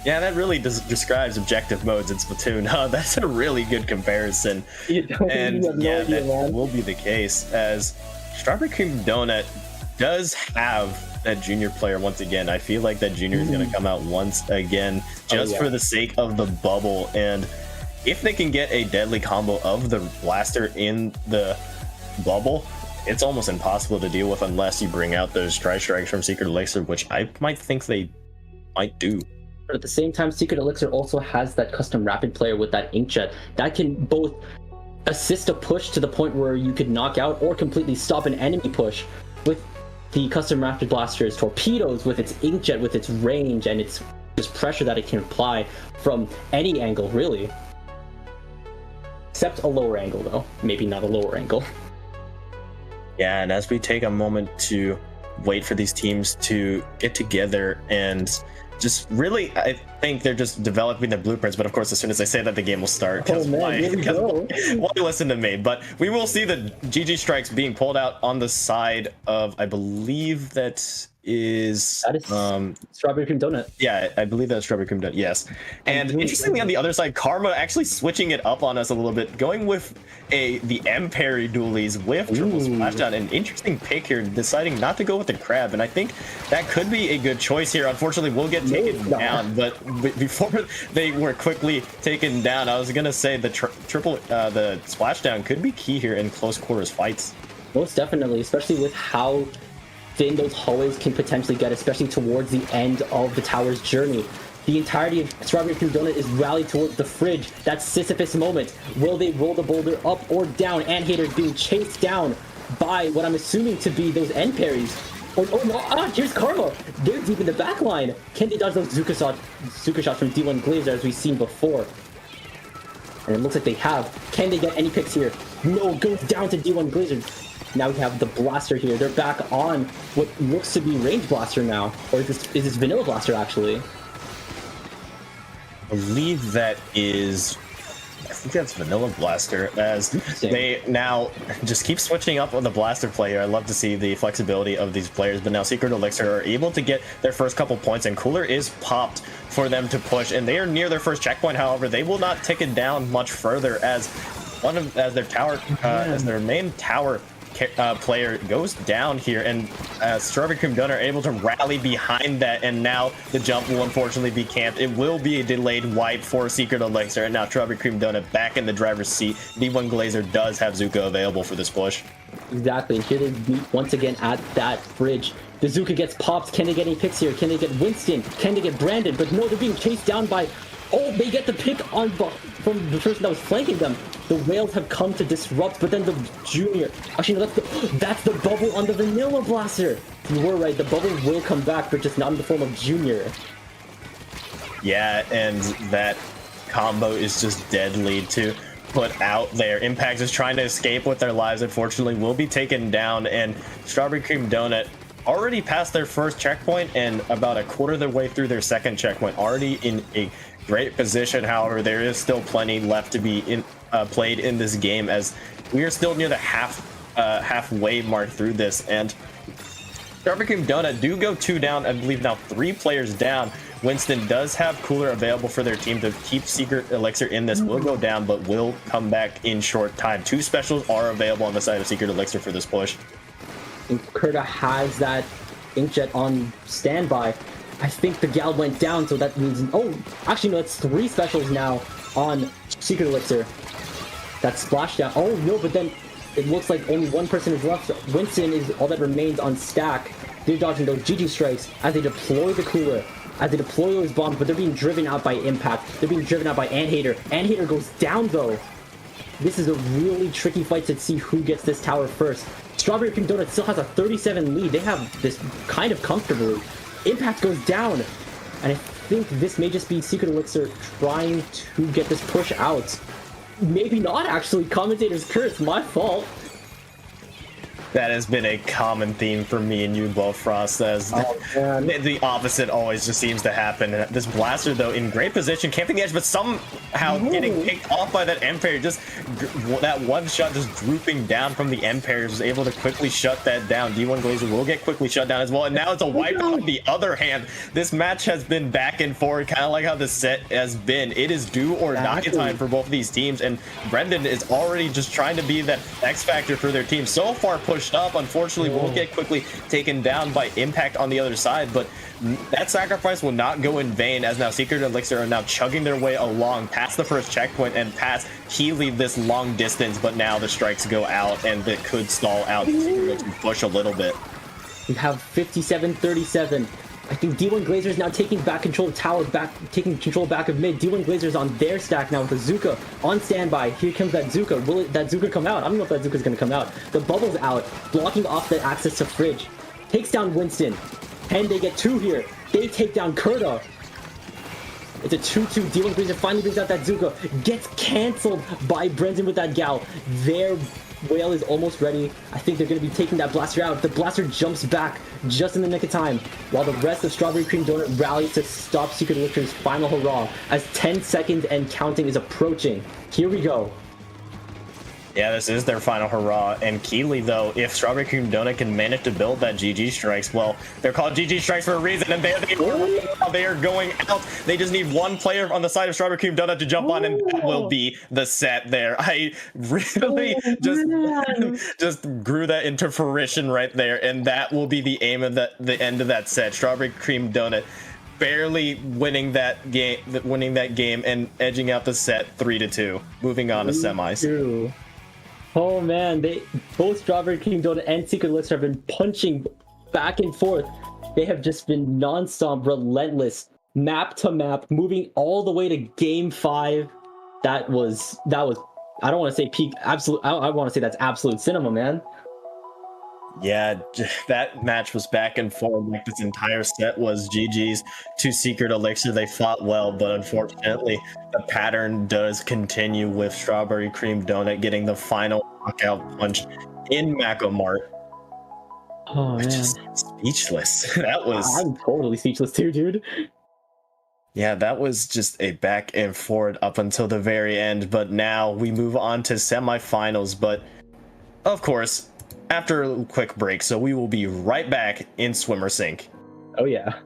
Yeah, that really describes objective modes in Splatoon. That's a really good comparison. And yeah, that will be the case, as Strawberry Cream Donut does have that junior player once again. I feel like that junior is going to come out once again, just for the sake of the bubble. And if they can get a deadly combo of the blaster in the bubble, it's almost impossible to deal with unless you bring out those strikes from Secret Elixir, which I might think they might do. But at the same time, Secret Elixir also has that custom rapid player with that inkjet that can both assist a push to the point where you could knock out or completely stop an enemy push with the custom rapid blaster's torpedoes, with its inkjet, with its range and its just pressure that it can apply from any angle, really. Except a lower angle, though. Maybe not a lower angle. Yeah, and as we take a moment to wait for these teams to get together and just really, I think they're just developing their blueprints, but of course, as soon as I say that, the game will start. Why listen to me? But we will see the GG strikes being pulled out on the side of, I believe that is Strawberry Cream Donut. Yeah, I believe that's Strawberry Cream Donut, yes. And interestingly, on the other side, Karma actually switching it up on us a little bit, going with the M parry dualies with triple splashdown. An interesting pick here, deciding not to go with the crab, and I think that could be a good choice here. Unfortunately, we'll get taken down, but before they were quickly taken down, I was gonna say the the splashdown could be key here in close quarters fights. Most definitely, especially with how thin those hallways can potentially get, especially towards the end of the tower's journey. The entirety of Strawberry Cream Donut is rallied towards the fridge. That Sisyphus moment. Will they roll the boulder up or down? Anhater being chased down by what I'm assuming to be those end parries. Oh no, here's Karma. They're deep in the back line. Can they dodge those Zuka shots from D1 Glazer as we've seen before? And it looks like they have. Can they get any picks here? No, goes down to D1 Glazer. Now we have the blaster here. They're back on what looks to be range blaster now. Or is this vanilla blaster actually? I believe that is, I think that's vanilla blaster, as they now just keep switching up on the blaster player. I love to see the flexibility of these players, but now Secret Elixir are able to get their first couple points, and Cooler is popped for them to push, and they are near their first checkpoint. However, they will not tick it down much further, as their tower, as their main tower player goes down here, and Strawberry Cream Donut are able to rally behind that, and now the jump will unfortunately be camped. It will be a delayed wipe for Secret Elixir, and now Strawberry Cream Donut back in the driver's seat. D1 Glazer does have Zuka available for this push. Exactly, and here they meet once again at that bridge. The Zuka gets popped. Can they get any picks here? Can they get Winston? Can they get Brandon? But no, they're being chased down by... Oh, they get the pick on from the person that was flanking them. The whales have come to disrupt, but then the junior... Actually, no, that's the bubble on the vanilla blaster. You were right, the bubble will come back, but just not in the form of junior. Yeah, and that combo is just deadly to put out there. Impact is trying to escape with their lives, unfortunately will be taken down, and Strawberry Cream Donut already passed their first checkpoint and about a quarter of their way through their second checkpoint, already in a great position. However, there is still plenty left to be played in this game, as we are still near the halfway mark through this, and Strawberry Cream Donut do go 2 down. I believe now 3 players down. Winston does have Cooler available for their team to keep Secret Elixir in this. Will go down, but will come back in short time. 2 specials are available on the side of Secret Elixir for this push. And Kurta has that inkjet on standby. I think the gal went down, so that means... Oh, actually, no, it's 3 specials now on Secret Elixir. That splashdown. Oh, no, but then it looks like only 1 person is left. Winston is all that remains on stack. They're dodging those GG strikes as they deploy the Cooler, as they deploy those bombs, but they're being driven out by Impact. They're being driven out by Anhater. Anhater goes down, though. This is a really tricky fight to see who gets this tower first. Strawberry Cream Donut still has a 37 lead. They have this kind of comfortably. Impact goes down, and I think this may just be Secret Elixir trying to get this push out. Maybe not, actually. Commentator's curse, my fault. That has been a common theme for me and you both, Frost, as the opposite always just seems to happen. This Blaster, though, in great position, camping the edge, but somehow getting picked off by that M-Parry. Just that one shot just drooping down from the M-Parry was able to quickly shut that down. D1 Glazer will get quickly shut down as well, and now it's a wipe on the other hand. This match has been back and forth, kind of like how the set has been. It is do or die time for both of these teams, and Brendan is already just trying to be that X factor for their team. So far pushed up, unfortunately will get quickly taken down by Impact on the other side, but that sacrifice will not go in vain, as now Secret and Elixir are now chugging their way along past the first checkpoint and past Healy this long distance, but now the strikes go out and it could stall out to push a little bit. We have 57-37. I think D1 Glazer is now taking back control of tower, taking control back of mid. D1 Glazer is on their stack now with a Zuka on standby. Here comes that Zuka. Will that Zuka come out? I don't know if that Zuka is going to come out. The bubble's out, blocking off the access to Fridge. Takes down Winston. And they get 2 here. They take down Kurta. It's a 2-2. D1 Glazer finally brings out that Zuka. Gets cancelled by Brendan with that Gal. Their Whale is almost ready. I think they're going to be taking that Blaster out. The Blaster jumps back just in the nick of time, while the rest of Strawberry Cream Donut rallies to stop Secret Elixir's final hurrah as 10 seconds and counting is approaching. Here we go. Yeah, this is their final hurrah. And Keeley, though, if Strawberry Cream Donut can manage to build that GG strikes, well, they're called GG strikes for a reason, and they are going out. They just need one player on the side of Strawberry Cream Donut to jump on, and that will be the set there. I really just grew that into fruition right there, and that will be the aim of the end of that set. Strawberry Cream Donut barely winning that game and edging out the set 3-2, moving on to semis. Oh man, both Strawberry Cream Donut and Secret Elixir have been punching back and forth. They have just been non-stop, relentless, map to map, moving all the way to game 5. That was I don't want to say peak absolute. I want to say that's absolute cinema, man. Yeah, that match was back and forth. Like this entire set was GG's to Secret Elixir. They fought well, but unfortunately, the pattern does continue with Strawberry Cream Donut getting the final knockout punch in Macomart. Oh man, just speechless. That was. I'm totally speechless too, dude. Yeah, that was just a back and forth up until the very end. But now we move on to semifinals. But of course, after a quick break, so we will be right back in Swimmer Sync. Oh yeah.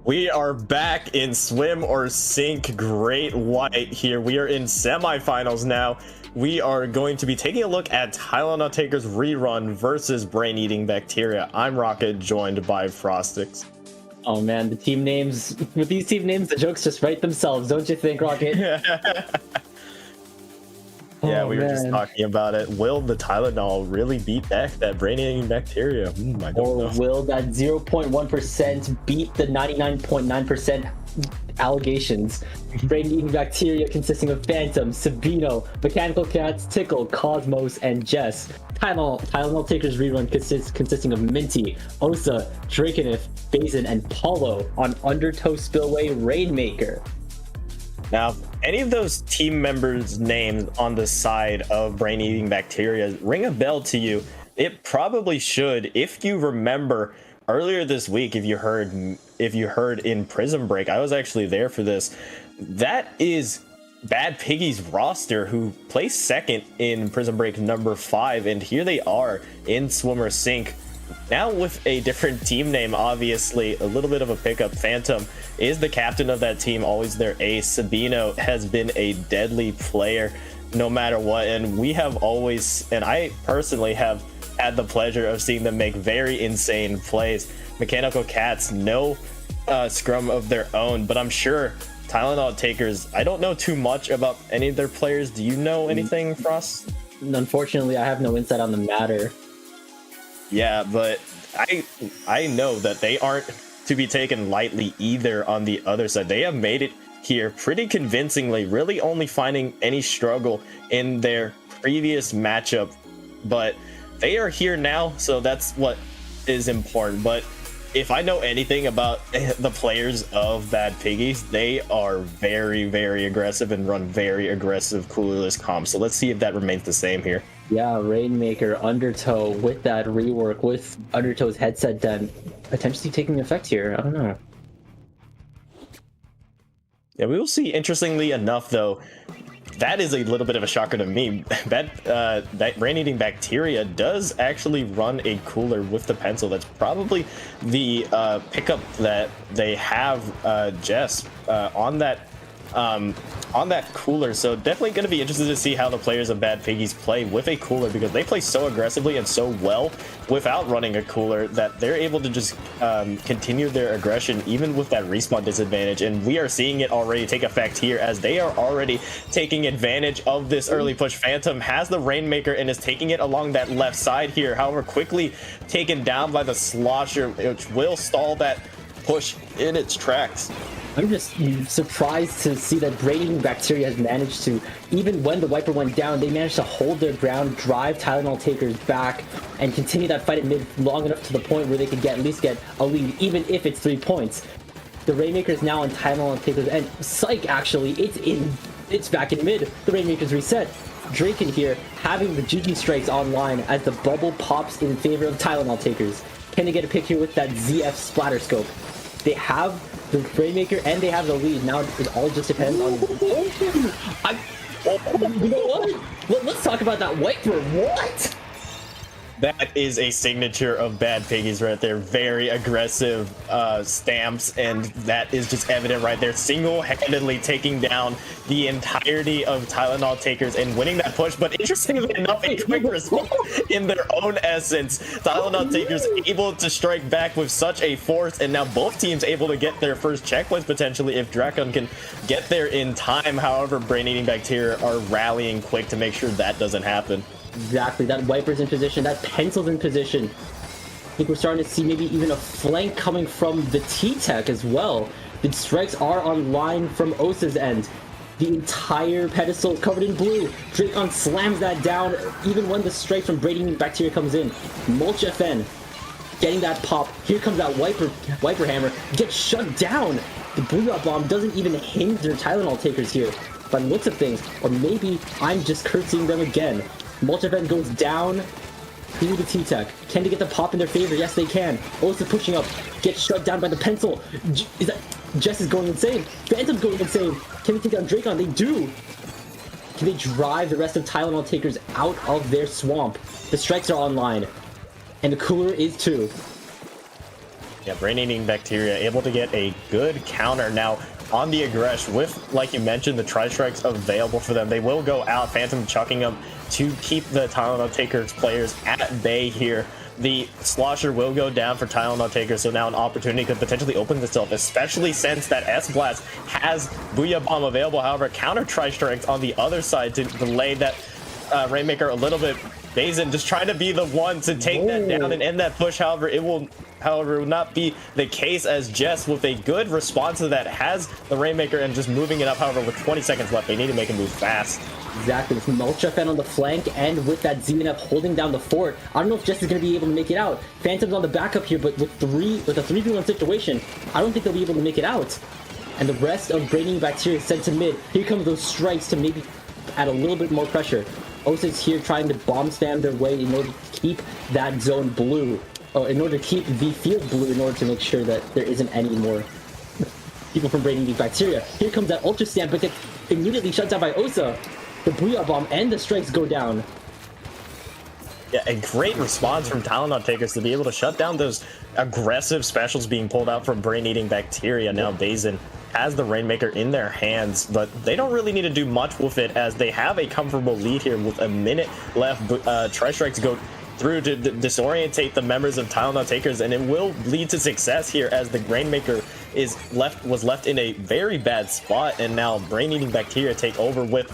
We are back in swim or sink Great White here. We are in semifinals now. We are going to be taking a look at Tylenol Takers RERUN versus Brain Eating Bacteria. I'm Rocket, joined by Frostix. Oh man, the team names, with these team names, the jokes just write themselves, don't you think, Rocket? Yeah, we were just talking about it. Will the Tylenol really beat back that brain-eating bacteria? I don't know. Will that 0.1% beat the 99.9% allegations? Brain-eating bacteria consisting of Phantom, Sabino, Mechanical Cats, Tickle, Cosmos, and Jess. Tylenol Takers RERUN consisting of Minty, Osa, Drakenif, Basin, and Paulo on Undertow Spillway Rainmaker. Now, any of those team members' names on the side of brain-eating bacteria ring a bell to you? It probably should. If you remember earlier this week, if you heard in Prison Break, I was actually there for this. That is Bad Piggy's roster, who placed second in Prison Break number 5, and here they are in Swimmer Sink. Now with a different team name, obviously, a little bit of a pickup. Phantom is the captain of that team, always their ace. Sabino has been a deadly player no matter what, and we have always, and I personally have had the pleasure of seeing them make very insane plays. Mechanical Cats, no scrum of their own, but I'm sure Tylenol Takers, I don't know too much about any of their players. Do you know anything, Frost? Unfortunately, I have no insight on the matter. Yeah, but I know that they aren't to be taken lightly either on the other side. They have made it here pretty convincingly, really only finding any struggle in their previous matchup. But they are here now, so that's what is important. But if I know anything about the players of Bad Piggies, they are very, very aggressive and run very aggressive coolerless comps. So let's see if that remains the same here. Yeah, Rainmaker, Undertow, with that rework, with Undertow's headset then potentially taking effect here. I don't know. Yeah, we will see. Interestingly enough, though, that is a little bit of a shocker to me. That brain-eating bacteria does actually run a cooler with the pencil. That's probably the pickup that they have, Jess, on that cooler. So definitely going to be interested to see how the players of Bad Piggies play with a cooler, because they play so aggressively and so well without running a cooler that they're able to just continue their aggression even with that respawn disadvantage. And we are seeing it already take effect here, as they are already taking advantage of this early push. Phantom has the Rainmaker and is taking it along that left side here, however quickly taken down by the Slosher, which will stall that push in its tracks. I'm just surprised to see that brain-eating bacteria has managed to, even when the wiper went down, they managed to hold their ground, drive Tylenol Takers back, and continue that fight at mid long enough to the point where they could at least get a lead, even if it's 3 points. The Rainmaker is now on Tylenol Takers, and Psych, actually, it's back in mid. The Rainmaker's reset. Drake in here, having the GG strikes online as the bubble pops in favor of Tylenol Takers. Can they get a pick here with that ZF splatter scope? They have the Rainmaker and they have the lead. Now it all just depends on... You know what? Let's talk about that wiper. What? That is a signature of Bad Piggies right there. Very aggressive stamps, and that is just evident right there. Single-handedly taking down the entirety of Tylenol Takers and winning that push. But interestingly enough, a quick response in their own essence. Tylenol Takers able to strike back with such a force, and now both teams able to get their first checkpoints potentially if Drakon can get there in time. However, Brain-Eating Bacteria are rallying quick to make sure that doesn't happen. Exactly, that wiper's in position, that pencil's in position. I think we're starting to see maybe even a flank coming from the T-Tech as well. The strikes are on line from Osa's end. The entire pedestal is covered in blue. Drakon slams that down even when the strike from Brain-Eating Bacteria comes in. Mulch FN getting that pop. Here comes that wiper hammer. Gets shut down. The blue dot bomb doesn't even hinder Tylenol Takers here by the looks of things. Or maybe I'm just curtsying them again. Multivan goes down through the T-Tech. Can they get the pop in their favor? Yes, they can. Osa pushing up. Gets shut down by the pencil. Jess is going insane. Phantom's going insane. Can they take down Drakon? They do. Can they drive the rest of Tylenol Takers out of their swamp? The strikes are online. And the cooler is too. Yeah, brain-eating bacteria able to get a good counter now on the aggression with, like you mentioned, the tri-strikes available for them. They will go out, Phantom chucking them to keep the Tylenol Takers players at bay here. The Slosher will go down for Tylenol Takers, so now an opportunity could potentially open itself, especially since that S-Blast has Booyah Bomb available. However, counter tri-strikes on the other side to delay that Rainmaker a little bit. Basin just trying to be the one to take that down and end that push. However, it will not be the case, as Jess with a good response to that has the Rainmaker and just moving it up. However, with 20 seconds left, they need to make him move fast. Exactly, with Mulcha on the flank and with that ZNF holding down the fort. I don't know if Jess is going to be able to make it out. Phantom's on the backup here, but with a 3v1 situation, I don't think they'll be able to make it out. And the rest of Brainy Bacteria sent to mid. Here comes those strikes to maybe add a little bit more pressure. Osa's here trying to bomb spam their way in order to keep that zone blue. In order to keep the field blue, in order to make sure that there isn't any more people from Brainy Bacteria. Here comes that Ultra Stamp, but gets immediately shut down by Osa. The Booyah Bomb and the strikes go down. Yeah, a great response from Tylenol Takers to be able to shut down those aggressive specials being pulled out from Brain-Eating Bacteria. Now Basin has the Rainmaker in their hands, but they don't really need to do much with it, as they have a comfortable lead here with a minute left. Tri-Strikes go through to disorientate the members of Tylenol Takers, and it will lead to success here, as the Rainmaker was left in a very bad spot, and now Brain-Eating Bacteria take over with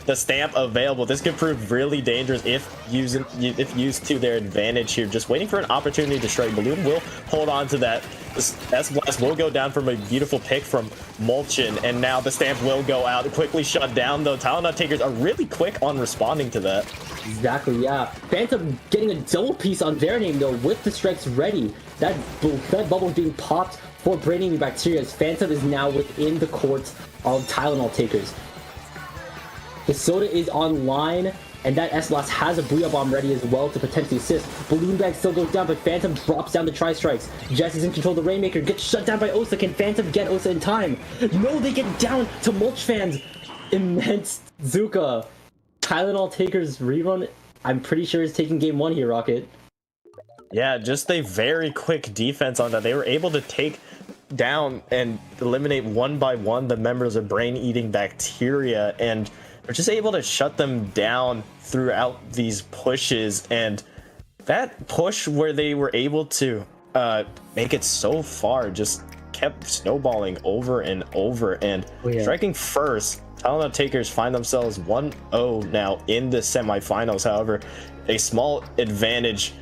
the stamp available. This could prove really dangerous if used to their advantage here. Just waiting for an opportunity to strike. Balloon will hold on to that. S-Blast will go down from a beautiful pick from Mulchin, and now the stamp will go out, quickly shut down though. Tylenol Takers are really quick on responding to that. Exactly, yeah. Phantom getting a double piece on their name though, with the strikes ready. That bubble being popped for Brain-Eating Bacteria, as Phantom is now within the court of Tylenol Takers. The Soda is online, and that S-Blast has a Booyah Bomb ready as well to potentially assist. Balloon Bag still goes down, but Phantom drops down the Tri-Strikes. Jess is in control of the Rainmaker, gets shut down by Osa. Can Phantom get Osa in time? No, they get down to Mulch fans. Immense Zuka. Tylenol Takers rerun, I'm pretty sure, is taking game 1 here, Rocket. Yeah, just a very quick defense on that. They were able to take down and eliminate one by one the members of Brain-Eating Bacteria, and are just able to shut them down throughout these pushes. And that push where they were able to make it so far just kept snowballing over and over. And striking first, Tylenol Takers find themselves 1-0 now in the semifinals. However, a small advantage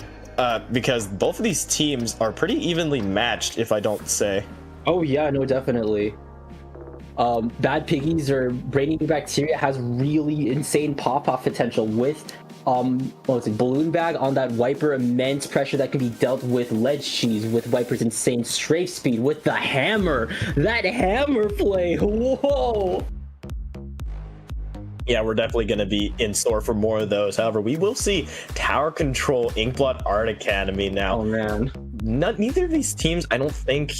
because both of these teams are pretty evenly matched, if I don't say. Oh yeah, no, definitely. Bad Piggies or Brain-Eating Bacteria has really insane pop-off potential with Balloon Bag on that Wiper, immense pressure that can be dealt with Ledge Cheese, with Wiper's insane strafe speed, with the hammer, that hammer play, whoa! Yeah, we're definitely going to be in store for more of those. However, we will see Tower Control Inkblot Art Academy now. Oh man, neither of these teams, I don't think.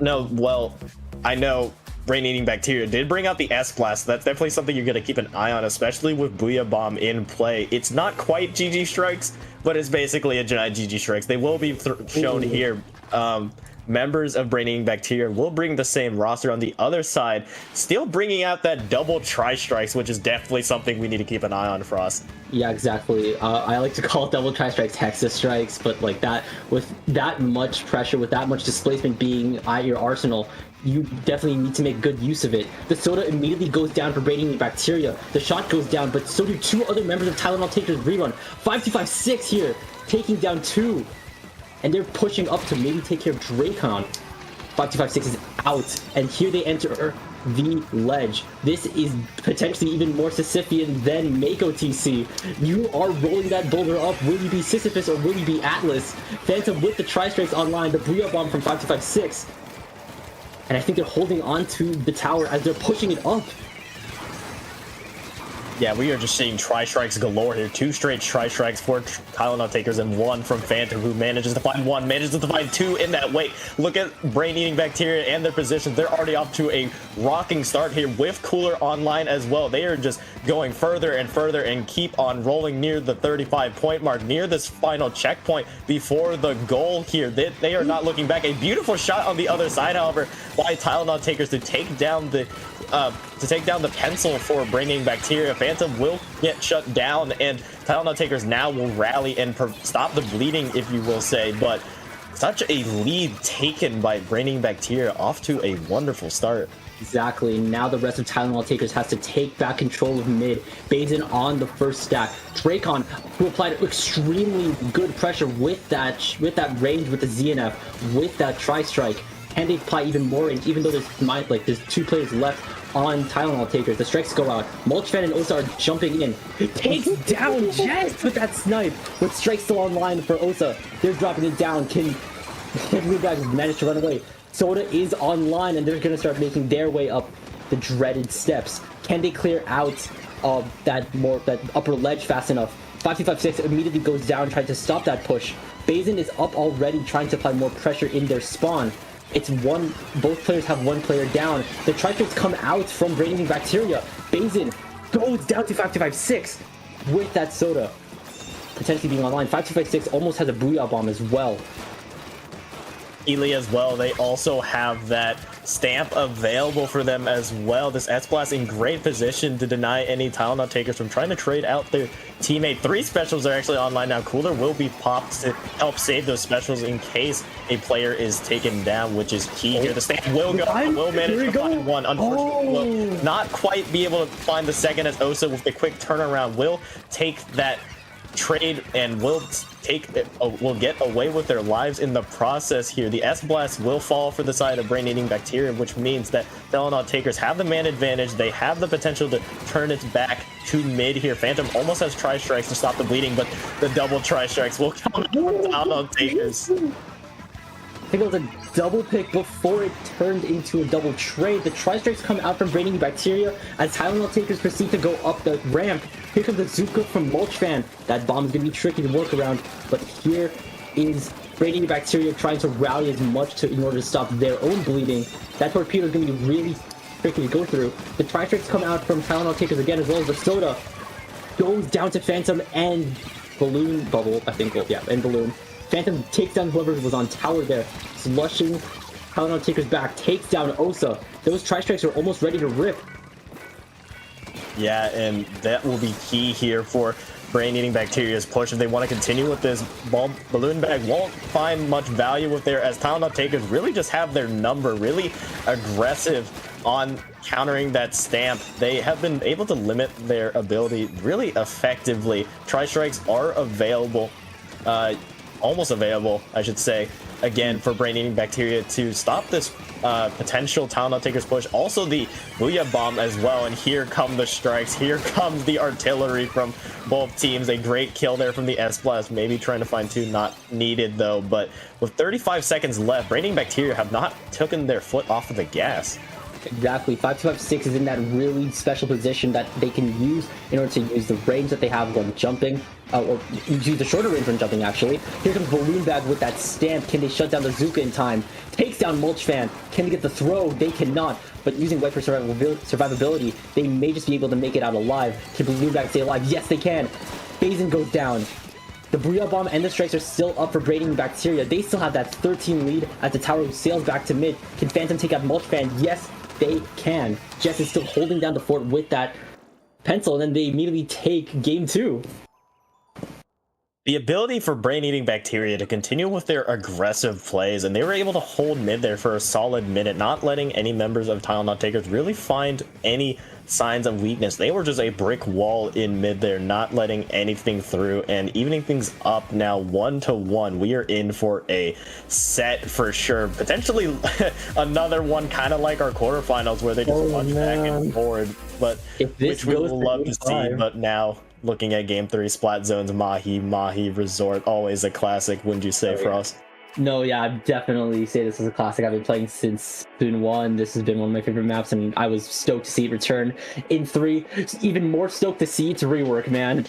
I know Brain-Eating Bacteria did bring out the S-Blast. That's definitely something you're going to keep an eye on, especially with Booyah Bomb in play. It's not quite GG Strikes, but it's basically a giant GG Strikes. They will be shown here. Members of Brain-Eating Bacteria will bring the same roster on the other side, still bringing out that double Tri-Strikes, which is definitely something we need to keep an eye on, Frost. Yeah, exactly. I like to call it double Tri-Strikes Hexa Strikes, but like that, with that much pressure, with that much displacement being at your arsenal, you definitely need to make good use of it. The Soda immediately goes down for Brain-Eating Bacteria. The shot goes down, but so do two other members of Tylenol Takers rerun. 5-2-5-6 here, taking down 2. And they're pushing up to maybe take care of Dracon. 5-2-5-6 is out, and here they enter the ledge. This is potentially even more Sisyphean than Mako TC. You are rolling that boulder up. Will you be Sisyphus or will you be Atlas? Phantom with the Tri-Strikes online, the Booyah Bomb from 5-2-5-6. And I think they're holding on to the tower as they're pushing it up. Yeah, we are just seeing tri-strikes galore here. 2 straight tri-strikes for Tylenol Takers and 1 from Phantom, who manages to find 1, manages to find 2 in that wait. Look at brain-eating bacteria and their positions. They're already off to a rocking start here with Cooler online as well. They are just going further and further and keep on rolling near the 35-point mark, near this final checkpoint before the goal here. They are not looking back. A beautiful shot on the other side, however, by Tylenol Takers to take down the pencil for brain-eating bacteria. Phantom will get shut down, and Tylenol Takers now will rally and stop the bleeding, if you will say. But such a lead taken by brain-eating bacteria, off to a wonderful start. Exactly. Now the rest of Tylenol Takers has to take back control of mid. Bazin on the first stack. Dracon, who applied extremely good pressure with that range with the ZNF, with that tri-strike. Can they apply even more range, even though there's 2 players left on Tylenol Takers? The strikes go out. Mulchfan and Osa are jumping in. It takes down Jess with that snipe. With strikes still online for Osa. They're dropping it down. Can Blue guys manage to run away? Soda is online, and they're going to start making their way up the dreaded steps. Can they clear out that upper ledge fast enough? 5256 immediately goes down, trying to stop that push. Bazin is up already, trying to apply more pressure in their spawn. Both players have 1 player down. The tri-strikes come out from brain-eating bacteria. Bazin goes down to 5256 with that Soda potentially being online. 5256 almost has a Booyah Bomb as well. Ely as well, they also have that stamp available for them as well. This S-Blast in great position to deny any Tylenol Takers from trying to trade out their teammate. 3 specials are actually online now. Cooler will be popped to help save those specials in case a player is taken down, which is key here. The stamp will go, will manage to find 1. Unfortunately, will not quite be able to find the second, as Osa with the quick turnaround will take that trade and will get away with their lives in the process here. The S-Blast will fall for the side of brain-eating bacteria, which means that Tylenol Takers have the man advantage. They have the potential to turn its back to mid here. Phantom almost has tri-strikes to stop the bleeding, but the double tri-strikes will come out from Tylenol Takers. I think it was a double pick before it turned into a double trade. The tri-strikes come out from brain-eating bacteria as Tylenol Takers proceed to go up the ramp. Here comes the Zuka from Mulchfan. That bomb is going to be tricky to work around, but here is brain-eating bacteria trying to rally as much in order to stop their own bleeding. That torpedo is going to be really tricky to go through. The tri-strikes come out from Tylenol Takers again, as well as the Soda goes down to Phantom and Balloon Bubble, I think. Well, yeah, and Balloon. Phantom takes down whoever was on tower there, slushing Tylenol Takers back, takes down Osa. Those tri-strikes are almost ready to rip. Yeah, and that will be key here for brain-eating bacteria's push. If they want to continue with this, Balloon Bag won't find much value with there, as Tylenol Takers really just have their number, really aggressive on countering that stamp. They have been able to limit their ability really effectively. Tri-strikes are available, almost available, I should say, again, for brain-eating bacteria to stop this potential Tylenol Takers push. Also the Booyah Bomb as well, and here come the strikes. Here comes the artillery from both teams. A great kill there from the S-Blast, maybe trying to find 2, not needed though. But with 35 seconds left, brain-eating bacteria have not taken their foot off of the gas. Exactly. 5256 is in that really special position that they can use in order to use the range that they have when jumping, or use the shorter range when jumping, actually. Here comes Balloon Bag with that stamp. Can they shut down the Zuka in time? Takes down Mulchfan. Can they get the throw? They cannot. But using Wiper survivability, they may just be able to make it out alive. Can Balloon Bag stay alive? Yes, they can. Bazin goes down. The Booyah Bomb and the strikes are still up for brain-eating bacteria. They still have that 13 lead as the tower sails back to mid. Can Phantom take out Mulchfan? Yes, they can. Jess is still holding down the fort with that pencil, and then they immediately take game 2. The ability for brain-eating bacteria to continue with their aggressive plays, and they were able to hold mid there for a solid minute, not letting any members of Tylenol Takers really find any signs of weakness. They were just a brick wall in mid there, not letting anything through, and evening things up now 1-1. We are in for a set for sure. Potentially another one kind of like our quarterfinals where they just punch back and forward, but which we would love to see. But now looking at game 3, Splat Zones, Mahi Resort, always a classic, wouldn't you say, Frost? No, yeah, I'd definitely say this is a classic. I've been playing since Splatoon 1. This has been one of my favorite maps, and I was stoked to see it return in 3. Even more stoked to see its rework, man.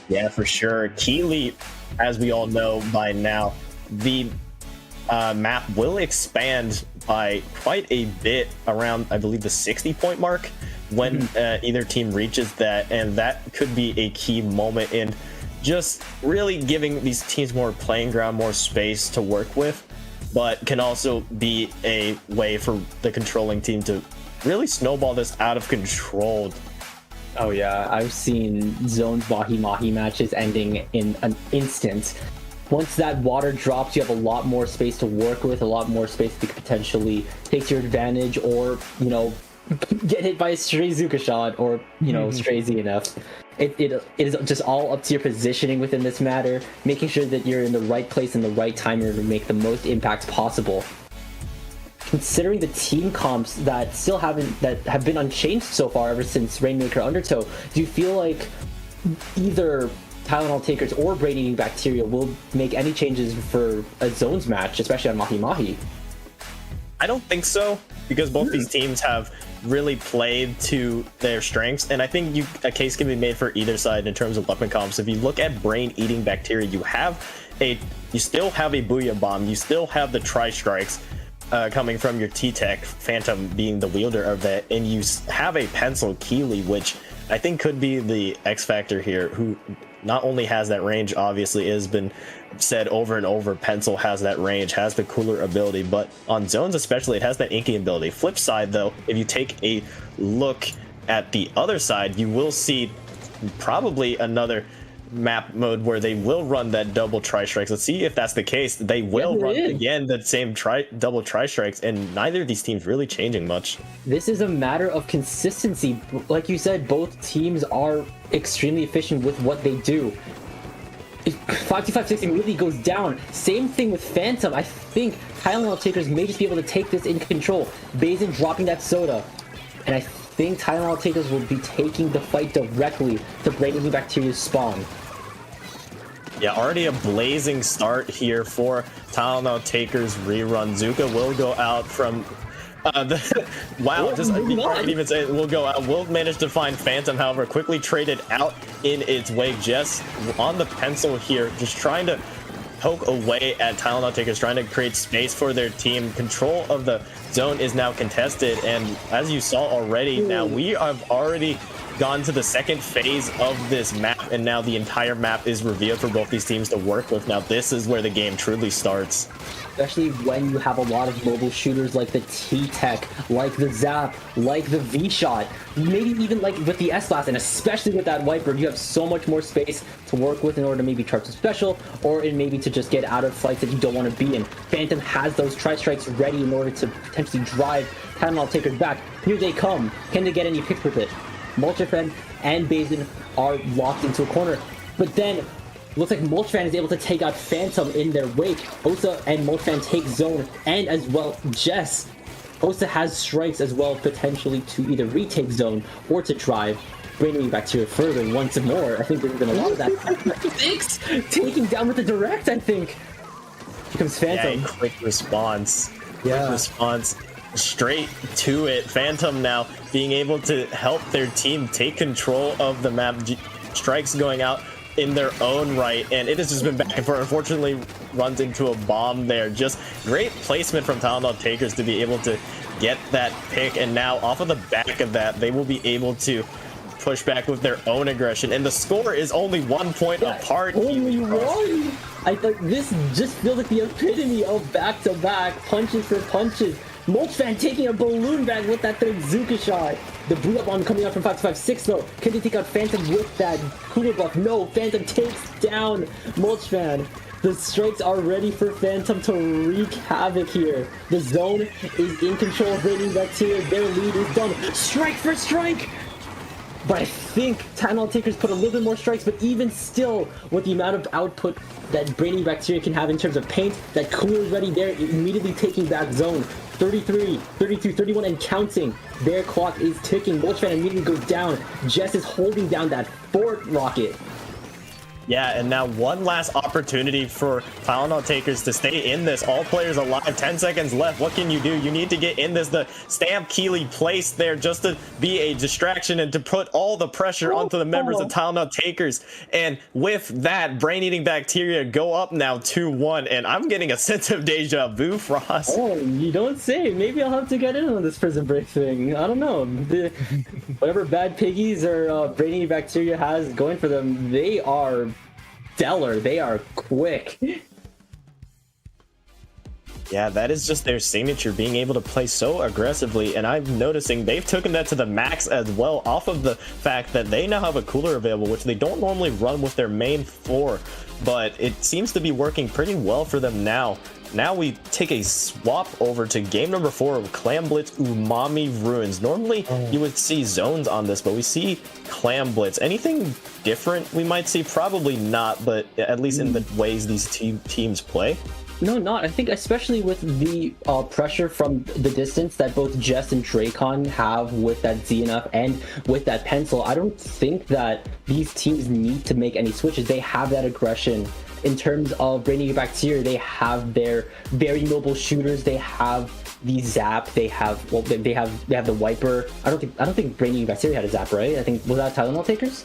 Yeah, for sure. Keeley, as we all know by now, the map will expand by quite a bit around, I believe, the 60-point mark when either team reaches that, and that could be a key moment in just really giving these teams more playing ground, more space to work with, but can also be a way for the controlling team to really snowball this out of control. Oh yeah, I've seen zones Mahi Mahi matches ending in an instant. Once that water drops, you have a lot more space to work with, a lot more space that could potentially take to your advantage, or, you know, get hit by a stray Zuka shot, or, you know, stray ZNF. It is just all up to your positioning within this matter, making sure that you're in the right place in the right time in order to make the most impact possible. Considering the team comps that have been unchanged so far ever since Rainmaker Undertow, do you feel like either Tylenol Takers or Brain Eating Bacteria will make any changes for a zones match, especially on Mahi Mahi? I don't think so, because both these teams have really played to their strengths, and I think a case can be made for either side in terms of weapon comps. If you look at Brain Eating Bacteria, you still have a Booyah Bomb, you still have the Tri-Strikes coming from your T-Tech, Phantom being the wielder of that, and you have a Pencil Keeley, which I think could be the X factor here, who not only has that range, obviously, it has been said over and over, Pencil has that range, has the cooler ability, but on zones especially, it has that inking ability. Flip side, though, if you take a look at the other side, you will see probably another map mode where they will run that double tri-strikes. Let's see if that's the case. They will run again the same double tri-strikes, and neither of these teams really changing much. This is a matter of consistency. Like you said, both teams are extremely efficient with what they do. 5-2-5-6 immediately goes down. Same thing with Phantom. I think Tylenol Takers may just be able to take this in control. Bazin dropping that soda, and I think Tylenol Takers will be taking the fight directly to Brain Eating Bacteria's spawn. Yeah, already a blazing start here for Tylenol Takers RERUN. Zuka will go out from wow, just before I can even say it, will go out. Will manage to find Phantom, however, quickly traded out in its way. Jess on the pencil here, just trying to poke away at Tylenol Takers, trying to create space for their team. Control of the zone is now contested, and as you saw already, now we have already gone to the second phase of this map, and now the entire map is revealed for both these teams to work with. Now this is where the game truly starts. Especially when you have a lot of mobile shooters like the T-Tech, like the Zap, like the V-Shot, maybe even like with the S-Blast, and especially with that Wiper, you have so much more space to work with in order to maybe charge a special, or in maybe to just get out of fights that you don't want to be in. Phantom has those Tri-Strikes ready in order to potentially drive Tylenol Takers back. Here they come. Can they get any picks with it? Multifan and Bazin are locked into a corner, but then looks like Multifan is able to take out Phantom in their wake. Osa and Multifan take zone, and as well Jess. Osa has strikes as well, potentially to either retake zone or to drive Brain Eating Bacteria further once more. I think there's been a lot of that. Taking down with the direct, I think. Here comes Phantom. Yeah, quick response. Yeah. Quick response. Straight to it. Phantom now being able to help their team take control of the map. Strikes going out in their own right, and it has just been back and forth. Unfortunately, runs into a bomb there. Just great placement from Tylenol Takers to be able to get that pick, and now off of the back of that, they will be able to push back with their own aggression, and the score is only 1 point apart. Only one! I thought this just feels like the epitome of back-to-back punches for punches. Multifan taking a balloon bag with that third Zuka shot. The blue up on coming out from 5-5-6 though. Can they take out Phantom with that cooler buff? No, Phantom takes down Multifan. The strikes are ready for Phantom to wreak havoc here. The zone is in control of Brain Eating Bacteria. Their lead is done. Strike for strike! But I think Tylenol Takers put a little bit more strikes, but even still, with the amount of output that Brain Eating Bacteria can have in terms of paint, that cooler is ready there, immediately taking back zone. 33, 32, 31, and counting. Their clock is ticking. Multifan immediately goes down. Jess is holding down that fourth rocket. Yeah, and now one last opportunity for Tylenol Takers to stay in this. All players alive, 10 seconds left. What can you do? You need to get in this. The Stamp Keely placed there just to be a distraction and to put all the pressure onto the members of Tylenol Takers. And with that, Brain-Eating Bacteria go up now 2-1. And I'm getting a sense of deja vu, Frost. Oh, you don't say. Maybe I'll have to get in on this prison break thing. I don't know. Whatever bad piggies or Brain-Eating Bacteria has going for them, they are stellar. They are quick. Yeah, that is just their signature, being able to play so aggressively, and I'm noticing they've taken that to the max as well, off of the fact that they now have a cooler available, which they don't normally run with their main 4, but it seems to be working pretty well for them now. Now we take a swap over to game number 4 of Clam Blitz Umami Ruins. Normally you would see zones on this, but we see Clam Blitz. Anything different we might see? Probably not, but at least in the ways these teams play. No, not. I think especially with the pressure from the distance that both Jess and Dracon have with that ZNF and with that pencil, I don't think that these teams need to make any switches. They have that aggression. In terms of Brain-Eating Bacteria, they have their very mobile shooters. They have the zap. They have they have the wiper. I don't think Brain-Eating Bacteria had a zap, right? I think, was that Tylenol Takers?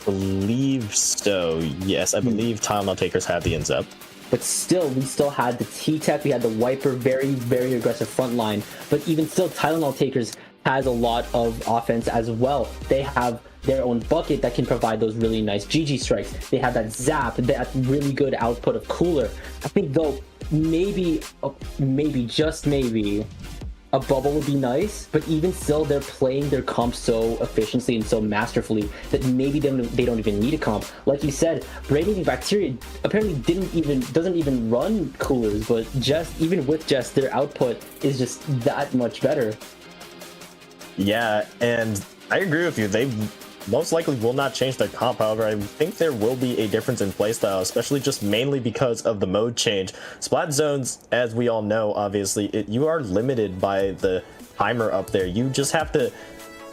Believe so. Yes, I believe Tylenol Takers had the ends up. But still, we still had the T-Tech, we had the Wiper, very, very aggressive front line. But even still, Tylenol Takers has a lot of offense as well. They have their own bucket that can provide those really nice GG strikes. They have that zap, that really good output of cooler. I think though, maybe, just maybe, a bubble would be nice, but even still, they're playing their comp so efficiently and so masterfully that maybe they don't even need a comp. Like you said, Brain-Eating Bacteria apparently doesn't even run coolers, but even with their output is just that much better. Yeah, and I agree with you. They most likely will not change their comp. However, I think there will be a difference in playstyle, especially just mainly because of the mode change. Splat zones, as we all know, obviously, you are limited by the timer up there. You just have to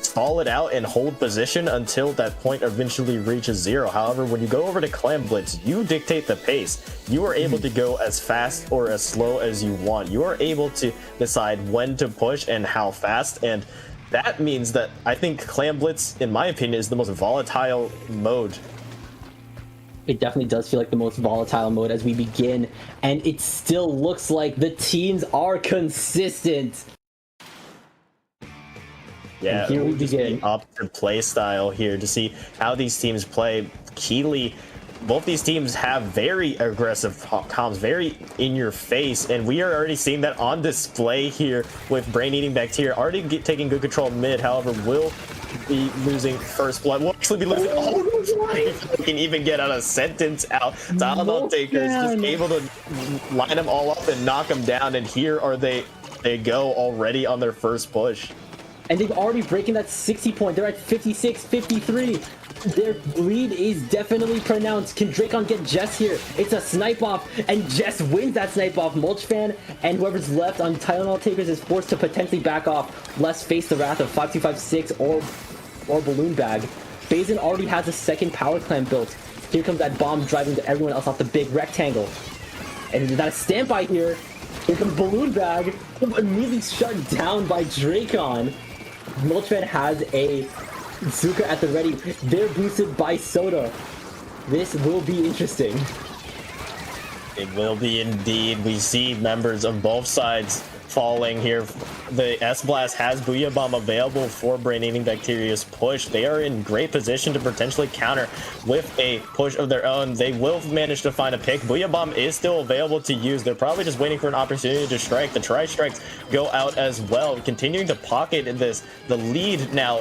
stall it out and hold position until that point eventually reaches 0. However, when you go over to Clam Blitz, you dictate the pace. You are able to go as fast or as slow as you want. You are able to decide when to push and how fast, and that means that I think Clam Blitz, in my opinion, is the most volatile mode. It definitely does feel like the most volatile mode as we begin, and it still looks like the teams are consistent. Yeah, and here we begin. Up to play style here to see how these teams play. Keely, both these teams have very aggressive comms, very in your face, and we are already seeing that on display here with Brain-Eating Bacteria already taking good control mid. However, will be losing first blood. We'll actually be losing. We can even get out a sentence out. Tylenol Takers just able to line them all up and knock them down, and here are they go already on their first push. And they've already breaking that 60 point. They're at 56, 53. Their lead is definitely pronounced. Can Dracon get Jess here? It's a snipe off, and Jess wins that snipe off. Mulchfan and whoever's left on Tylenol Takers is forced to potentially back off, lest face the wrath of 5256 or Balloon Bag. Bazin already has a second power clam built. Here comes that bomb driving everyone else off the big rectangle. And there's not a standby here. Here comes Balloon Bag, immediately shut down by Dracon. Mulchfan has a Zuka at the ready. They're boosted by Soda. This will be interesting. It will be indeed. We see members of both sides falling here. The S-Blast has Booyah Bomb available for Brain-Eating Bacteria's push. They are in great position to potentially counter with a push of their own. They will manage to find a pick. Booyah Bomb is still available to use. They're probably just waiting for an opportunity to strike. The tri-strikes go out as well, continuing to pocket in this. The lead now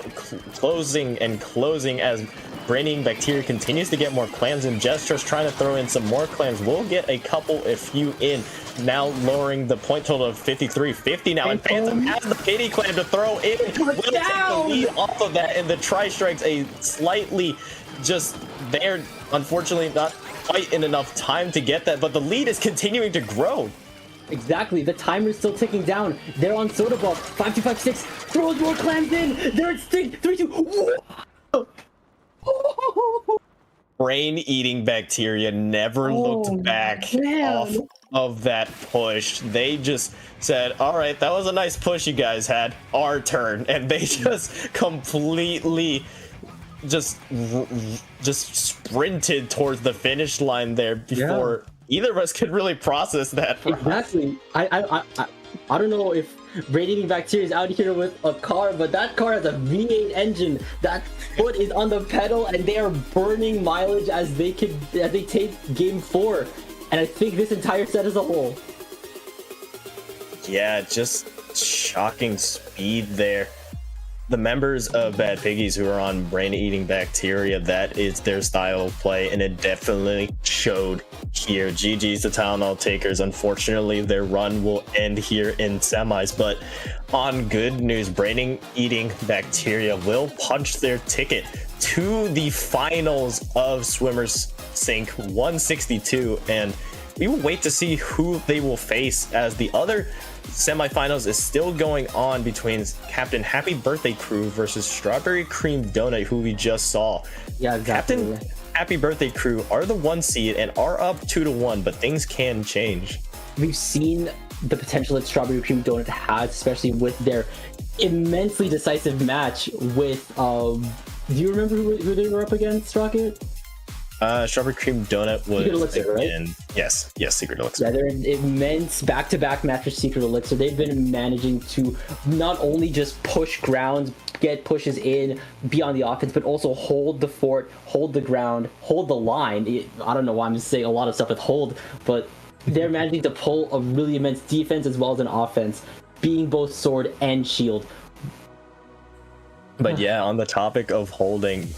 closing and closing as Brain-Eating Bacteria continues to get more clams, and Jester's trying to throw in some more clams. We'll get a couple, a few in, now lowering the point total of 53-50 now, and Phantom has the pity clam to throw in. Will take the lead off of that, and the tri-strikes a slightly just there, unfortunately not quite in enough time to get that, but the lead is continuing to grow. Exactly, the timer's still ticking down. They're on Soda Ball. 5256 throws more clams in. They're at stink. 3-2. brain-eating bacteria never looked back off of that push. They just said, all right, that was a nice push you guys had. Our turn. And they just completely just sprinted towards the finish line there before either of us could really process that. Exactly. I don't know if radiating bacteria is out here with a car, but that car has a V8 engine. That foot is on the pedal, and they are burning mileage as they take game 4. And I think this entire set as a whole. Yeah, just shocking speed there. The members of Bad Piggies who are on brain-eating bacteria, that is their style of play, and it definitely showed here. GG's the Tylenol Takers. Unfortunately, their run will end here in semis, but on good news, brain-eating bacteria will punch their ticket to the finals of Swimmers Sync 162, and we will wait to see who they will face, as the other semifinals is still going on between Captain Happy Birthday Crew versus Strawberry Cream Donut, who we just saw. Yeah, exactly. Captain Happy Birthday Crew are the 1 seed and are up 2-1, but things can change. We've seen the potential that Strawberry Cream Donut has, especially with their immensely decisive match with do you remember who they were up against, Rocket? Strawberry Cream Donut was Secret Elixir, right? Yes, Secret Elixir. Yeah, they're an immense back-to-back match for Secret Elixir. They've been managing to not only just push grounds, get pushes in, be on the offense, but also hold the fort, hold the ground, hold the line. I don't know why I'm just saying a lot of stuff with hold, but they're managing to pull a really immense defense as well as an offense, being both sword and shield. But yeah, on the topic of holding,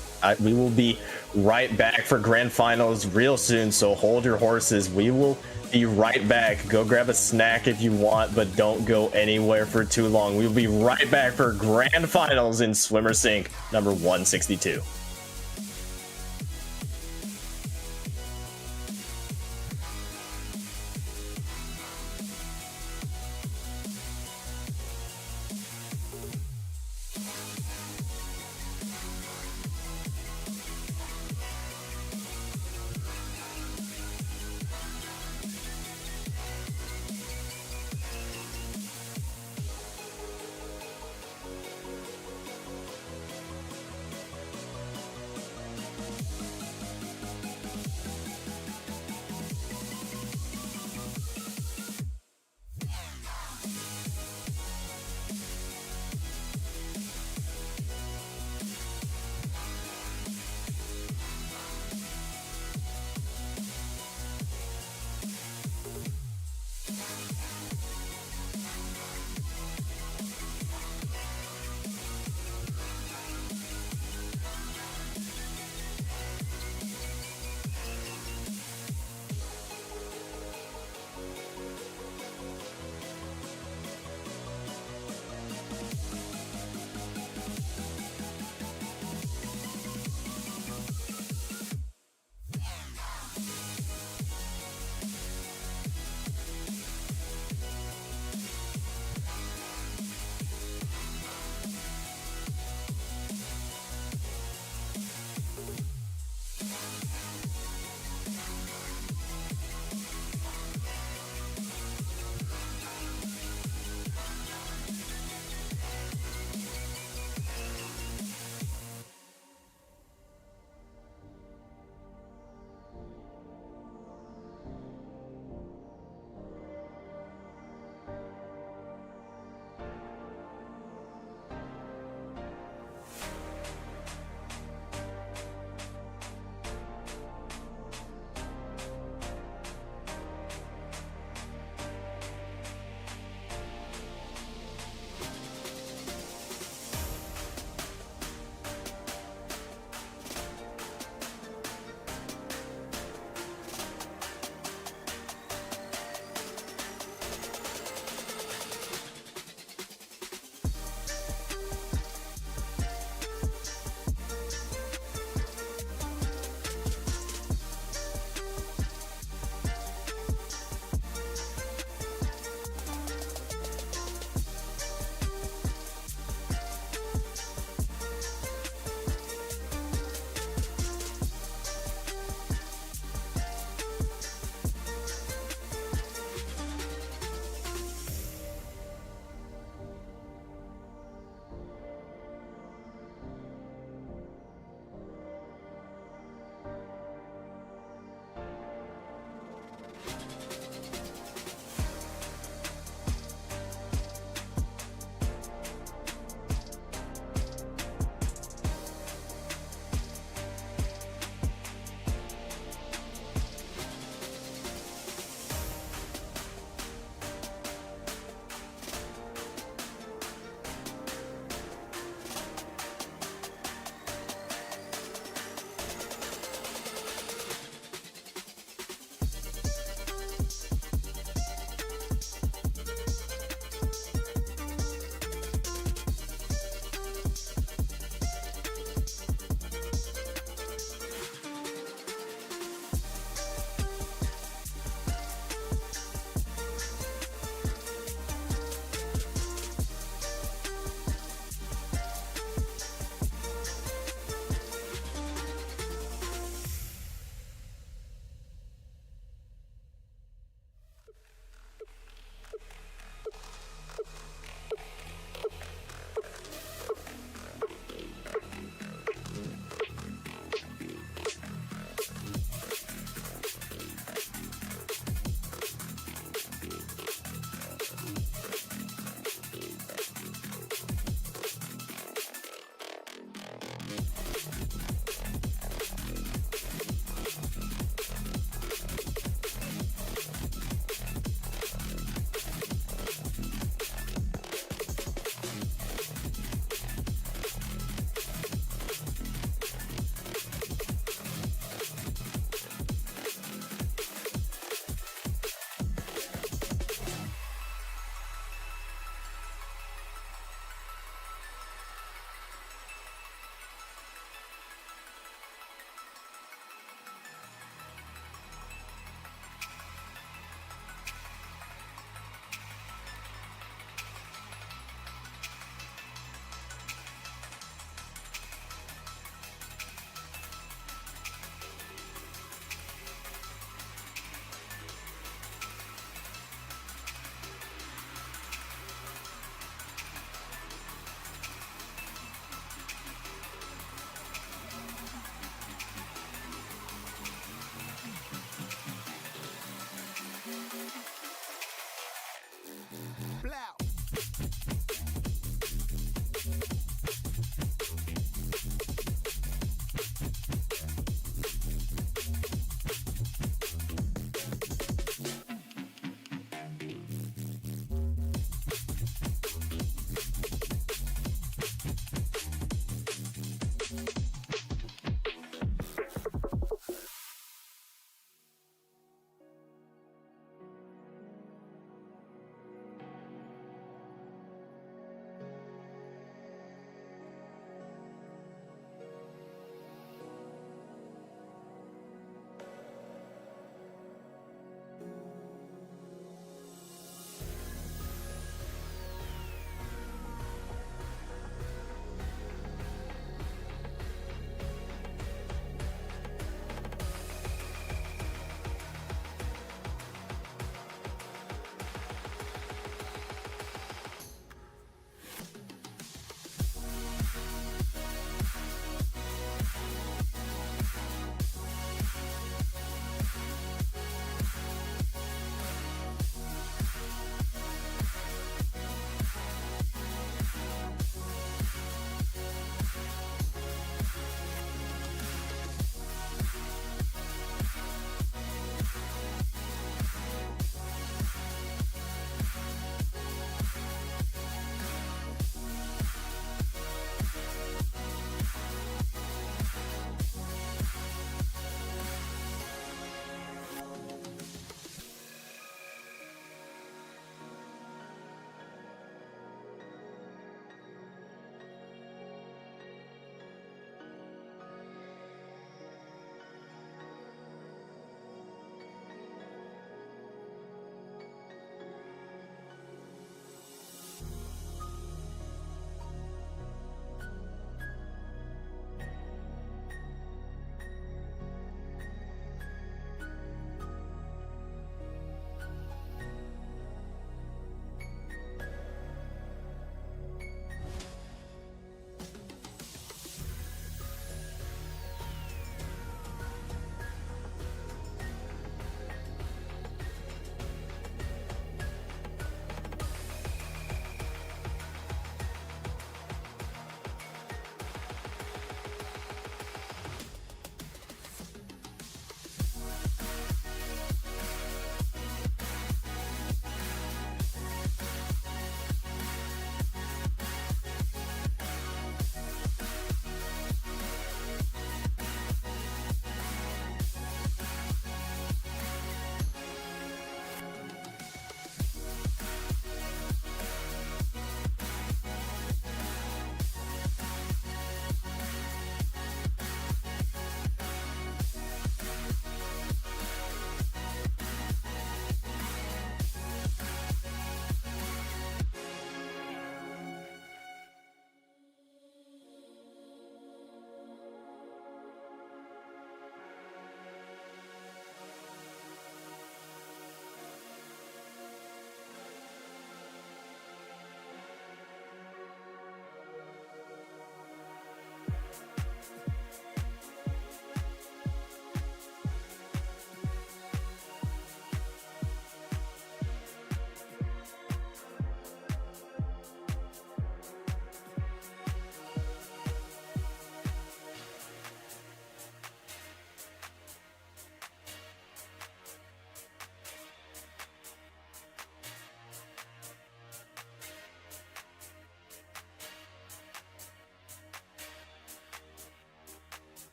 we will be right back for grand finals real soon, so hold your horses. We will be right back. Go grab a snack if you want, but don't go anywhere for too long. We'll be right back for grand finals in Swimmer Sync number 162.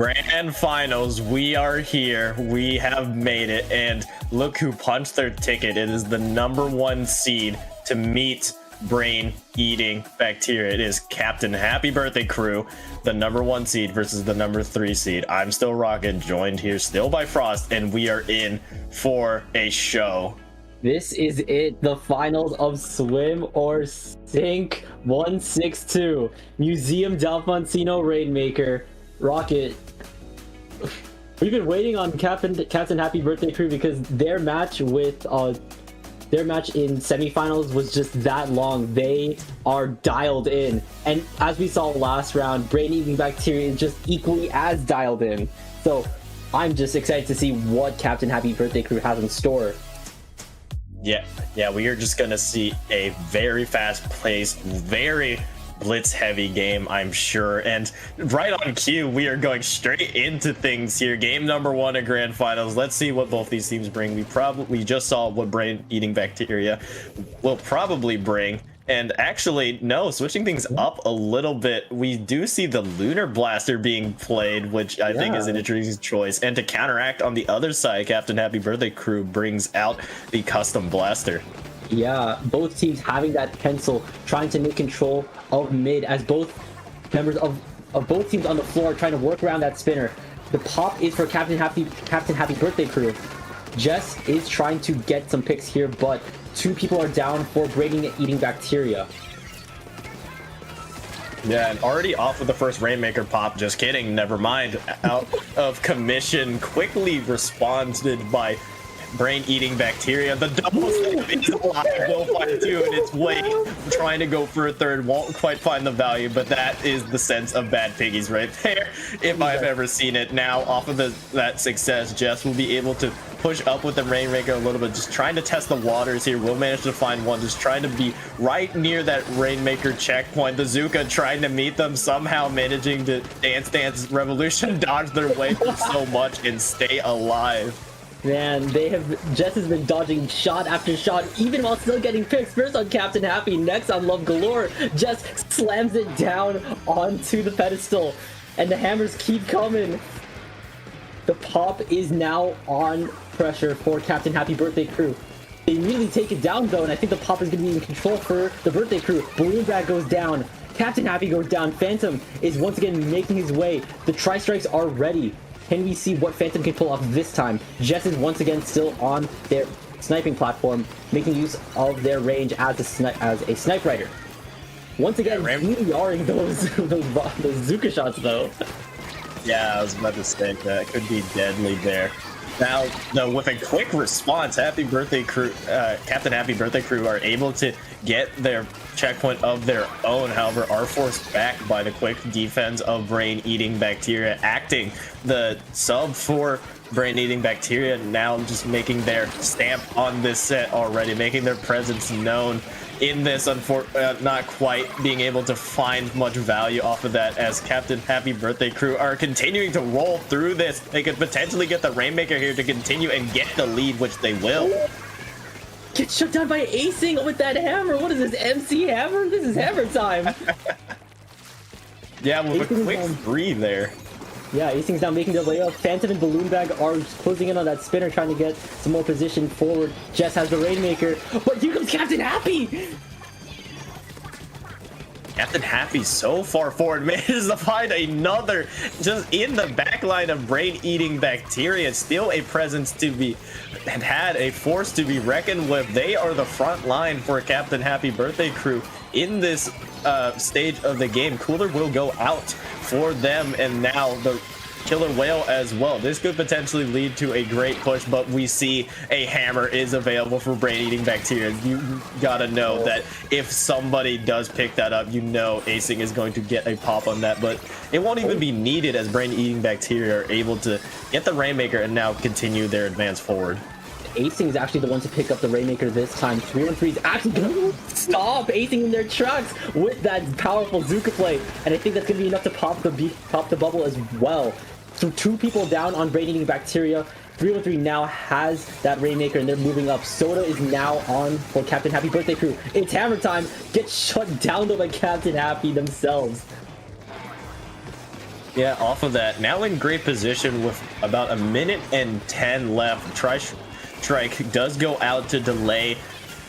Grand finals, we are here. We have made it, and look who punched their ticket. It is the #1 seed to meet brain-eating bacteria. It is Captain Happy Birthday Crew, the #1 seed versus the #3 seed. I'm still Rocket, joined here still by Frost, and we are in for a show. This is it, the finals of Swim or Sink 162. Museum Dalfoncino Rainmaker. Rocket. We've been waiting on Captain Happy Birthday Crew because their match in semifinals was just that long. They are dialed in, and as we saw last round, Brain Eating Bacteria is just equally as dialed in. So I'm just excited to see what Captain Happy Birthday Crew has in store. Yeah, we are just gonna see a very fast-paced, very blitz-heavy game, I'm sure. And right on cue, we are going straight into things here. Game #1 of Grand Finals. Let's see what both these teams bring. We just saw what Brain-Eating Bacteria will probably bring. And actually, no, switching things up a little bit, we do see the Lunar Blaster being played, which I think is an interesting choice. And to counteract on the other side, Captain Happy Birthday Crew brings out the Custom Blaster. Yeah, both teams having that pencil, trying to make control of mid as both members of both teams on the floor trying to work around that spinner. The pop is for Captain Happy Birthday Crew. Jess is trying to get some picks here, but two people are down for Brain Eating Bacteria. Yeah, and already off with the first Rainmaker pop. Just kidding, never mind. Out of commission, quickly responded by Brain Eating Bacteria. The double save is alive. Will find two in its way. Trying to go for a third. Won't quite find the value, but that is the sense of bad piggies right there, if I've ever seen it. Now, off of that success, Jess will be able to push up with the Rainmaker a little bit. Just trying to test the waters here. Will manage to find one. Just trying to be right near that Rainmaker checkpoint. The Zuka trying to meet them. Somehow managing to Dance Revolution dodge their way through so much and stay alive. Man, Jess has been dodging shot after shot, even while still getting picks. First on Captain Happy, next on Love Galore. Jess slams it down onto the pedestal, and the hammers keep coming. The pop is now on pressure for Captain Happy Birthday Crew. They immediately take it down though, and I think the pop is going to be in control for the Birthday Crew. Balloon Bag goes down. Captain Happy goes down. Phantom is once again making his way. The Tri-Strikes are ready. Can we see what Phantom can pull off this time? Jess is once again still on their sniping platform, making use of their range as a snipe rider. Once again, meteoring those Zuka shots though. Yeah, I was about to say that could be deadly there. Now, though, with a quick response, Happy Birthday Crew, Captain Happy Birthday Crew are able to get their checkpoint of their own. However, are forced back by the quick defense of Brain Eating Bacteria, acting the sub for Brain Eating Bacteria, now just making their stamp on this set already, making their presence known in this, not quite being able to find much value off of that, as Captain Happy Birthday Crew are continuing to roll through this. They could potentially get the Rainmaker here to continue and get the lead, which they will. Get shut down by acing with that hammer. What is this, MC Hammer? This is hammer time. Yeah, with a quick three there. Yeah, acing's now making their way up. Phantom and Balloon Bag are closing in on that spinner, trying to get some more position forward. Jess has the Rainmaker, but here comes Captain Happy! Captain Happy so far forward manages to find another just in the backline of Brain Eating Bacteria. Still a presence to be had, a force to be reckoned with. They are the front line for Captain Happy Birthday Crew in this stage of the game. Cooler will go out for them, and now the Killer Whale as well. This could potentially lead to a great push, but we see a hammer is available for Brain Eating Bacteria. You gotta know that if somebody does pick that up, you know acing is going to get a pop on that, but it won't even be needed as Brain Eating Bacteria are able to get the Rainmaker and now continue their advance forward. Acing is actually the one to pick up the Rainmaker this time. 3-on-3 is actually going to stop acing in their tracks with that powerful Zuka play, and I think that's going to be enough to pop the bubble as well. So two people down on Brain Eating Bacteria. 3-on-3 now has that Rainmaker, and they're moving up. Soda is now on for Captain Happy Birthday Crew. It's hammer time. Gets shut down though by Captain Happy themselves. Yeah, off of that, now in great position with about 1:10 left. Strike does go out to delay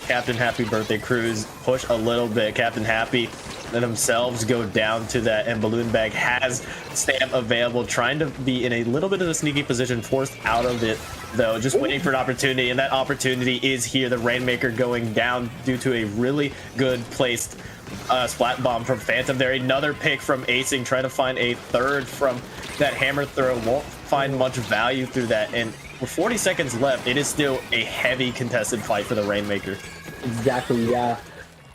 Captain Happy Birthday Crew's push a little bit. Captain Happy themselves go down to that, and Balloon Bag has Stamp available, trying to be in a little bit of a sneaky position, forced out of it though, just waiting for an opportunity, and that opportunity is here. The Rainmaker going down due to a really good placed splat bomb from Phantom there. Another pick from Acing, trying to find a third from that hammer throw. Won't find much value through that, and with 40 seconds left, it is still a heavy contested fight for the Rainmaker. Exactly, yeah.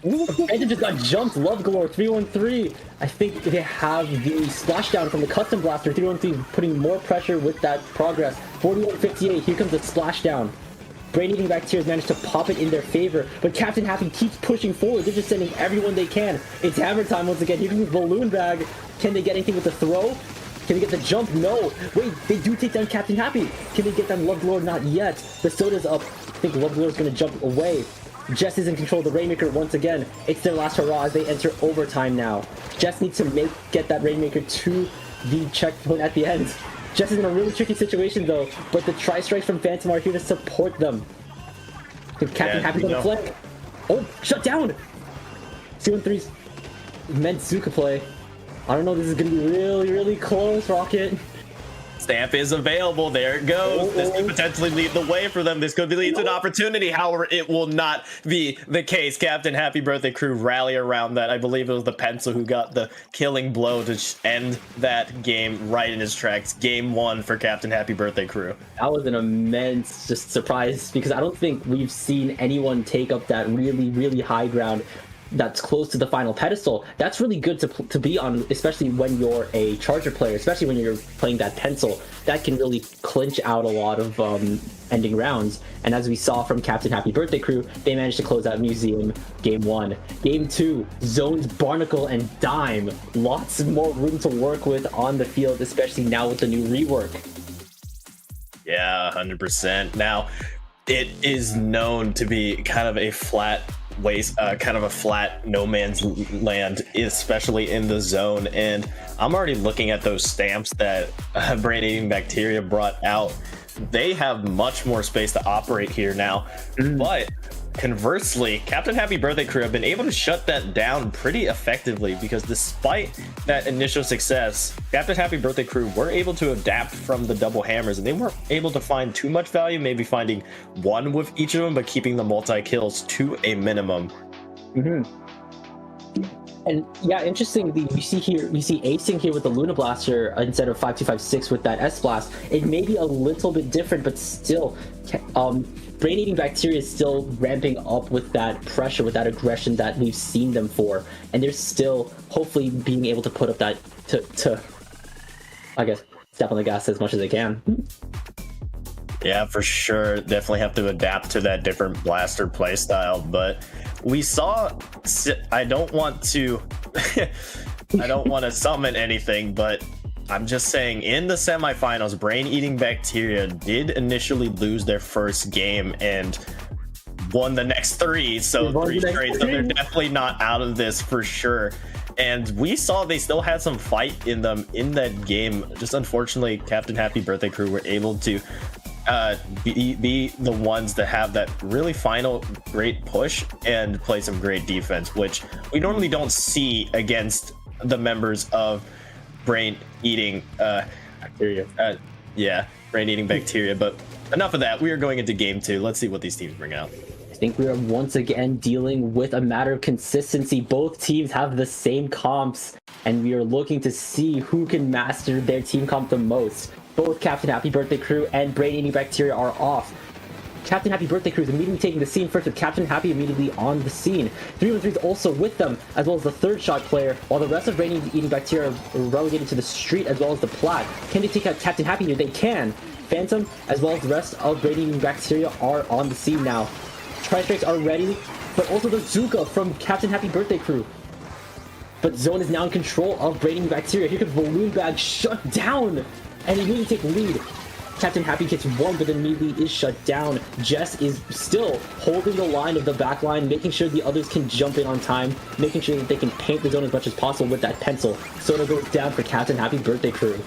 Phantom just got jumped. Love Galore, 313. I think they have the splashdown from the Custom Blaster. 313 putting more pressure with that progress. 41-58, here comes the splashdown. Brain Eating Bacteria managed to pop it in their favor, but Captain Happy keeps pushing forward. They're just sending everyone they can. It's hammer time once again. Here comes Balloon Bag. Can they get anything with the throw? Can they get the jump? No. Wait, they do take down Captain Happy. Can they get down Love Lord? Not yet. The Soda's up. I think Love Lord's going to jump away. Jess is in control of the Rainmaker once again. It's their last hurrah as they enter overtime now. Jess needs to get that Rainmaker to the checkpoint at the end. Jess is in a really tricky situation though, but the Tri-Strikes from Phantom are here to support them. Captain Happy's on the flank. Oh, shut down! C13's meant Zuka play. I don't know, this is gonna be really, really close, Rocket. Stamp is available. There it goes. This could potentially lead the way for them. This could lead to an opportunity. However, it will not be the case. Captain Happy Birthday Crew rally around that. I believe it was the Pencil who got the killing blow to end that game right in his tracks. Game 1 for Captain Happy Birthday Crew. That was an immense just surprise, because I don't think we've seen anyone take up that really, really high ground that's close to the final pedestal. That's really good to be on, especially when you're a charger player, especially when you're playing that Pencil. That can really clinch out a lot of ending rounds. And as we saw from Captain Happy Birthday Crew, they managed to close out Museum Game 1. Game 2, Zones, Barnacle, and Dime. Lots more room to work with on the field, especially now with the new rework. Yeah, 100%. Now, it is known to be kind of a flat kind of a flat no man's land, especially in the zone, and I'm already looking at those stamps that Brain Eating Bacteria brought out. They have much more space to operate here now, but conversely, Captain Happy Birthday Crew have been able to shut that down pretty effectively, because despite that initial success, Captain Happy Birthday Crew were able to adapt from the double hammers, and they weren't able to find too much value, maybe finding one with each of them, but keeping the multi-kills to a minimum. And yeah, interestingly, we see Acing here with the Luna Blaster instead of 5256 with that S Blast. It may be a little bit different, but still, Brain Eating Bacteria is still ramping up with that pressure, with that aggression that we've seen them for, and they're still hopefully being able to put up that to I guess step on the gas as much as they can. Yeah, for sure. Definitely have to adapt to that different blaster playstyle, but we saw. I don't want to summon anything, but I'm just saying, in the semifinals, Brain Eating Bacteria did initially lose their first game and won the next 3, so 3 straight. So they're definitely not out of this for sure. And we saw they still had some fight in them in that game. Just unfortunately, Captain Happy Birthday Crew were able to be the ones that have that really final great push and play some great defense, which we normally don't see against the members of Brain Eating Bacteria. Brain Eating Bacteria. But enough of that. We are going into game 2. Let's see what these teams bring out. I think we are once again dealing with a matter of consistency. Both teams have the same comps, and we are looking to see who can master their team comp the most. Both Captain Happy Birthday Crew and Brain Eating Bacteria are off. Captain Happy Birthday Crew is immediately taking the scene first, with Captain Happy immediately on the scene. 313 is also with them, as well as the third shot player, while the rest of Brain Eating Bacteria are relegated to the street as well as the plat. Can they take out Captain Happy here? They can. Phantom, as well as the rest of Brain Eating Bacteria, are on the scene now. Tri-Strikes are ready, but also the Zuka from Captain Happy Birthday Crew. But Zone is now in control of Brain Eating Bacteria. Here comes Balloon Bag, shut down! And immediately take lead. Captain Happy gets one, but then immediately is shut down. Jess is still holding the line of the back line, making sure the others can jump in on time, making sure that they can paint the zone as much as possible with that pencil. Soda goes down for Captain Happy Birthday Crew.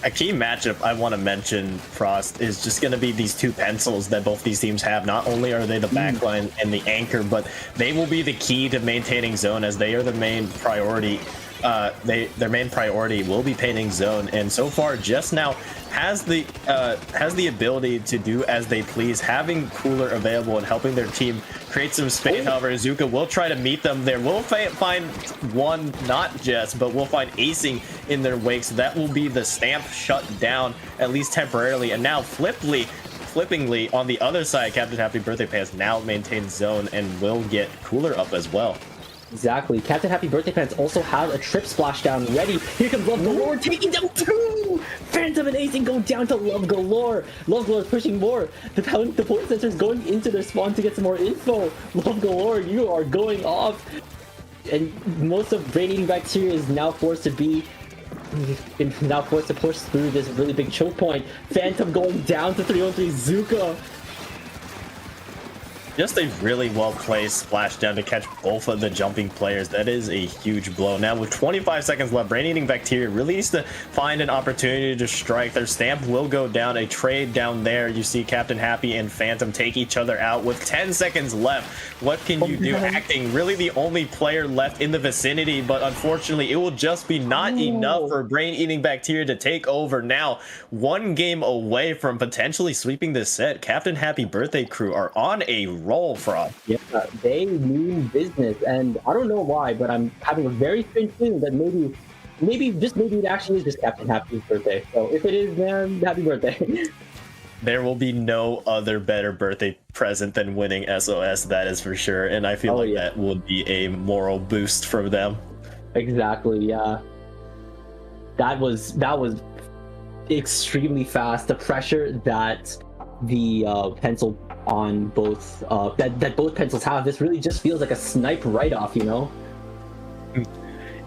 A key matchup I want to mention, Frost, is just going to be these two pencils that both these teams have. Not only are they the backline and the anchor, but they will be the key to maintaining zone, as they are the main priority. Their main priority will be painting zone, and so far just now has the ability to do as they please, having Cooler available and helping their team create some space. However, Azuka will try to meet them there. We'll find one, not Jess, but we'll find acing in their wake, so that will be the stamp shut down, at least temporarily. And now flippingly on the other side, Captain Happy Birthday Pants now maintains zone and will get Cooler up as well. Exactly. Captain Happy Birthday Pants also have a trip splashdown ready. Here comes Love Galore taking down two! Phantom and Acing go down to Love Galore. Love Galore is pushing more. The point sensor is going into their spawn to get some more info. Love Galore, you are going off. And most of Brain Eating Bacteria is now forced to push through this really big choke point. Phantom going down to 313 Zuka. Just a really well-placed splashdown to catch both of the jumping players. That is a huge blow. Now, with 25 seconds left, Brain Eating Bacteria really needs to find an opportunity to strike. Their stamp will go down. A trade down there. You see Captain Happy and Phantom take each other out with 10 seconds left. What can you do? Acting really the only player left in the vicinity, but unfortunately, it will just be not enough for Brain Eating Bacteria to take over. Now, one game away from potentially sweeping this set. Captain Happy Birthday Crew are on a roll, Frog. Yeah, they mean business, and I don't know why, but I'm having a very strange feeling that maybe it actually is just Captain Happy's birthday. So if it is, man, happy birthday. There will be no other better birthday present than winning SOS, that is for sure, and I feel that would be a moral boost for them. Exactly, yeah. That was extremely fast. The pressure that the pencil on both that both pencils have, this really just feels like a snipe write-off, you know?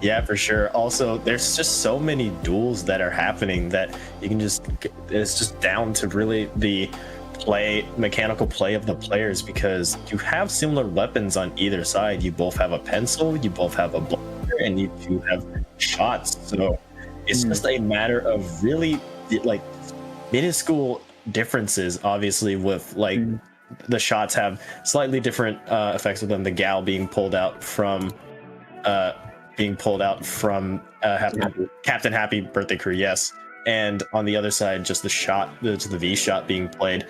Yeah, for sure. Also, there's just so many duels that are happening that you can it's just down to really the mechanical play of the players, because you have similar weapons on either side. You both have a pencil, you both have a blocker, and you do have shots. So it's just a matter of really like minuscule differences, obviously, with like the shots have slightly different effects with them. The gal being pulled out from Captain Happy Birthday Crew, yes, and on the other side, just the V shot being played.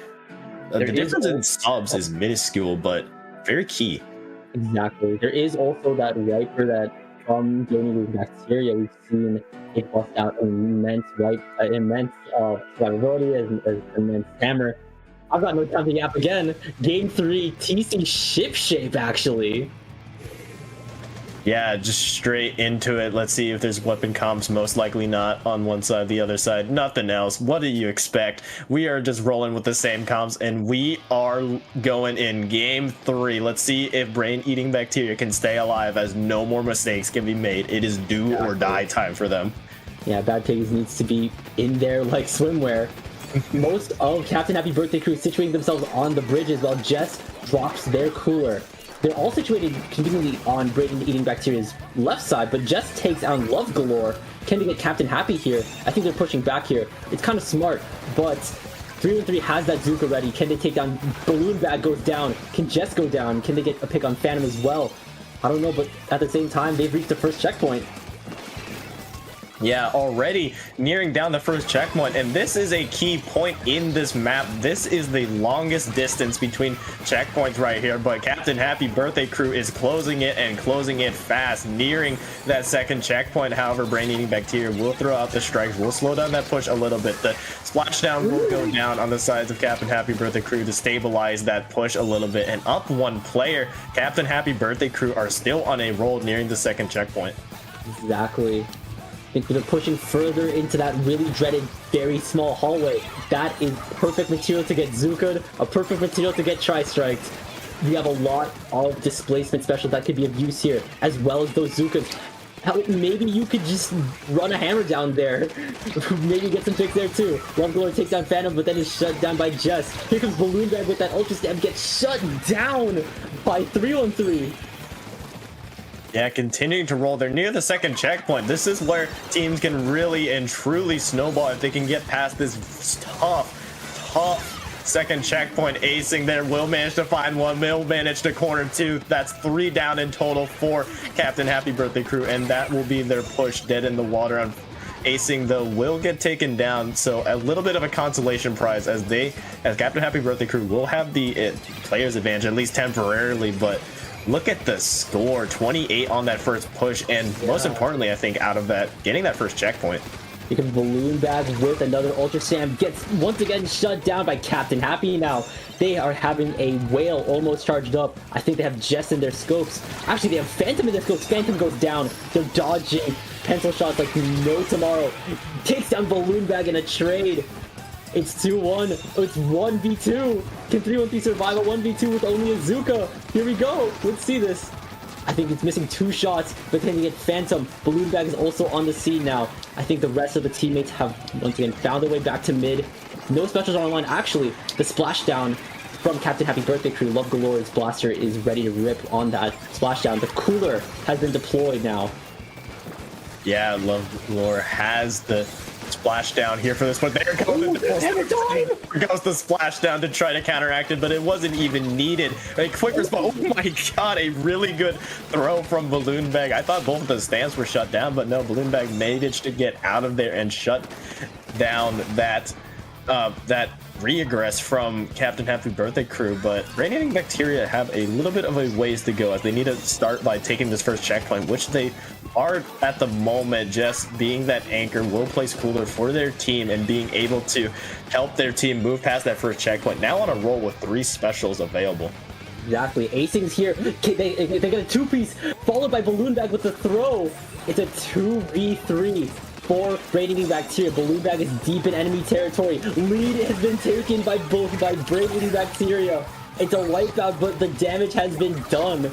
The difference in subs is minuscule, but very key. Exactly. There is also that wiper that from Brain Eating Bacteria, we've seen it bust out immense survivability, as immense hammer. I've got no time to yap again. Game 3, TC ship shape, actually. Yeah, just straight into it. Let's see if there's weapon comps. Most likely not on one side, the other side, nothing else. What do you expect? We are just rolling with the same comps, and we are going in game 3. Let's see if Brain Eating Bacteria can stay alive, as no more mistakes can be made. It is do or die time for them. Yeah, Bad Pigs needs to be in there like swimwear. Most of Captain Happy Birthday Crew situating themselves on the bridges while Jess drops their cooler. They're all situated conveniently on Brain Eating Bacteria's left side, but Jess takes out Love Galore. Can they get Captain Happy here? I think they're pushing back here. It's kind of smart, but 313 has that Zuka ready. Can they take down? Balloon Bag goes down. Can Jess go down? Can they get a pick on Phantom as well? I don't know, but at the same time, they've reached the first checkpoint. Yeah, already nearing down the first checkpoint, and this is a key point in this map. This is the longest distance between checkpoints right here, but Captain Happy Birthday Crew is closing it, and closing it fast, nearing that second checkpoint. However, Brain Eating Bacteria will throw out the strikes, will slow down that push a little bit. The splashdown will go down on the sides of Captain Happy Birthday Crew to stabilize that push a little bit, and up one player. Captain Happy Birthday Crew are still on a roll nearing the second checkpoint. Exactly. I think they're pushing further into that really dreaded, very small hallway. That is perfect material to get Zuka'd, a perfect material to get Tri-Striked. We have a lot of displacement specials that could be of use here, as well as those Zukas. Maybe you could just run a hammer down there. Maybe get some picks there too. LOXYAY takes down Phantom, but then is shut down by Jess. Here comes Balloon Bag with that Ultra Stab, gets shut down by 313. Yeah, continuing to roll. They're near the second checkpoint. This is where teams can really and truly snowball if they can get past this tough second checkpoint. Acing there, will manage to find one, will manage to corner two. That's 3 down in total for Captain Happy Birthday Crew, and that will be their push dead in the water. On Acing though will get taken down, so a little bit of a consolation prize as Captain Happy Birthday Crew will have the player's advantage, at least temporarily. But look at the score, 28 on that first push, and most importantly, I think, out of that, getting that first checkpoint. Because Balloon Bag with another Ultra Slam gets once again shut down by Captain Happy. Now they are having a whale almost charged up. I think they have Jess in their scopes. Actually, they have Phantom in their scopes. Phantom goes down. They're dodging pencil shots like no tomorrow. Takes down Balloon Bag in a trade. It's 2-1. It's 1v2. Can 313 survive a 1v2 with only a Zuka? Here we go. Let's see this. I think it's missing 2 shots, but then you get Phantom. Balloon Bag is also on the scene now. I think the rest of the teammates have once again found their way back to mid. No specials are online. Actually, the splashdown from Captain Happy Birthday Crew, LOXYAY's blaster is ready to rip on that splashdown. The cooler has been deployed now. Yeah, LOXYAY has the splashdown here for this, but there goes the splashdown to try to counteract it, but it wasn't even needed. A quick response. Oh my god, a really good throw from Balloon Bag. I thought both of the stamps were shut down, but no, Balloon Bag managed to get out of there and shut down that reaggress from Captain Happy Birthday Crew. But Radiating Bacteria have a little bit of a ways to go, as they need to start by taking this first checkpoint, which they are at the moment. Just being that anchor will place cooler for their team and being able to help their team move past that first checkpoint. Now on a roll with 3 specials available. Exactly. Acing's here. They get a 2-piece, followed by Balloon Bag with the throw. It's a 2v3 for Radiating Bacteria. Balloon Bag is deep in enemy territory. Lead has been taken by Radiating Bacteria. It's a wipeout, but the damage has been done.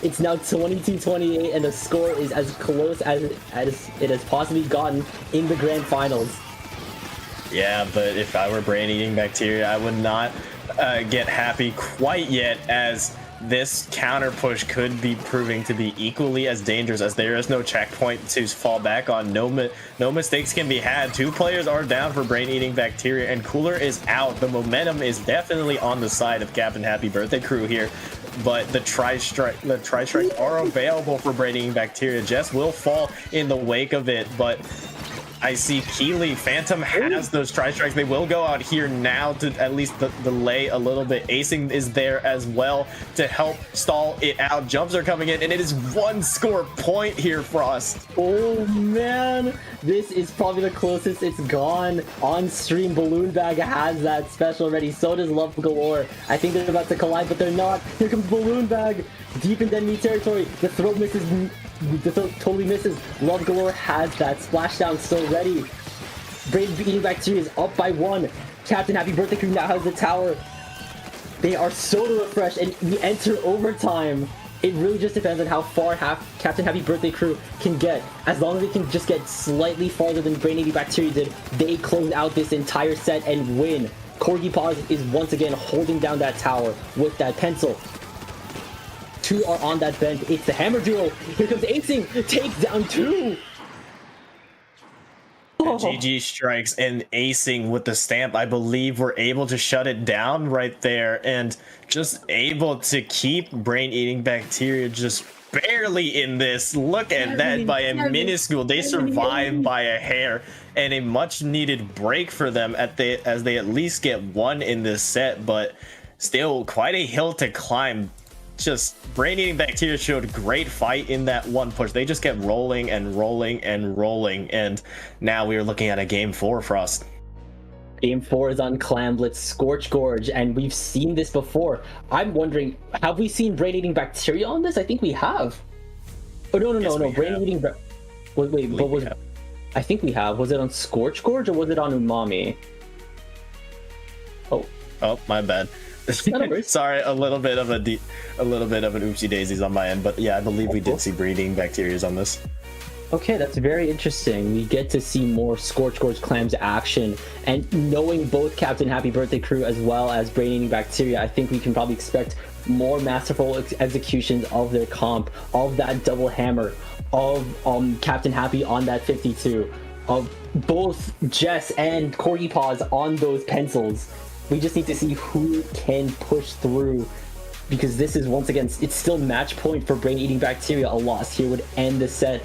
It's now 22-28, and the score is as close as it has possibly gotten in the grand finals. Yeah, but if I were Brain Eating Bacteria, I would not get happy quite yet, as this counter push could be proving to be equally as dangerous, as there is no checkpoint to fall back on. No mistakes can be had. 2 players are down for Brain Eating Bacteria, and cooler is out. The momentum is definitely on the side of Captain Happy Birthday Crew here, but the tri-strike are available for Brain Eating Bacteria. Jess will fall in the wake of it, but I see Keeley. Phantom has those tri-strikes. They will go out here now to at least delay a little bit. Acing is there as well to help stall it out. Jumps are coming in, and it is 1 score point here, Frost. Oh man, this is probably the closest it's gone. On stream, Balloon Bag has that special ready. So does Love Galore. I think they're about to collide, but they're not. Here comes Balloon Bag, deep in enemy territory. The throw misses. The throw totally misses. Love Galore has that splashdown still ready. Brain Eating Bacteria is up by 1. Captain Happy Birthday Crew now has the tower. They are so refreshed, and we enter overtime. It really just depends on how far Captain Happy Birthday Crew can get. As long as they can just get slightly farther than Brain Eating Bacteria did, they close out this entire set and win. Corgi Paws is once again holding down that tower with that pencil. 2 are on that bench. It's the hammer duo. Here comes Acing. Takes down 2. Oh. GG strikes, and Acing with the stamp, I believe we're able to shut it down right there, and just able to keep Brain Eating Bacteria just barely in this. Look at that, by a minuscule. They survive by a hair, and a much needed break for them as they at least get 1 in this set, but still quite a hill to climb. Just Brain Eating Bacteria showed great fight in that 1 push. They just kept rolling and rolling and rolling, and now we are looking at a game 4, Frost. Game 4 is on Clamblitz Scorch Gorge, and we've seen this before. I'm wondering, have we seen Brain Eating Bacteria on this? I think we have. Oh no! Brain Eating. Wait, but was? I think we have. Was it on Scorch Gorge or was it on Umami? Oh, my bad. Sorry, a little bit of an oopsie daisies on my end, but yeah, I believe we did see Breeding Bacterias on this. Okay, that's very interesting. We get to see more Scorch Gorge Clams action, and knowing both Captain Happy Birthday Crew as well as Brain Eating Bacteria, I think we can probably expect more masterful executions of their comp, of that double hammer, of Captain Happy on that 52, of both Jess and Corgi Paws on those pencils. We just need to see who can push through, because this is, once again, it's still match point for Brain Eating Bacteria. A loss here would end the set.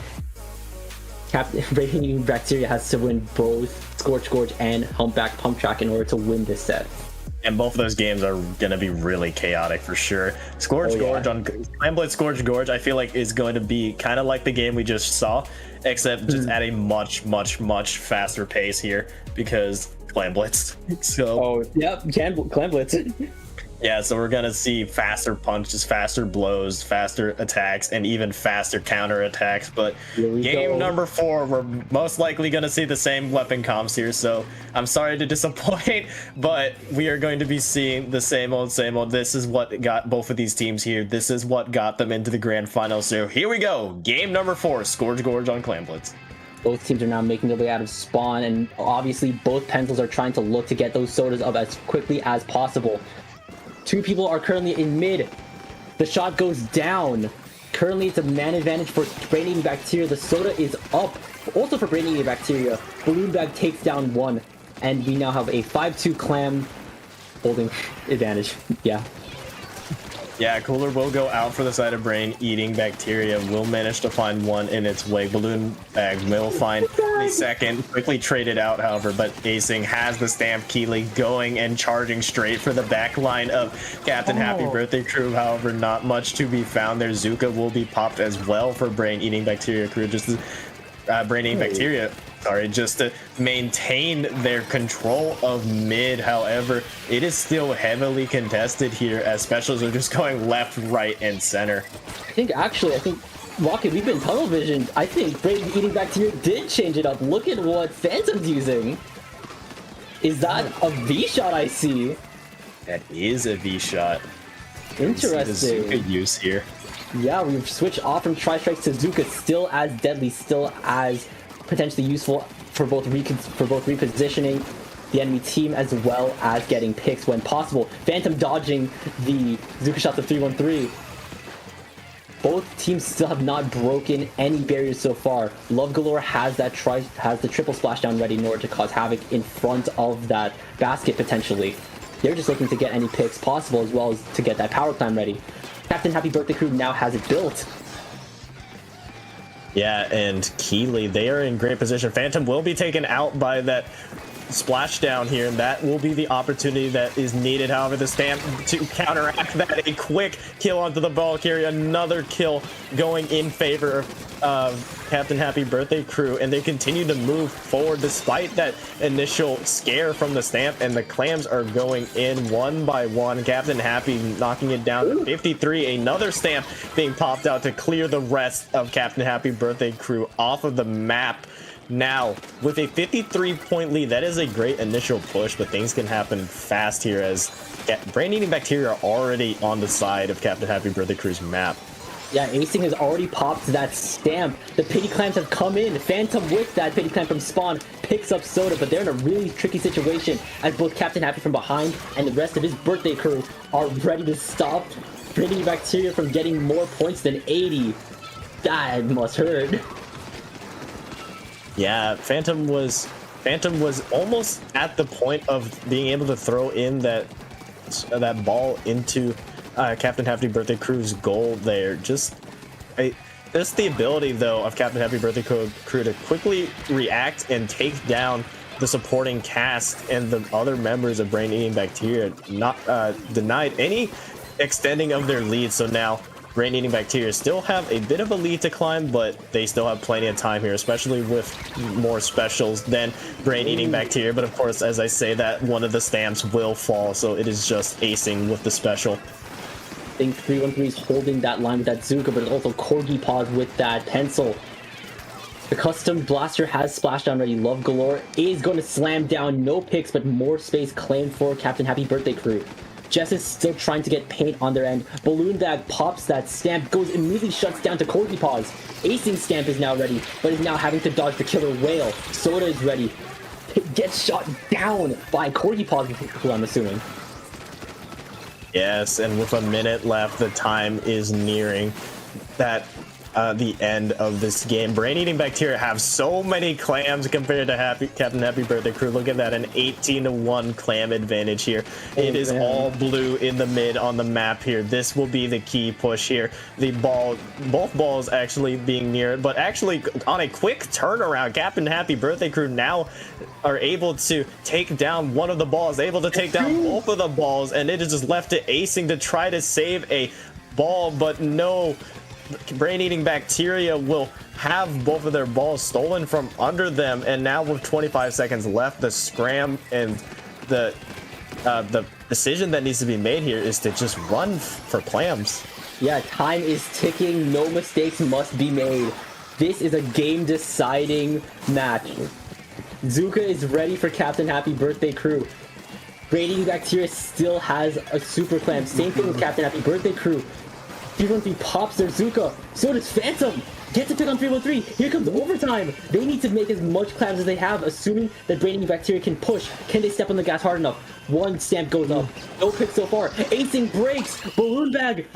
Brain Eating Bacteria has to win both Scorch Gorge and Humpback Pump Track in order to win this set. And both of those games are going to be really chaotic for sure. Scorch Gorge on Clam Blitz Scorch Gorge, I feel like is going to be kind of like the game we just saw, except just at a much, much, much faster pace here because Clam Blitz. So, Clam Blitz. yeah, so we're going to see faster punches, faster blows, faster attacks, and even faster counter attacks. But game number 4, we're most likely going to see the same weapon comps here. So I'm sorry to disappoint, but we are going to be seeing the same old, same old. This is what got both of these teams here. This is what got them into the grand final. So here we go. Game number 4, Scorch Gorge on Clam Blitz. Both teams are now making their way out of spawn, and obviously both pencils are trying to look to get those sodas up as quickly as possible. 2 people are currently in mid. The shot goes down. Currently, it's a man advantage for Brain Eating Bacteria. The soda is up. Also for Brain Eating Bacteria. Balloon Bag takes down 1. And we now have a 5-2 Clam holding advantage. Yeah. Yeah, Cooler will go out for the side of Brain Eating Bacteria. Will manage to find one in its way. Balloon Bag will find the second. Quickly traded out, however, but Acing has the stamp. Keeley going and charging straight for the back line of Captain Happy Birthday Crew. However, not much to be found there. Zuka will be popped as well for Brain Eating Bacteria Crew. Just Brain Eating Bacteria. Sorry, just to maintain their control of mid. However, it is still heavily contested here as specials are just going left, right, and center. I think Rocket, we've been tunnel visioned. I think Brain Eating Bacteria did change it up. Look at what Phantom's using. Is that a V shot I see? That is a V shot. Interesting. Zuka use here. Yeah, we've switched off from Tri-Strikes to Zuka, still as deadly, still as potentially useful for both repositioning the enemy team as well as getting picks when possible. Phantom dodging the Zuka shots of 313. Both teams still have not broken any barriers so far. Love Galore has the triple splashdown ready in order to cause havoc in front of that basket potentially. They're just looking to get any picks possible as well as to get that power climb ready. Captain Happy Birthday Crew now has it built. Yeah, and Keeley, they are in great position. Phantom will be taken out by that splashdown here, and that will be the opportunity that is needed. However, the stamp to counteract that, a quick kill onto the ball carrier, another kill going in favor of Captain Happy Birthday Crew, and they continue to move forward despite that initial scare from the stamp, and the clams are going in one by one. Captain Happy knocking it down to 53, another stamp being popped out to clear the rest of Captain Happy Birthday Crew off of the map. Now, with a 53-point lead, that is a great initial push, but things can happen fast here as Brain Eating Bacteria are already on the side of Captain Happy Birthday Crew's map. Yeah, Acing has already popped that stamp. The Pity Clams have come in. Phantom with that Pity Clam from spawn picks up Soda, but they're in a really tricky situation as both Captain Happy from behind and the rest of his birthday crew are ready to stop Brain Eating Bacteria from getting more points than 80. That must hurt. Yeah, Phantom was almost at the point of being able to throw in that ball into Captain Happy Birthday Crew's goal there. Just the ability though of Captain Happy Birthday Crew to quickly react and take down the supporting cast and the other members of Brain Eating Bacteria, not denied any extending of their lead. So now Brain Eating Bacteria still have a bit of a lead to climb, but they still have plenty of time here, especially with more specials than Brain Eating Bacteria. But of course, as I say that, one of the stamps will fall, so it is just Acing with the special. I think 313 is holding that line with that Zuka, but it's also Corgi Paws with that pencil. The custom blaster has splashdown ready. Love Galore is going to slam down. No picks, but more space claimed for Captain Happy Birthday Crew. Jess is still trying to get paint on their end. Balloon Bag pops that stamp, goes immediately shuts down to Corgi Paws. Acing Stamp is now ready, but is now having to dodge the Killer Whale. Soda is ready. Gets shot down by Corgi Paws, who I'm assuming. Yes, and with a minute left, the time is nearing that the end of this game. Brain-eating bacteria have so many clams compared to Captain Happy Birthday Crew. Look at that, an 18-1 clam advantage here. It is all blue in the mid on the map here. This will be the key push here. Both balls actually being near it, but actually on a quick turnaround, Captain Happy Birthday Crew now are able to take down one of the balls, able to take down both of the balls, and it is just left to Acing to try to save a ball, but no. Brain-eating bacteria will have both of their balls stolen from under them, and now with 25 seconds left, the scram and the decision that needs to be made here is to just run for clams. Yeah, time is ticking. No mistakes must be made. This is a game-deciding match. Zuka is ready for Captain Happy Birthday Crew. Brain-eating bacteria still has a super clam. Same thing with Captain Happy Birthday Crew. 313 pops their Zuka. So does Phantom. Gets a pick on 313. Here comes overtime. They need to make as much clams as they have, assuming that Brain-eating bacteria can push. Can they step on the gas hard enough? One stamp goes up. No pick so far. Acing breaks. Balloon Bag.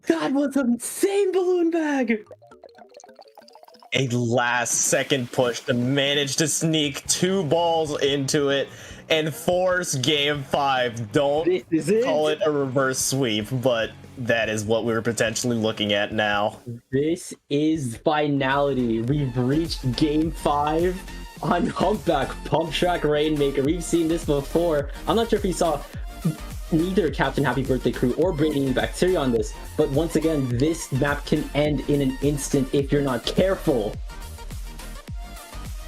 That was an insane Balloon Bag. A last-second push to manage to sneak 2 balls into it and force game 5. Don't call it a reverse sweep, but that is what we were potentially looking at now. This is finality. We've reached game 5 on Humpback Pump Track Rainmaker. We've seen this before. I'm not sure if you saw neither Captain Happy Birthday Crew or Brain-eating bacteria on this, but once again, this map can end in an instant if you're not careful.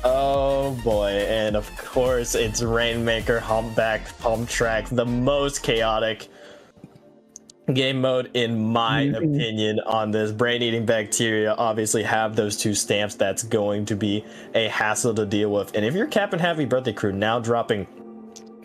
Oh boy, and of course it's Rainmaker Humpback Pump Track, the most chaotic game mode in my opinion on this. Brain-eating bacteria obviously have those 2 stamps. That's going to be a hassle to deal with, and if you're Captain Happy Birthday Crew now dropping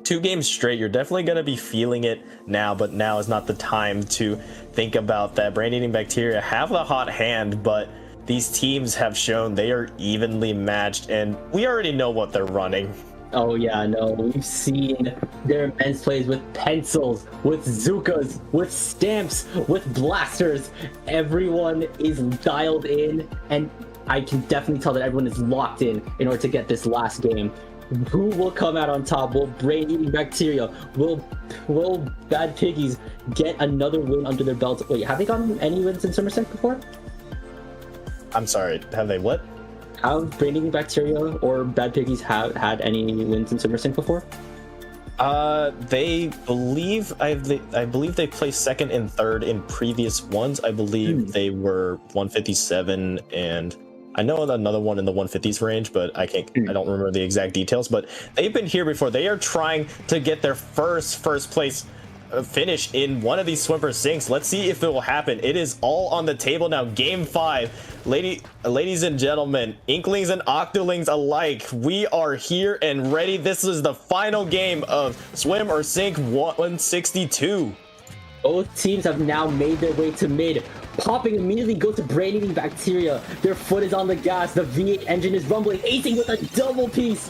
2 games straight, you're definitely going to be feeling it now, but now is not the time to think about that. Brain-eating bacteria have the hot hand, but these teams have shown they are evenly matched, and we already know what they're running. Oh yeah, no, we've seen their immense plays with pencils, with Zukas, with stamps, with blasters. Everyone is dialed in, and I can definitely tell that everyone is locked in order to get this last game. Who will come out on top? Will Brain-eating bacteria? Will Bad Piggies get another win under their belts? Wait, have they gotten any wins in Somerset before? I'm sorry, have they what? Have Brain-eating bacteria or Bad Piggies have had any wins in Somerset before? They believe I believe they placed 2nd and 3rd in previous ones. I believe they were 157, and I know another one in the 150s range, but I don't remember the exact details. But they've been here before. They are trying to get their first place finish in one of these Swimper Sinks. Let's see if it will happen. It is all on the table now. Game 5. Ladies and gentlemen, Inklings and Octolings alike, we are here and ready. This is the final game of Swim or Sink 162. Both teams have now made their way to mid. Popping immediately goes to Brain-eating bacteria. Their foot is on the gas. The V8 engine is rumbling. Acing with a double piece.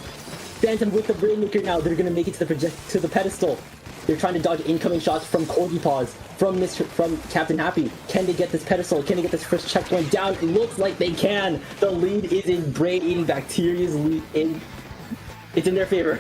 Phantom with the Brainmaker now. They're gonna make it to the pedestal. They're trying to dodge incoming shots from Corgi Paws, from Captain Happy. Can they get this pedestal? Can they get this first checkpoint down? It looks like they can. The lead is in Brain-eating bacteria's lead. It's in their favor.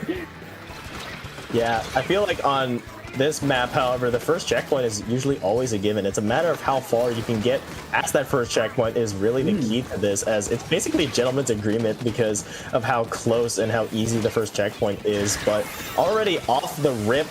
Yeah, I feel like on this map, however, the first checkpoint is usually always a given. It's a matter of how far you can get past that first checkpoint is really the key to this, as it's basically a gentleman's agreement because of how close and how easy the first checkpoint is. But already off the rip,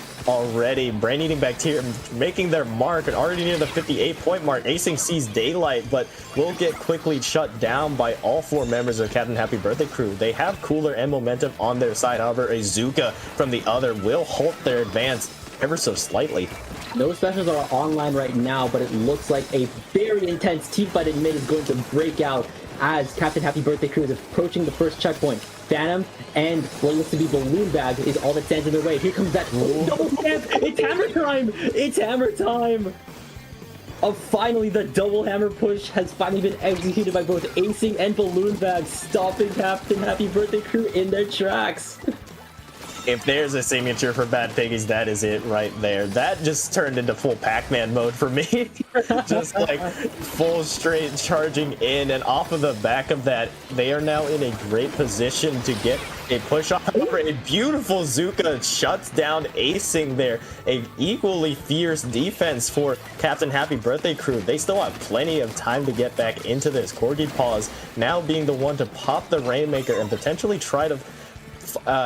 Brain-eating bacteria making their mark and already near the 58-point mark. Acing sees daylight, but will get quickly shut down by all 4 members of Captain Happy Birthday Crew. They have cooler and momentum on their side. However, a Zuka from the other will halt their advance ever so slightly. No specials are online right now, but it looks like a very intense team fight in mid is going to break out as Captain Happy Birthday Crew is approaching the first checkpoint. Phantom and what looks to be Balloon Bag is all that stands in their way. Here comes that double stamp. It's hammer time. It's hammer time. Finally, the double hammer push has finally been executed by both Acing and Balloon Bag, stopping Captain Happy Birthday Crew in their tracks. If there's a signature for Bad Piggies, that is it right there. That just turned into full Pac-Man mode for me. Just like full straight charging in, and off of the back of that, they are now in a great position to get a push off. However, a beautiful Zuka shuts down Acing there. A equally fierce defense for Captain Happy Birthday Crew. They still have plenty of time to get back into this. Corgi Paws now being the one to pop the Rainmaker and potentially try to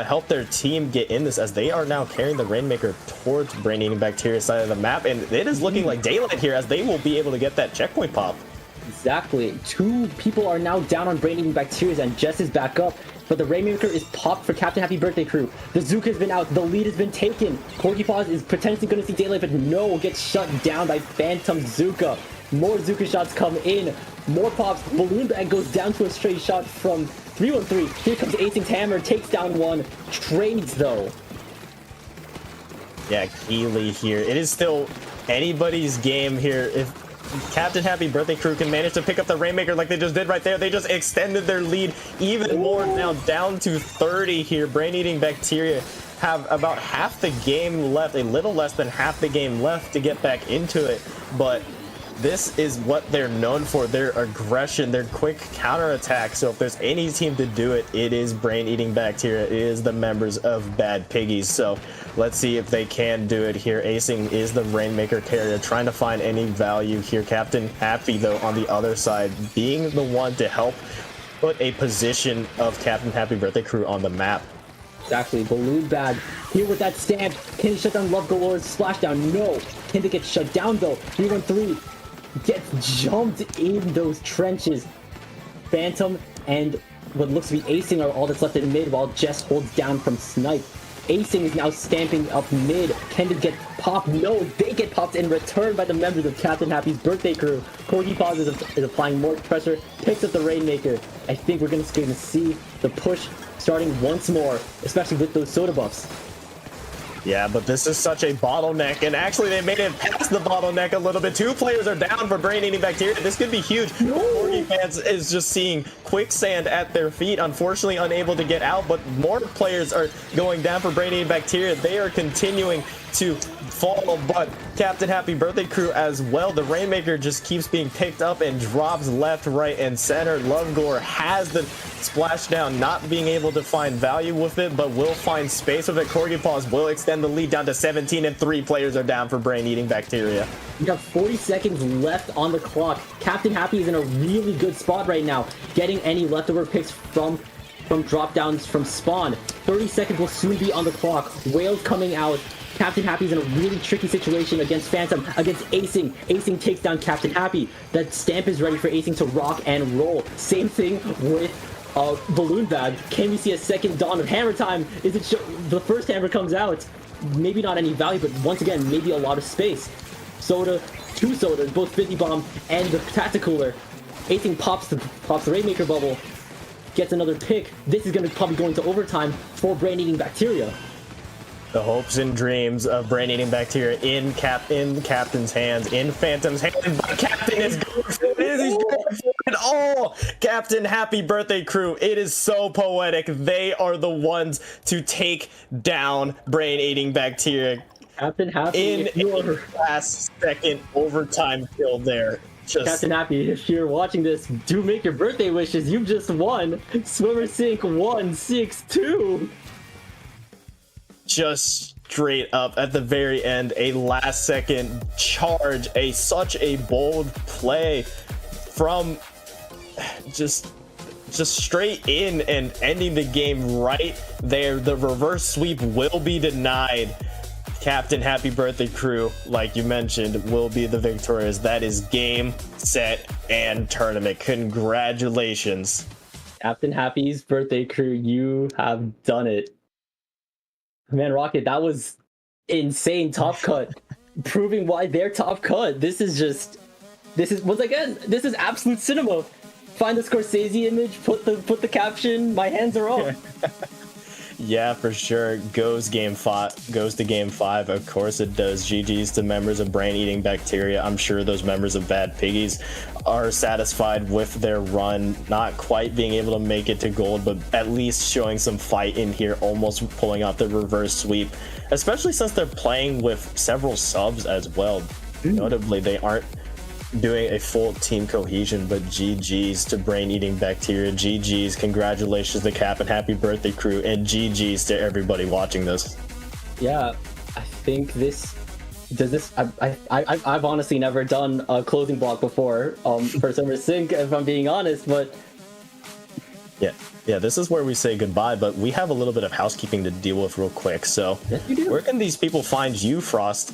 help their team get in this, as they are now carrying the Rainmaker towards Brain Eating Bacteria side of the map, and it is looking like daylight here, as they will be able to get that checkpoint pop. Exactly. 2 people are now down on Brain Eating Bacteria, and Jess is back up, but the Rainmaker is popped for Captain Happy Birthday Crew. The Zuka has been out, the lead has been taken. Corgi Paws is potentially going to see daylight, but no, gets shut down by Phantom Zuka. More Zuka shots come in, more pops. Balloon Bag goes down to a straight shot from 313. Here comes Acing's hammer, takes down one, trades though. Yeah, Keely here. It is still anybody's game here. If Captain Happy Birthday Crew can manage to pick up the Rainmaker like they just did right there, they just extended their lead even more, now down to 30 here. Brain Eating Bacteria have about half the game left, a little less than half the game left to get back into it, but this is what they're known for, their aggression, their quick counterattack. So if there's any team to do it, it is Brain Eating Bacteria, it is the members of Bad Piggies. So let's see if they can do it here. Acing is the Rainmaker carrier, trying to find any value here. Captain Happy, though, on the other side, being the one to help put a position of Captain Happy Birthday Crew on the map. Exactly. Balloon Bag here with that stamp. Can he shut down Love Galore's splashdown? No. Can they get shut down though? 313 gets jumped in those trenches. Phantom and what looks to be Acing are all that's left in mid, while Jess holds down from Snipe. Acing is now stamping up mid. Can they get popped? No, they get popped in return by the members of Captain Happy's Birthday Crew. Corgi Paws is applying more pressure, picks up the Rainmaker. I think we're going to see the push starting once more, especially with those soda buffs. Yeah, but this is such a bottleneck, and actually they made it past the bottleneck a little bit. 2 players are down for Brain Eating Bacteria. This could be huge. Corgi fans is just seeing quicksand at their feet, unfortunately unable to get out, but more players are going down for Brain Eating Bacteria. They are continuing to fall, but Captain Happy Birthday Crew as well. The Rainmaker just keeps being picked up and drops left, right, and center. Lovegore has the splashdown, not being able to find value with it, but will find space with it. Corgi Paws will extend the lead down to 17, and 3 players are down for Brain Eating Bacteria. We got 40 seconds left on the clock. Captain Happy is in a really good spot right now, getting any leftover picks from drop downs from spawn. 30 seconds will soon be on the clock. Whales coming out. Captain Happy's in a really tricky situation against Phantom, against Acing. Acing takes down Captain Happy. That stamp is ready for Acing to rock and roll. Same thing with Balloon Bag. Can we see a second dawn of hammer time? Is it the first hammer comes out? Maybe not any value, but once again, maybe a lot of space. Soda, 2 sodas, both 50 bomb and the Tacticooler. Acing pops the Rainmaker bubble, gets another pick. This is going to probably go into overtime for Brain Eating Bacteria. The hopes and dreams of Brain Eating Bacteria in Captain's hands, in Phantom's hands, but Captain is going for it. He's going for it all. Captain Happy Birthday Crew, it is so poetic. They are the ones to take down Brain Eating Bacteria. Captain Happy, in a last second overtime kill there. Captain Happy, if you're watching this, do make your birthday wishes. You've just won Swimmer Sync 162. Just straight up at the very end, a last second charge, such a bold play from just straight in and ending the game right there. The reverse sweep will be denied. Captain Happy Birthday Crew, like you mentioned, will be the victorious. That is game, set, and tournament. Congratulations. Captain Happy's Birthday Crew, you have done it. Man, Rocket, that was insane top cut. Proving why they're top cut. This is absolute cinema. find the Scorsese image, put the caption. My hands are up. Yeah, for sure. Goes to game 5. Of course it does. GG's to members of Brain Eating Bacteria. I'm sure those members of Bad Piggies are satisfied with their run, not quite being able to make it to gold, but at least showing some fight in here, almost pulling off the reverse sweep, especially since they're playing with several subs as well. Notably, they aren't doing a full team cohesion, but GG's to Brain Eating Bacteria. GG's, congratulations to Cap and happy birthday crew, and GG's to everybody watching this. Yeah, I think I've honestly never done a closing block before for Summer Sync, if I'm being honest, but yeah, this is where we say goodbye, but we have a little bit of housekeeping to deal with real quick. So yes, you do. Where can these people find you, Frost?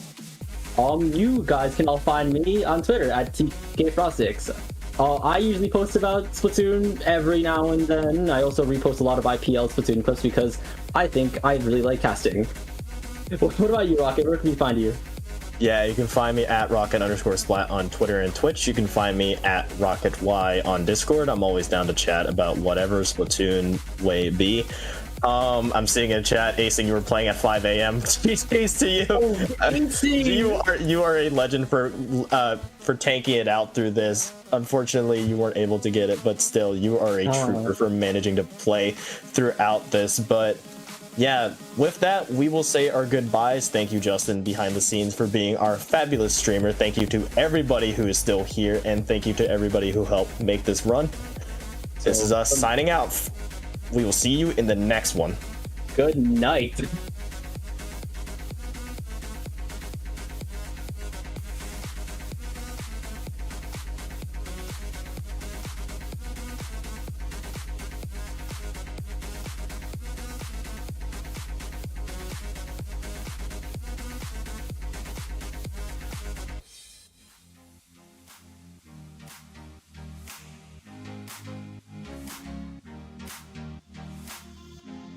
You guys can all find me on Twitter at TKFrost6. I usually post about Splatoon every now and then. I also repost a lot of IPL Splatoon clips because I think I really like casting. What about you, Rocket? Where can we find you? Yeah, you can find me at rocket_splat on Twitter and Twitch. You can find me at RocketY on Discord. I'm always down to chat about whatever Splatoon way be. I'm seeing in chat, Acing, you were playing at 5 a.m. Peace to you. Oh, you are a legend for tanking it out through this. Unfortunately, you weren't able to get it, but still, you are a trooper for managing to play throughout this. But yeah, with that, we will say our goodbyes. Thank you, Justin, behind the scenes, for being our fabulous streamer. Thank you to everybody who is still here, and thank you to everybody who helped make this run. This is us signing out. We will see you in the next one. Good night.